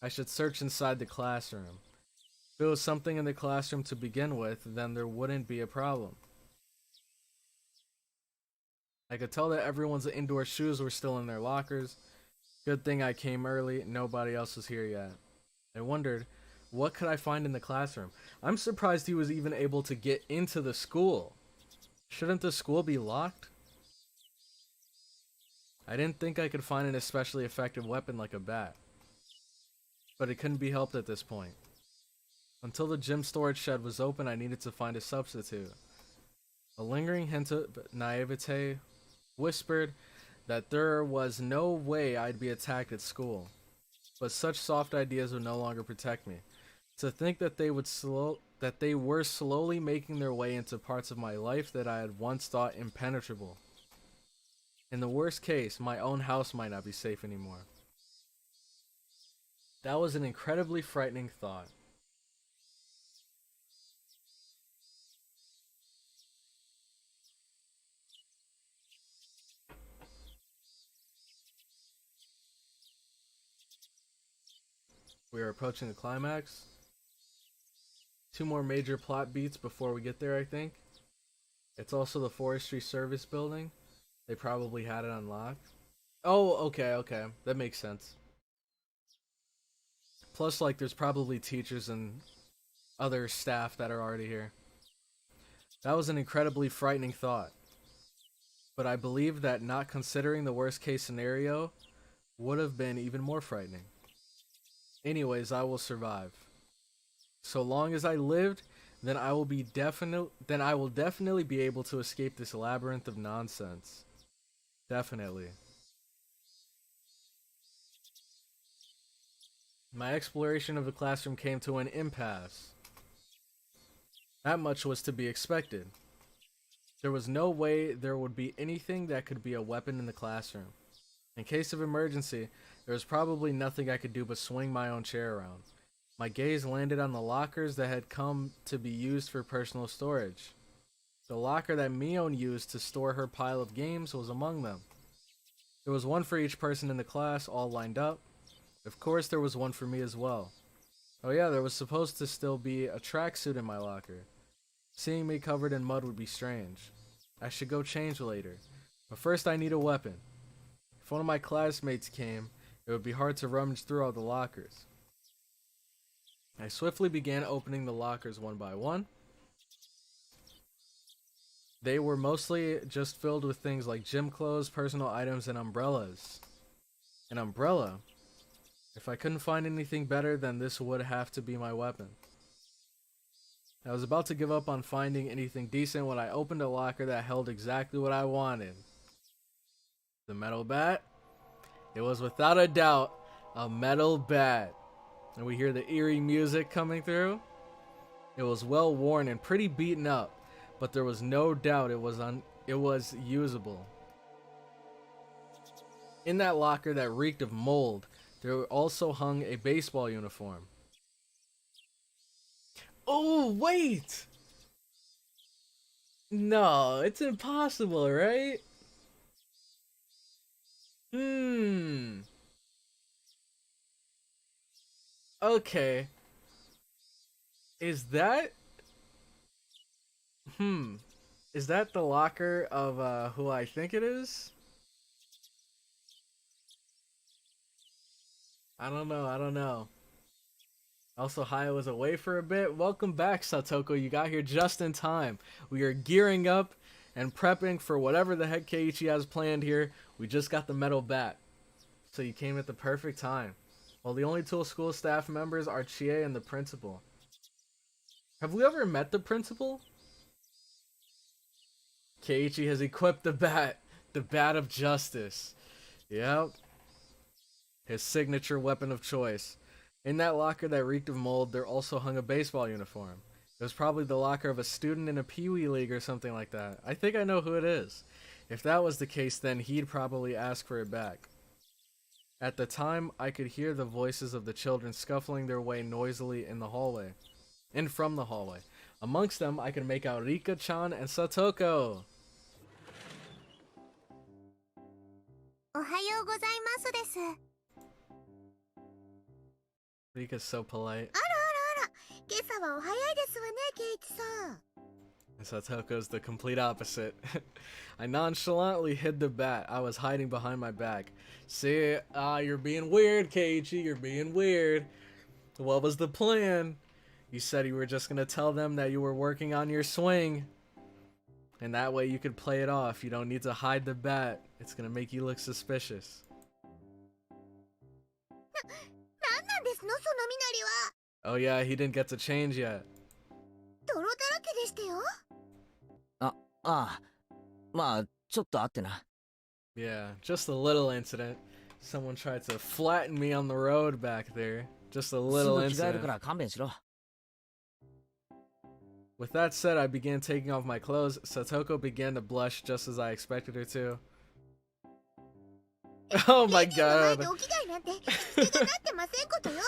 I should search inside the classroom. If it was something in the classroom to begin with, then there wouldn't be a problem. I could tell that everyone's indoor shoes were still in their lockers. Good thing I came early, nobody else was here yet. I wondered, what could I find in the classroom? I'm surprised he was even able to get into the school. Shouldn't the school be locked? I didn't think I could find an especially effective weapon like a bat. But it couldn't be helped at this point. Until the gym storage shed was open, I needed to find a substitute. A lingering hint of naivete whispered that there was no way I'd be attacked at school. But such soft ideas would no longer protect me. To think that they were slowly making their way into parts of my life that I had once thought impenetrable. In the worst case, my own house might not be safe anymore. That was an incredibly frightening thought. We are approaching the climax. 2 more major plot beats before we get there, I think. It's also the forestry service building. They probably had it unlocked. Oh, okay. That makes sense. Plus, like, there's probably teachers and other staff that are already here. That was an incredibly frightening thought. But I believe that not considering the worst case scenario would have been even more frightening. Anyways, I will survive. So long as I lived, then I will definitely be able to escape this labyrinth of nonsense. Definitely. My exploration of the classroom came to an impasse. That much was to be expected. There was no way there would be anything that could be a weapon in the classroom. In case of emergency, there was probably nothing I could do but swing my own chair around. My gaze landed on the lockers that had come to be used for personal storage. The locker that Mion used to store her pile of games was among them. There was one for each person in the class, all lined up. Of course there was one for me as well. Oh yeah, there was supposed to still be a tracksuit in my locker. Seeing me covered in mud would be strange. I should go change later. But first I need a weapon. If one of my classmates came, it would be hard to rummage through all the lockers. I swiftly began opening the lockers one by one. They were mostly just filled with things like gym clothes, personal items, and umbrellas. An umbrella? If I couldn't find anything better, then this would have to be my weapon. I was about to give up on finding anything decent when I opened a locker that held exactly what I wanted. The metal bat? It was without a doubt a metal bat. And we hear the eerie music coming through. It was well worn and pretty beaten up, but there was no doubt it was usable. In that locker that reeked of mold, there also hung a baseball uniform. Oh, wait! No, it's impossible, right? Okay. Is that... Is that the locker of who I think it is? I don't know. Also, Haya was away for a bit. Welcome back, Satoko. You got here just in time. We are gearing up and prepping for whatever the heck KEIICHI has planned here. We just got the metal bat. So you came at the perfect time. Well, the only two school staff members are Chie and the principal. Have we ever met the principal? KEIICHI has equipped the bat of justice. Yep. His signature weapon of choice. In that locker that reeked of mold, there also hung a baseball uniform. It was probably the locker of a student in a Pee-wee league or something like that. I think I know who it is. If that was the case, then he'd probably ask for it back. At the time, I could hear the voices of the children scuffling their way noisily in from the hallway. Amongst them, I could make out Rika-chan and Satoko. おはようございますです。 Rika's so polite. 今朝はお早いですわね、ケイイチさん。 And Satoko's the complete opposite. I nonchalantly hid the bat. I was hiding behind my back. See, you're being weird, KEIICHI. You're being weird. What was the plan? You said you were just gonna tell them that you were working on your swing. And that way you could play it off. You don't need to hide the bat. It's gonna make you look suspicious. なんなんですの、その身なりは。 Oh yeah, he didn't get to change yet. 泥だらけでしたよ。まあ、ちょっとあってな。 Yeah, just a little incident. Someone tried to flatten me on the road back there. Just a little すぐ着替えるか incident. ら勘弁しろ。 With that said, I began taking off my clothes. Satoko began to blush just as I expected her to. Oh my レディーの前 god. でお着替えなんて必要がなってませんことよ。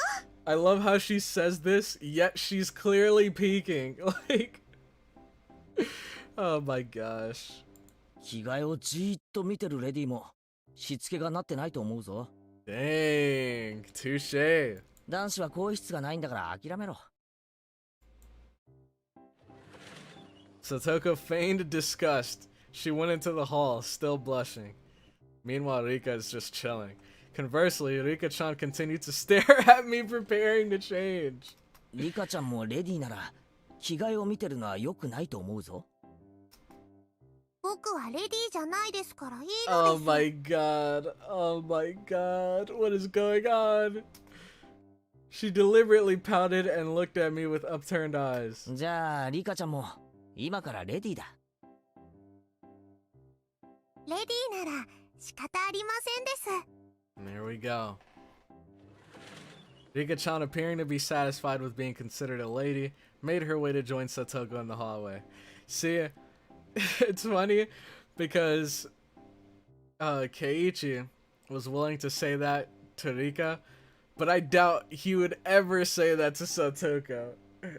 I love how she says this, yet she's clearly peeking. Like, oh my gosh. 着替えをじーっと見てるレディーもしつけがなってないと思うぞ。 Dang, touche. 男子は更衣室がないんだから諦めろ。 Satoko feigned disgust. She went into the hall, still blushing. Meanwhile, Rika is just chilling. Conversely, Rika-chan continued to stare at me, preparing to change. リカちゃんもレディーなら着替えを見てるのは良くないと思うぞ。 僕はレディーじゃないですからいいのです。 Oh my god. Oh my god. What is going on? She deliberately pouted and looked at me with upturned eyes. じゃあリカちゃんも今からレディーだ。 レディーなら仕方ありませんです。 There we go. Rika-chan, appearing to be satisfied with being considered a lady, made her way to join Satoko in the hallway. See, it's funny because KEIICHI was willing to say that to Rika, but I doubt he would ever say that to Satoko.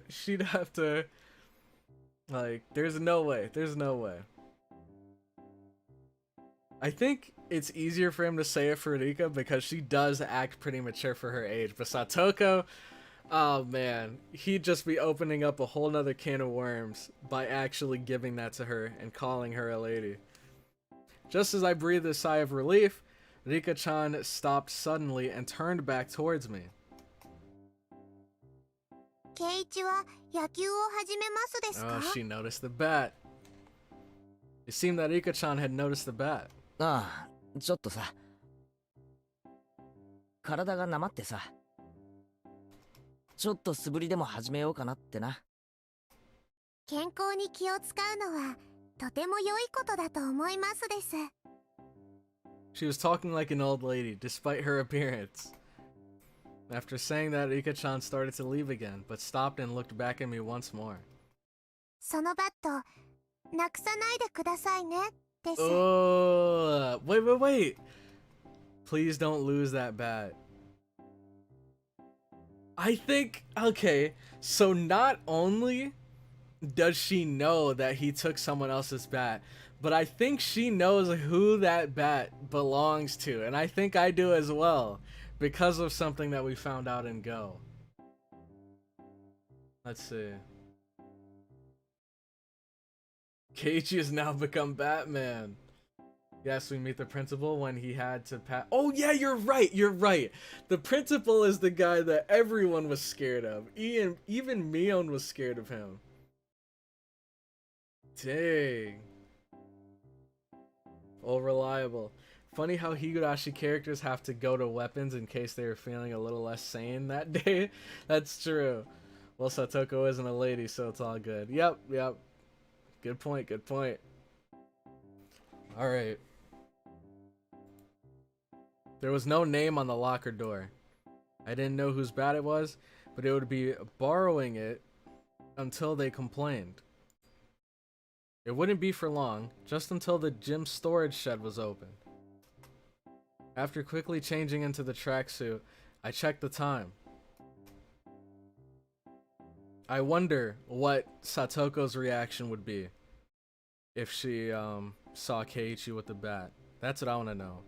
She'd have to, like, there's no way. I think it's easier for him to say it for Rika because she does act pretty mature for her age. But Satoko, oh man, he'd just be opening up a whole nother can of worms by actually giving that to her and calling her a lady. Just as I breathed a sigh of relief, Rika-chan stopped suddenly and turned back towards me. 圭一は野球を始めますですか？ Oh, she noticed the bat. It seemed that Rika-chan had noticed the bat. ああ、ちょっとさ。体がなまってさ。ちょっと素振りでも始めようかなってな。健康に気を使うのはとても良いことだと思いますです。 She was talking like an old lady, despite her appearance. After saying that, Rika-chan started to leave again, but stopped and looked back at me once more. そのバット、なくさないでくださいね、です。 Oh, wait. Please don't lose that bat. I think, okay, so not only does she know that he took someone else's bat, but I think she knows who that bat belongs to, and I think I do as well, because of something that we found out in Go. Let's see. KEIICHI has now become Batman. Yes, we meet the principal when he had to Oh yeah, you're right. The principal is the guy that everyone was scared of. Even Mion was scared of him. Dang. All reliable. Funny how Higurashi characters have to go to weapons in case they were feeling a little less sane that day. That's true. Well, Satoko isn't a lady, so it's all good. Yep. Good point. Alright. There was no name on the locker door. I didn't know whose bat it was, but it would be borrowing it until they complained. It wouldn't be for long, just until the gym storage shed was open. After quickly changing into the tracksuit, I checked the time. I wonder what Satoko's reaction would be if she saw KEIICHI with the bat. That's what I want to know.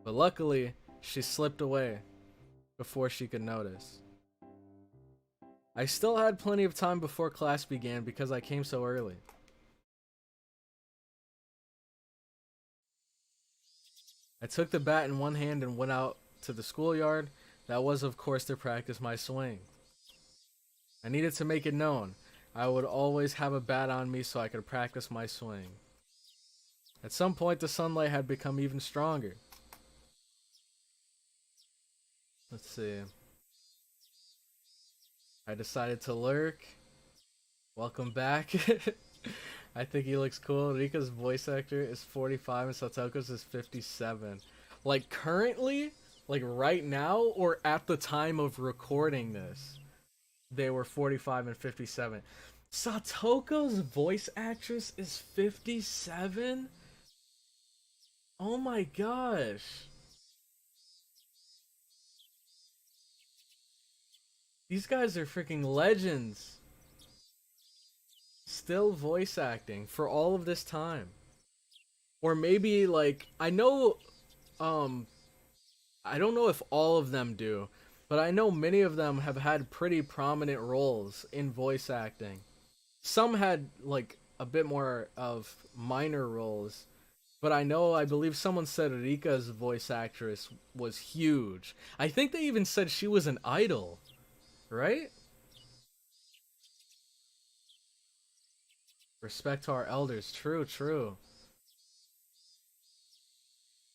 But luckily, she slipped away before she could notice. I still had plenty of time before class began because I came so early. I took the bat in one hand and went out to the schoolyard. That was, of course, to practice my swing. I needed to make it known. I would always have a bat on me so I could practice my swing. At some point, the sunlight had become even stronger. Let's see. I decided to lurk. Welcome back. I think he looks cool. Rika's voice actor is 45 and Satoko's is 57. Like currently, like right now, or at the time of recording this, they were 45 and 57. Satoko's voice actress is 57? Oh my gosh. These guys are freaking legends. Still voice acting for all of this time. Or maybe like, I know, I don't know if all of them do, but I know many of them have had pretty prominent roles in voice acting. Some had like a bit more of minor roles, but I believe someone said Rika's voice actress was huge. I think they even said she was an idol, right? Respect to our elders. True.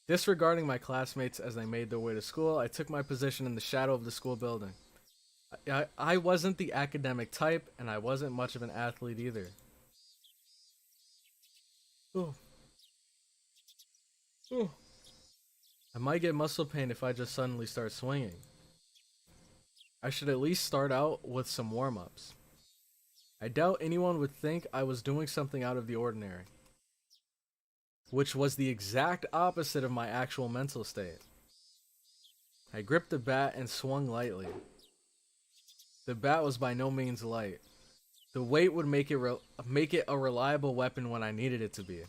Disregarding my classmates as they made their way to school, I took my position in the shadow of the school building. I wasn't the academic type, and I wasn't much of an athlete either. Ooh. I might get muscle pain if I just suddenly start swinging. I should at least start out with some warm-ups. I doubt anyone would think I was doing something out of the ordinary, which was the exact opposite of my actual mental state. I gripped the bat and swung lightly. The bat was by no means light. The weight would make it a reliable weapon when I needed it to be.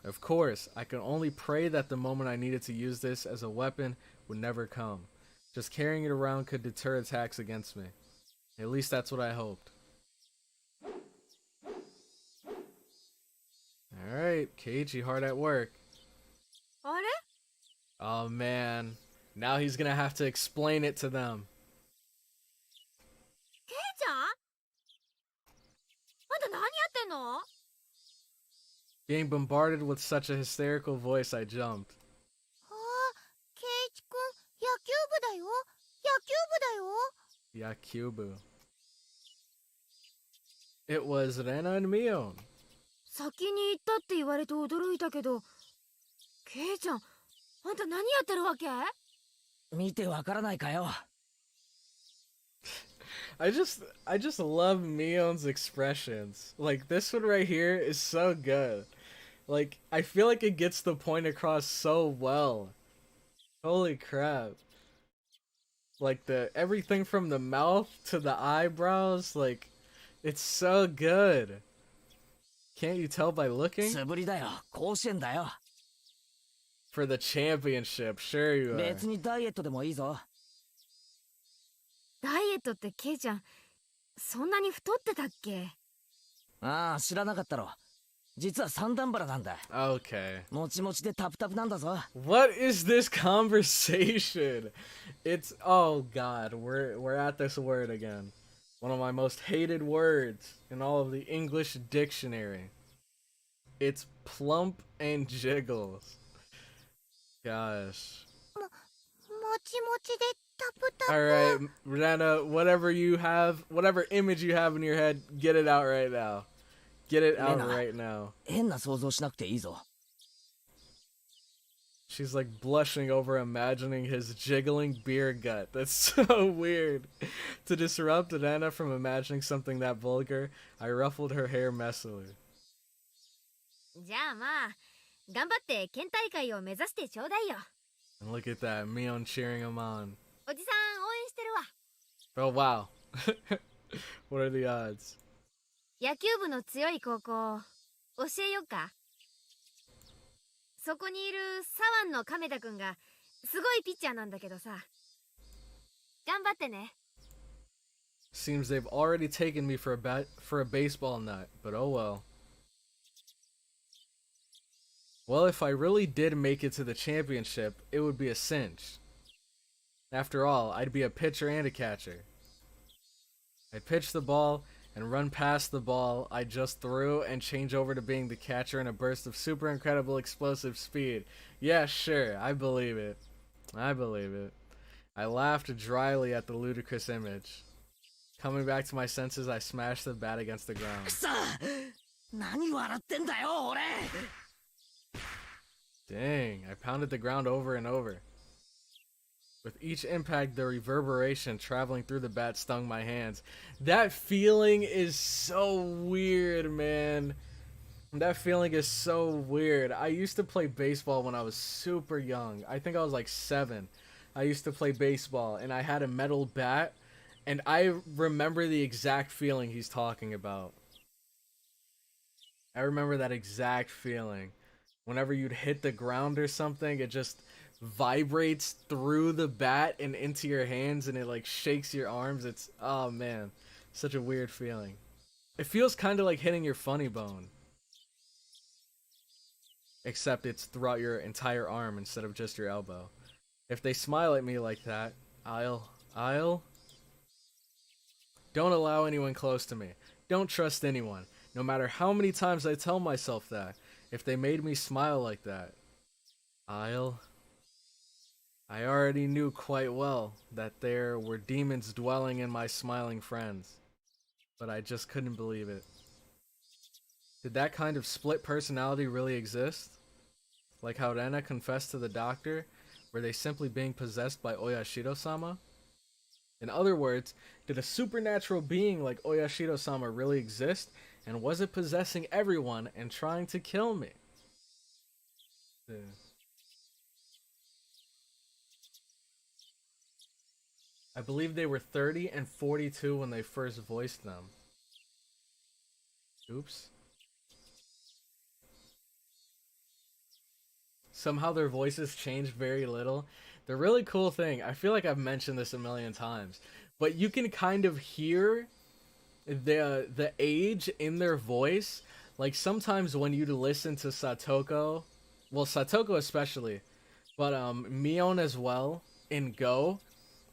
Of course, I could only pray that the moment I needed to use this as a weapon would never come. Just carrying it around could deter attacks against me. At least that's what I hoped. Alright, KEIICHI hard at work. あれ Oh man, now he's gonna have to explain it to them. ケイちゃん、あんた何やってんの？ Being bombarded with such a hysterical voice, I jumped. ああ、ケイチくん、野球部だよ。野球部だよ。 Yakubu. It was Rena and Mion. 先に行ったって言われて驚いたけど、ケイちゃん、あんた何やってるわけ？見てわからないかよ。I just love Mion's expressions. Like this one right here is so good. Like I feel like it gets the point across so well. Holy crap. Like everything from the mouth to the eyebrows, like it's so good. Can't you tell by looking? 素振りだよ。甲子園だよ。 For the championship, sure you are. 別にダイエットでもいいぞ。ダイエットってケイちゃん、そんなに太ってたっけ？ああ、知らなかったろ。実は三段腹なんだ。 Okay. もちもちでタプタプなんだぞ。 What is this conversation? It's oh god, we're at this word again. One of my most hated words in all of the English dictionary. It's plump and jiggles. Gosh. もちもちでタプタプ。 Alright, Rena, whatever image you have in your head, get it out right now. Get it out right now. 変な想像しなくていいぞ。 She's like blushing over imagining his jiggling beer gut. That's so weird. To disrupt Rena from imagining something that vulgar, I ruffled her hair messily. じゃあまあ、頑張って県大会を目指してちょうだいよ。 And look at that, Mion cheering him on. おじさん応援してるわ。 Oh wow. What are the odds? 野球部の強い高校、教えよっか。そこにいる左腕の亀田くんがすごいピッチャーなんだけどさ。頑張ってね。 Seems they've already taken me for a baseball nut, but oh well. Well, if I really did make it to the championship, it would be a cinch. After all, I'd be a pitcher and a catcher. I'd pitch the ball and run past the ball I just threw and change over to being the catcher in a burst of super incredible explosive speed. Yeah, sure, I believe it. I believe it. I laughed dryly at the ludicrous image. Coming back to my senses, I smashed the bat against the ground. くそ！何笑ってんだよ、俺！ Dang, I pounded the ground over and over. With each impact, the reverberation traveling through the bat stung my hands. That feeling is so weird, man. That feeling is so weird. I used to play baseball when I was super young. I think I was like 7. I used to play baseball, and I had a metal bat, and I remember the exact feeling he's talking about. I remember that exact feeling. Whenever you'd hit the ground or something, it just vibrates through the bat and into your hands, and it like shakes your arms. It's, oh man, such a weird feeling. It feels kind of like hitting your funny bone, except it's throughout your entire arm instead of just your elbow. If they smile at me like that, I'll don't allow anyone close to me. Don't trust anyone, no matter how many times I tell myself that. If they made me smile like that, I already knew quite well that there were demons dwelling in my smiling friends, but I just couldn't believe it. Did that kind of split personality really exist? Like how Rena confessed to the doctor? Were they simply being possessed by Oyashirosama? In other words, did a supernatural being like Oyashirosama really exist? And was it possessing everyone and trying to kill me? I believe they were 30 and 42 when they first voiced them. Oops. Somehow their voices change very little. The really cool thing, I feel like I've mentioned this a million times, but you can kind of hear the age in their voice. Like sometimes when you listen to Satoko, well, Satoko especially, but Mion as well in Go,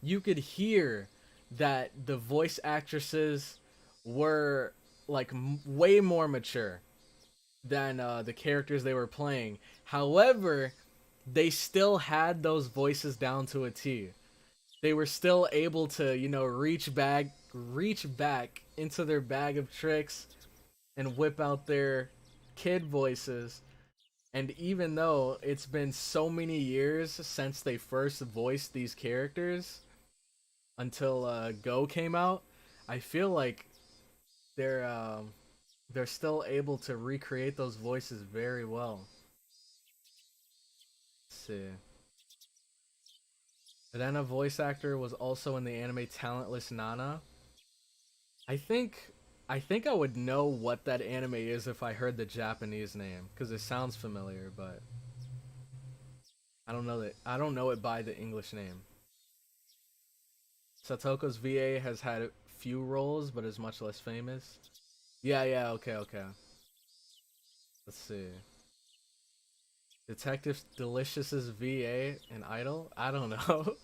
you could hear that the voice actresses were like way more mature than the characters they were playing. However, they still had those voices down to a T. They were still able to, you know, reach back into their bag of tricks and whip out their kid voices. And even though it's been so many years since they first voiced these characters until Go came out, I feel like they're still able to recreate those voices very well. Let's see. Then a voice actor was also in the anime Talentless Nana. I think I would know what that anime is if I heard the Japanese name, because it sounds familiar, but I don't know it by the English name. Satoko's VA has had few roles, but is much less famous. Yeah, okay. Let's see. Detective Delicious's VA and Idol? I don't know.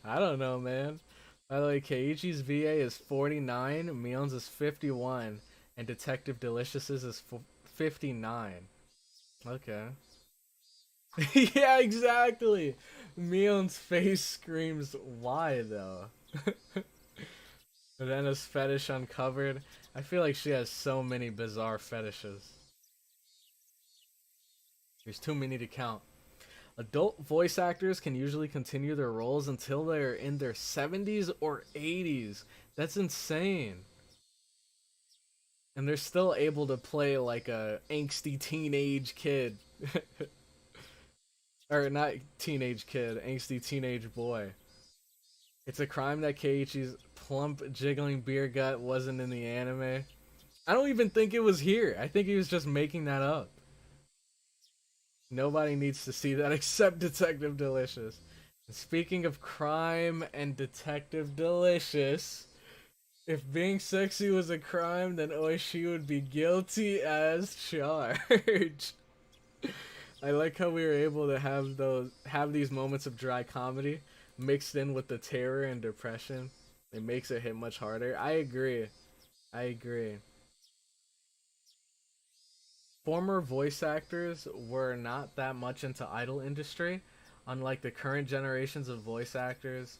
I don't know, man. By the way, KEIICHI's VA is 49, Mion's is 51, and Detective Delicious's is 59. Okay. Yeah, exactly! Mion's face screams, why though? Rena's fetish uncovered. I feel like she has so many bizarre fetishes. There's too many to count. Adult voice actors can usually continue their roles until they're in their 70s or 80s. That's insane. And they're still able to play like a angsty teenage kid. Or not teenage kid, angsty teenage boy. It's a crime that KEIICHI's plump jiggling beer gut wasn't in the anime. I don't even think it was here. I think he was just making that up. Nobody needs to see that except Detective Delicious. And speaking of crime and Detective Delicious, if being sexy was a crime, then Oishi would be guilty as charged. I like how we were able to have these moments of dry comedy mixed in with the terror and depression. It makes it hit much harder. I agree. Former voice actors were not that much into idol industry, unlike the current generations of voice actors,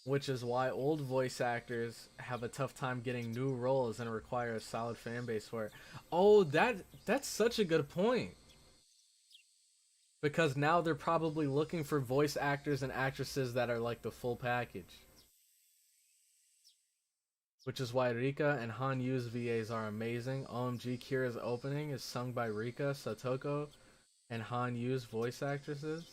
which is why old voice actors have a tough time getting new roles and require a solid fan base for it. Oh, that's such a good point. Because now they're probably looking for voice actors and actresses that are like the full package. Which is why Rika and Han Yu's VAs are amazing. OMG Kira's opening is sung by Rika, Satoko, and Han Yu's voice actresses.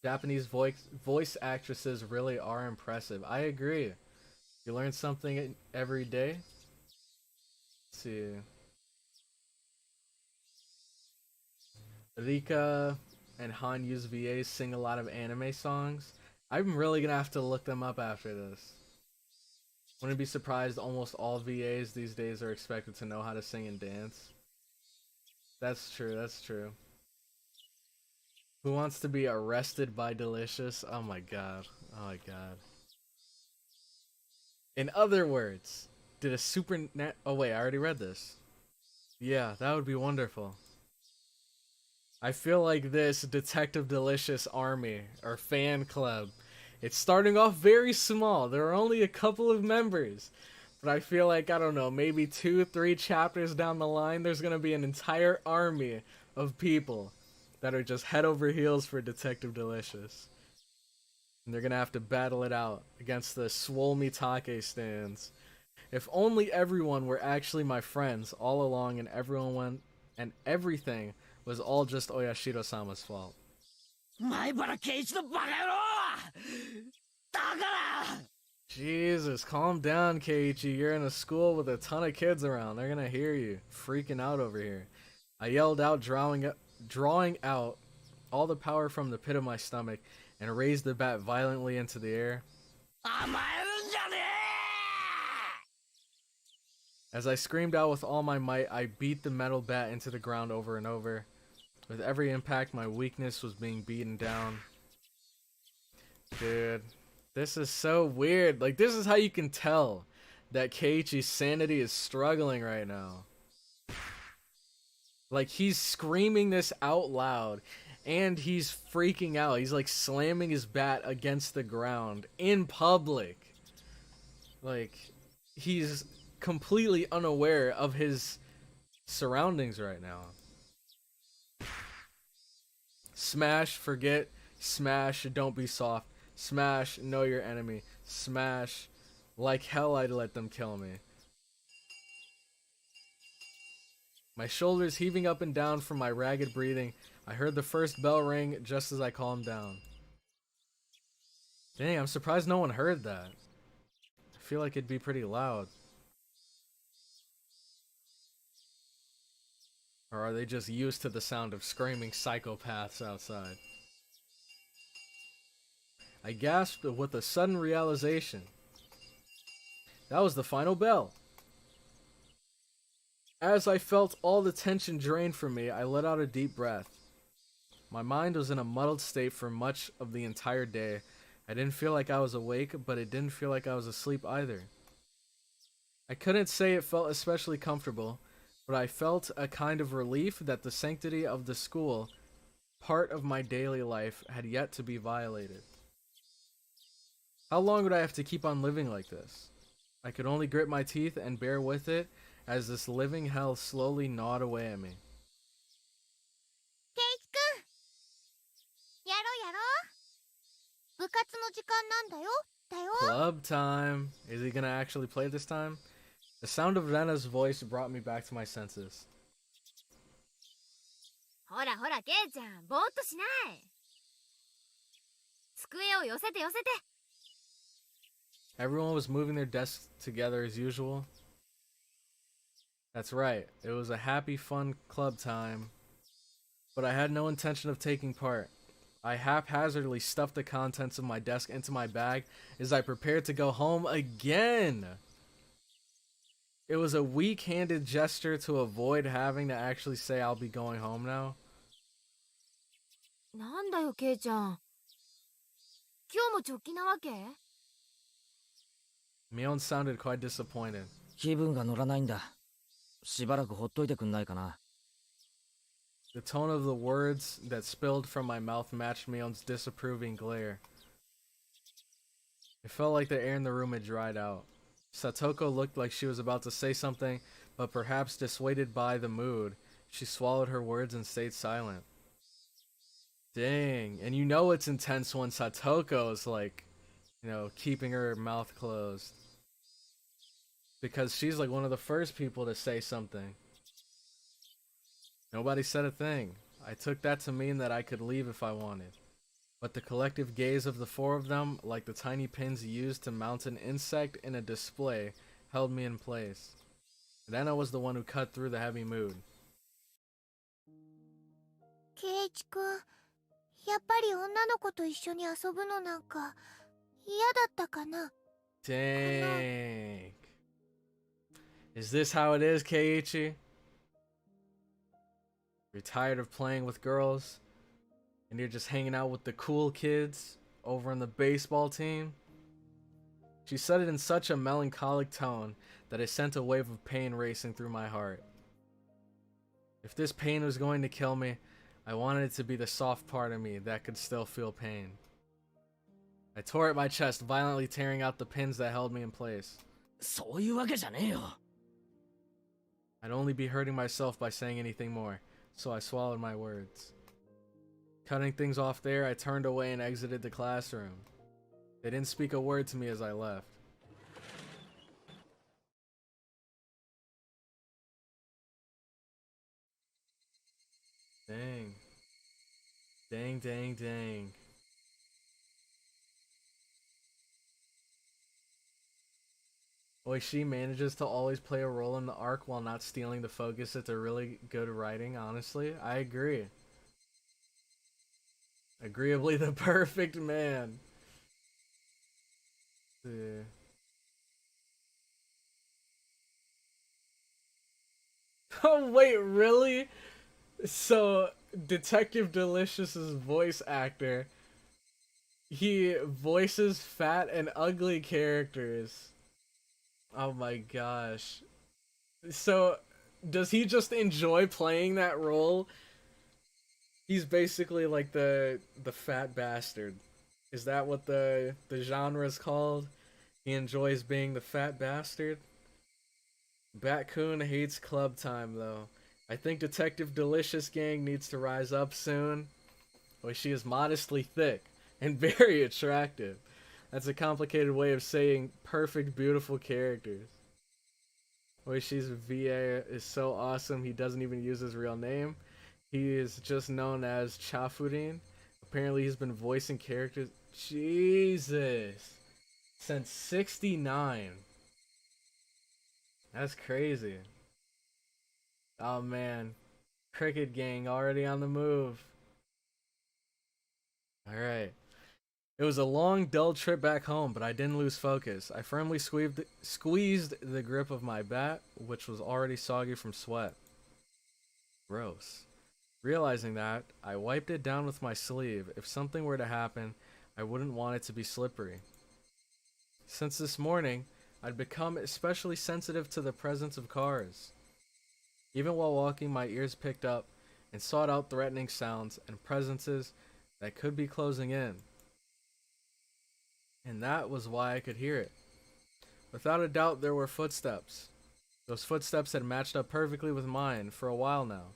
Japanese voice actresses really are impressive. I agree. You learn something every day. Let's see. Rika and Han Yu's VAs sing a lot of anime songs. I'm really gonna have to look them up after this. Wouldn't be surprised almost all VAs these days are expected to know how to sing and dance. That's true. Who wants to be arrested by Delicious? Oh my god. In other words, did a oh wait, I already read this. Yeah, that would be wonderful. I feel like this Detective Delicious army, or fan club, it's starting off very small. There are only a couple of members. But I feel like, I don't know, maybe 2-3 chapters down the line, there's going to be an entire army of people that are just head over heels for Detective Delicious. And they're going to have to battle it out against the Swole Mitake stands. If only everyone were actually my friends all along and everything was all just Oyashirosama's fault. Jesus, calm down, KEIICHI. You're in a school with a ton of kids around. They're gonna hear you freaking out over here. I yelled out, drawing out all the power from the pit of my stomach and raised the bat violently into the air. As I screamed out with all my might, I beat the metal bat into the ground over and over. With every impact, my weakness was being beaten down. Dude, this is so weird. Like, this is how you can tell that KEIICHI's sanity is struggling right now. Like, he's screaming this out loud, and he's freaking out. He's, like, slamming his bat against the ground in public. Like, he's completely unaware of his surroundings right now. Smash, forget. Smash, don't be soft. Smash, know your enemy. Smash, like hell I'd let them kill me. My shoulders heaving up and down from my ragged breathing, I heard the first bell ring just as I calmed down. Dang, I'm surprised no one heard that. I feel like it'd be pretty loud. Or are they just used to the sound of screaming psychopaths outside? I gasped with a sudden realization. That was the final bell. As I felt all the tension drain from me, I let out a deep breath. My mind was in a muddled state for much of the entire day. I didn't feel like I was awake, but it didn't feel like I was asleep either. I couldn't say it felt especially comfortable, but I felt a kind of relief that the sanctity of the school, part of my daily life, had yet to be violated. How long would I have to keep on living like this? I could only grit my teeth and bear with it as this living hell slowly gnawed away at me. ケイチくん、やろうやろう。部活の時間なんだよ。だよ。 Club time. Is he gonna actually play this time? The sound of Rena's voice brought me back to my senses. ほらほら、ケイちゃん、ぼーっとしない。机を寄せて寄せて。 Everyone was moving their desks together as usual. That's right, it was a happy, fun club time. But I had no intention of taking part. I haphazardly stuffed the contents of my desk into my bag as I prepared to go home again. It was a weak-handed gesture to avoid having to actually say I'll be going home now. なんだよ、ケイちゃん。今日も直帰なわけ？ Mion sounded quite disappointed. 気分が乗らないんだ。しばらくほっといてくんないかな。 The tone of the words that spilled from my mouth matched Mion's disapproving glare. It felt like the air in the room had dried out. Satoko looked like she was about to say something, but perhaps dissuaded by the mood, she swallowed her words and stayed silent. Dang, and you know it's intense when Satoko's like, you know, keeping her mouth closed. Because she's like one of the first people to say something. Nobody said a thing. I took that to mean that I could leave if I wanted. But the collective gaze of the four of them, like the tiny pins used to mount an insect in a display, held me in place. Rena was the one who cut through the heavy mood. ケイチくん、やっぱり女の子と一緒に遊ぶのなんか嫌だったかな。 Dang. Is this how it is, KEIICHI? You're tired of playing with girls? And you're just hanging out with the cool kids over on the baseball team? She said it in such a melancholic tone that it sent a wave of pain racing through my heart. If this pain was going to kill me, I wanted it to be the soft part of me that could still feel pain. I tore at my chest, violently tearing out the pins that held me in place. そういうわけじゃねえよ。 I'd only be hurting myself by saying anything more, so I swallowed my words. Cutting things off there, I turned away and exited the classroom. They didn't speak a word to me as I left. Dang. Dang, dang, dang. Oishi manages to always play a role in the arc while not stealing the focus. It's a really good writing, honestly. I agree. Agreeably the perfect man. Let's see. Oh wait, really? So Detective Delicious's voice actor, he voices fat and ugly characters. Oh my gosh. So does he just enjoy playing that role? He's basically like the fat bastard. Is that what the genre is called? He enjoys being the fat bastard? Batcoon hates club time though. I think Detective Delicious gang needs to rise up soon. Well, she is modestly thick and very attractive. That's a complicated way of saying perfect, beautiful characters. Oishi's VA is so awesome, he doesn't even use his real name. He is just known as Chafurin. Apparently, he's been voicing characters. Jesus! Since 69. That's crazy. Oh man. Cricket gang already on the move. Alright. It was a long, dull trip back home, but I didn't lose focus. I firmly squeezed the grip of my bat, which was already soggy from sweat. Gross. Realizing that, I wiped it down with my sleeve. If something were to happen, I wouldn't want it to be slippery. Since this morning, I'd become especially sensitive to the presence of cars. Even while walking, my ears picked up and sought out threatening sounds and presences that could be closing in. And that was why I could hear it. Without a doubt, there were footsteps. Those footsteps had matched up perfectly with mine for a while now.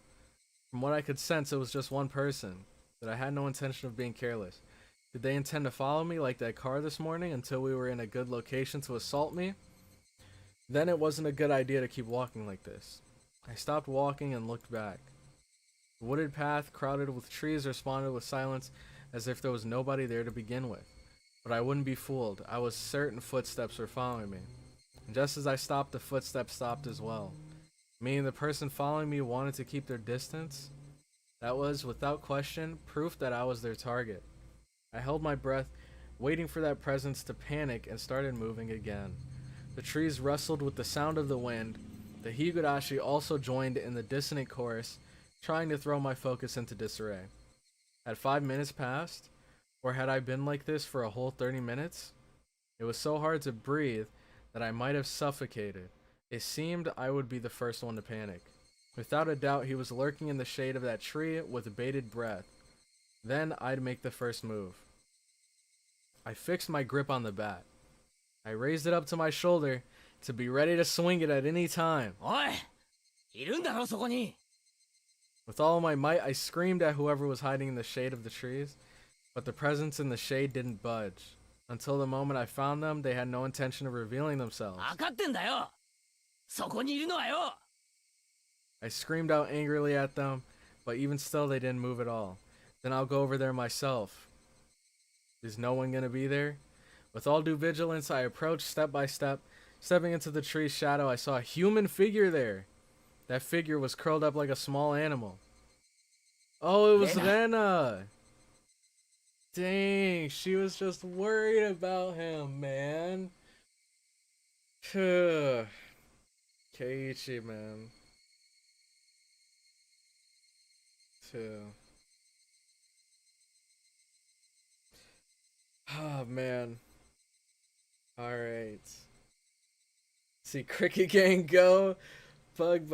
From what I could sense, it was just one person, but I had no intention of being careless. Did they intend to follow me like that car this morning until we were in a good location to assault me? Then it wasn't a good idea to keep walking like this. I stopped walking and looked back. The wooded path, crowded with trees, responded with silence as if there was nobody there to begin with. But I wouldn't be fooled. I was certain footsteps were following me. And just as I stopped, the footsteps stopped as well. Meaning the person following me wanted to keep their distance? That was, without question, proof that I was their target. I held my breath, waiting for that presence to panic, and started moving again. The trees rustled with the sound of the wind. The Higurashi also joined in the dissonant chorus, trying to throw my focus into disarray. Had 5 minutes passed? Or had I been like this for a whole 30 minutes? It was so hard to breathe that I might have suffocated. It seemed I would be the first one to panic. Without a doubt, he was lurking in the shade of that tree with bated breath. Then I'd make the first move. I fixed my grip on the bat. I raised it up to my shoulder to be ready to swing it at any time. Oi! いるんだろそこに! With all my might, I screamed at whoever was hiding in the shade of the trees, but the presence in the shade didn't budge. Until the moment I found them, they had no intention of revealing themselves. 分かってんだよ! そこにいるのはよ! I screamed out angrily at them, but even still they didn't move at all. Then I'll go over there myself. Is no one gonna be there? With all due vigilance, I approached step by step. Stepping into the tree's shadow, I saw a human figure there. That figure was curled up like a small animal. Oh, it was Rena! Dang, she was just worried about him, man. KEIICHI, man. Oh, man. Alright. See, Cricket Gang go. Bug.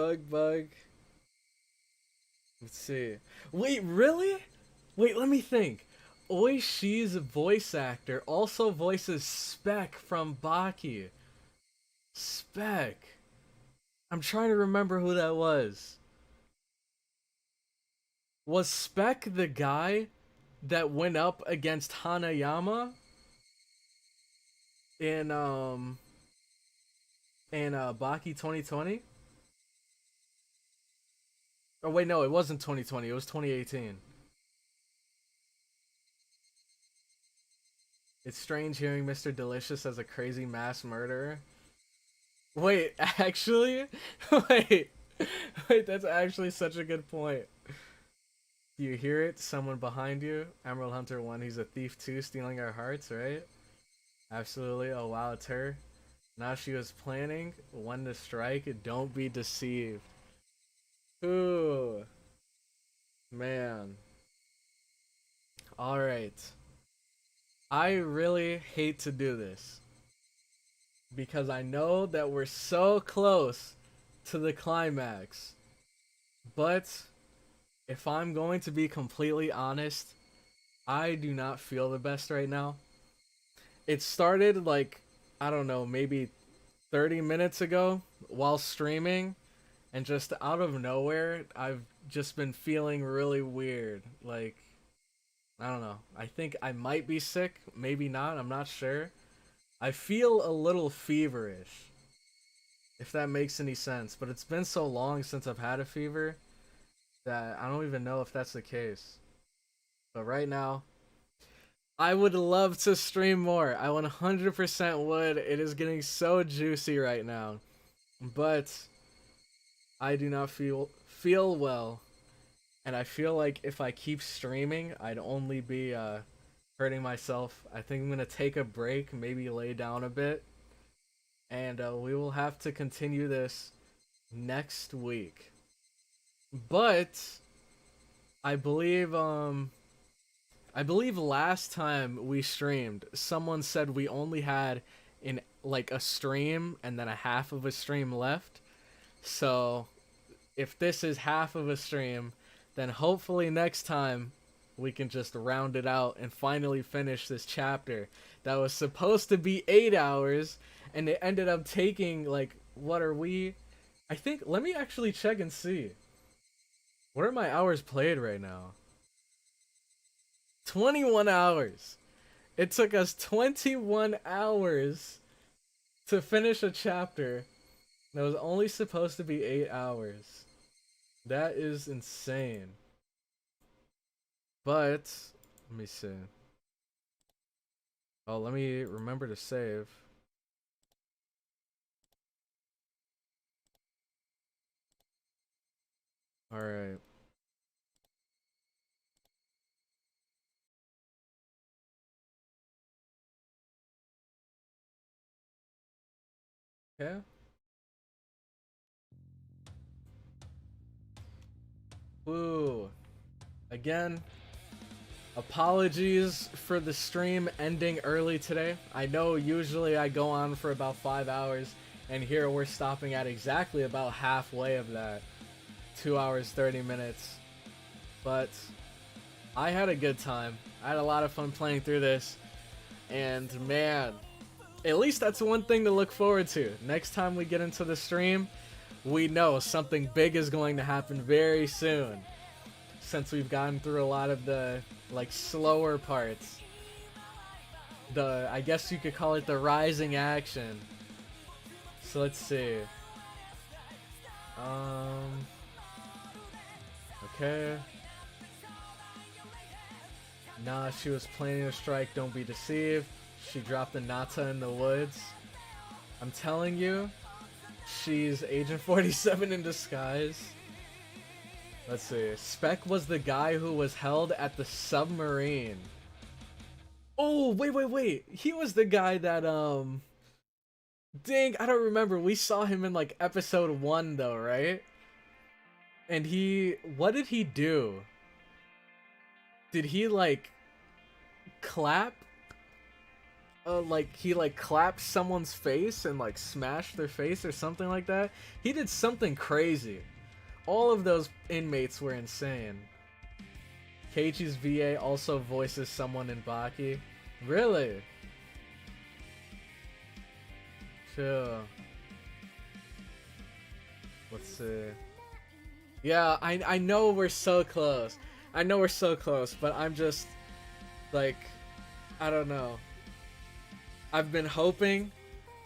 Let's see. Wait, really? Wait, let me think. Oishi's voice actor also voices Spec from Baki. Spec. I'm trying to remember who that was. Was Spec the guy that went up against Hanayama in Baki 2020? Oh wait, no, it wasn't 2020. It was 2018. It's strange hearing Mr. Delicious as a crazy mass murderer. Wait, actually? Wait, that's actually such a good point. Do you hear it? Someone behind you. Emerald Hunter 1, he's a thief too, stealing our hearts, right? Absolutely. Oh wow, it's her. Now she was planning when to strike. Don't be deceived. Ooh. Man. Alright. I really hate to do this, because I know that we're so close to the climax. But if I'm going to be completely honest, I do not feel the best right now. It started like, I don't know, maybe 30 minutes ago while streaming, and just out of nowhere, I've just been feeling really weird. Like, I don't know. I think I might be sick, maybe not, I'm not sure. I feel a little feverish, if that makes any sense, but it's been so long since I've had a fever that I don't even know if that's the case. But right now, I would love to stream more. I 100% would. It is getting so juicy right now. But I do not feel well. And I feel like if I keep streaming, I'd only be hurting myself. I think I'm going to take a break, maybe lay down a bit. And we will have to continue this next week. But I believe last time we streamed, someone said we only had a stream and then a half of a stream left. So if this is half of a stream, then hopefully next time we can just round it out and finally finish this chapter that was supposed to be 8 hours, and it ended up taking, like, what are we? I think, let me actually check and see. What are my hours played right now? 21 hours. It took us 21 hours to finish a chapter that was only supposed to be 8 hours. That is insane. But, let me see. Oh, let me remember to save. Alright. Yeah. Ooh. Again, apologies for the stream ending early today. I know usually I go on for about 5 hours, and here we're stopping at exactly about halfway of that. 2 hours, 30 minutes. But I had a good time. I had a lot of fun playing through this. And man, at least that's one thing to look forward to. Next time we get into the stream, we know something big is going to happen very soon, since we've gotten through a lot of the, like, slower parts. I guess you could call it the rising action. So let's see. Okay. Nah, she was planning to strike, don't be deceived. She dropped the Nata in the woods. I'm telling you, she's Agent 47 in disguise. Let's see. Spec was the guy who was held at the submarine. Oh, wait. He was the guy that, dang, I don't remember. We saw him in, like, episode 1, though, right? And what did he do? Did he, like, clap? He clapped someone's face and, like, smashed their face or something like that? He did something crazy. All of those inmates were insane. KEIICHI's VA also voices someone in Baki. Really? Sure. Let's see. Yeah, I know we're so close. I know we're so close, but I'm just, like, I don't know. I've been hoping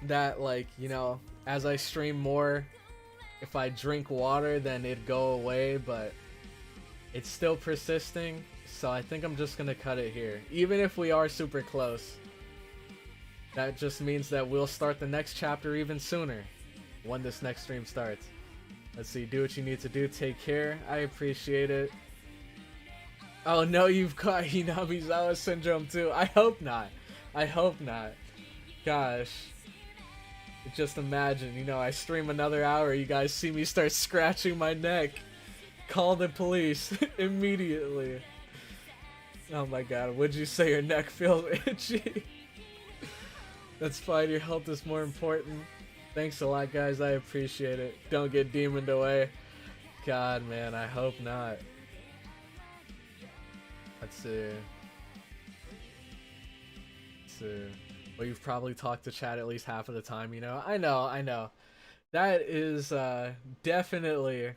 that, like, you know, as I stream more, if I drink water, then it'd go away, but it's still persisting, so I think I'm just gonna cut it here. Even if we are super close, that just means that we'll start the next chapter even sooner when this next stream starts. Let's see, do what you need to do, take care, I appreciate it. Oh no, you've caught Hinamizawa syndrome too. I hope not. I hope not. Gosh. Just imagine, you know, I stream another hour, you guys see me start scratching my neck. Call the police immediately. Oh my god, would you say your neck feels itchy? That's fine, your health is more important. Thanks a lot, guys, I appreciate it. Don't get demoned away. God, man, I hope not. Let's see. Well, you've probably talked to chat at least half of the time, you know? I know. That is, definitely...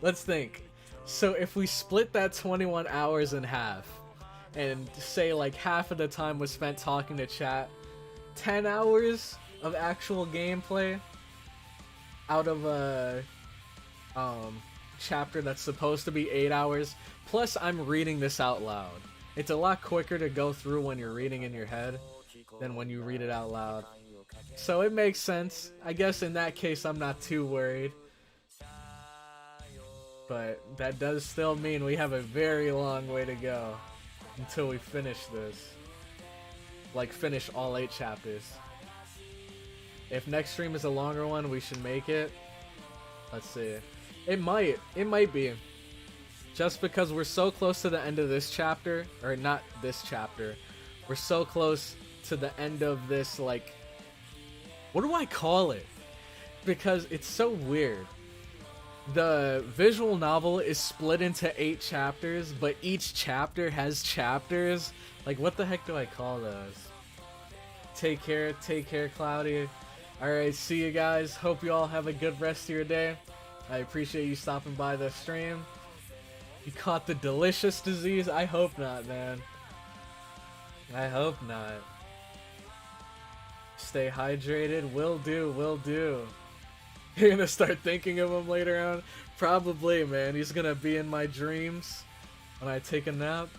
Let's think. So if we split that 21 hours in half, and say like half of the time was spent talking to chat, 10 hours of actual gameplay out of a chapter that's supposed to be 8 hours, plus I'm reading this out loud. It's a lot quicker to go through when you're reading in your head than when you read it out loud. So it makes sense. I guess in that case I'm not too worried. But that does still mean we have a very long way to go until we finish this. Like, finish all 8 chapters. If next stream is a longer one, we should make it. Let's see. It might be. Just because we're so close to the end of this chapter, or not this chapter, we're so close to the end of this, like, what do I call it? Because it's so weird. The visual novel is split into 8 chapters, but each chapter has chapters. Like, what the heck do I call those? Take care, Cloudy. Alright, see you guys. Hope you all have a good rest of your day. I appreciate you stopping by the stream. You caught the delicious disease? I hope not, man. I hope not. Stay hydrated. Will do. You're gonna start thinking of him later on? Probably, man. He's gonna be in my dreams when I take a nap.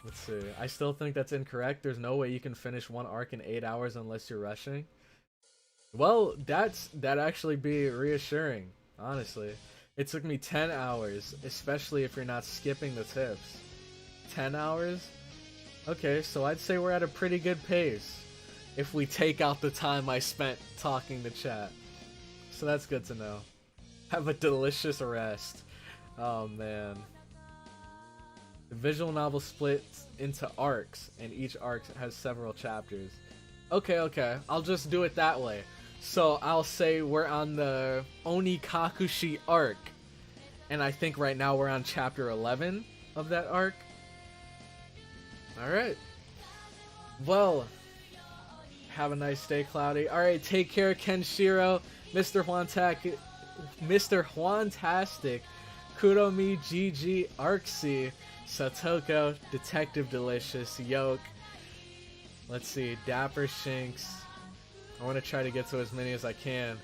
Let's see. I still think that's incorrect. There's no way you can finish one arc in 8 hours unless you're rushing. Well, that'd actually be reassuring, honestly. It took me 10 hours, especially if you're not skipping the tips. 10 hours? Okay, so I'd say we're at a pretty good pace if we take out the time I spent talking to chat. So that's good to know. Have a delicious rest. Oh man. The visual novel splits into arcs, and each arc has several chapters. Okay. I'll just do it that way. So I'll say we're on the Onikakushi arc. And I think right now we're on chapter 11 of that arc. Alright. Well, have a nice day, Cloudy. Alright, take care, Kenshiro, Mr. Juantastic, Kuromi, GG, Arksy, Satoko, Detective Delicious, Yoke. Let's see, Dapper Shinx. I want to try to get to as many as I can.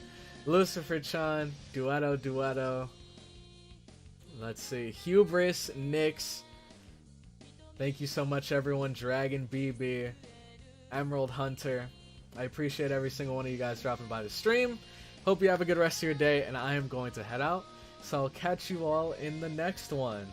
Lucifer-chan, Duetto. Let's see, Hubris, Nyx. Thank you so much, everyone. Dragon BB, Emerald Hunter. I appreciate every single one of you guys dropping by the stream. Hope you have a good rest of your day, and I am going to head out. So I'll catch you all in the next one.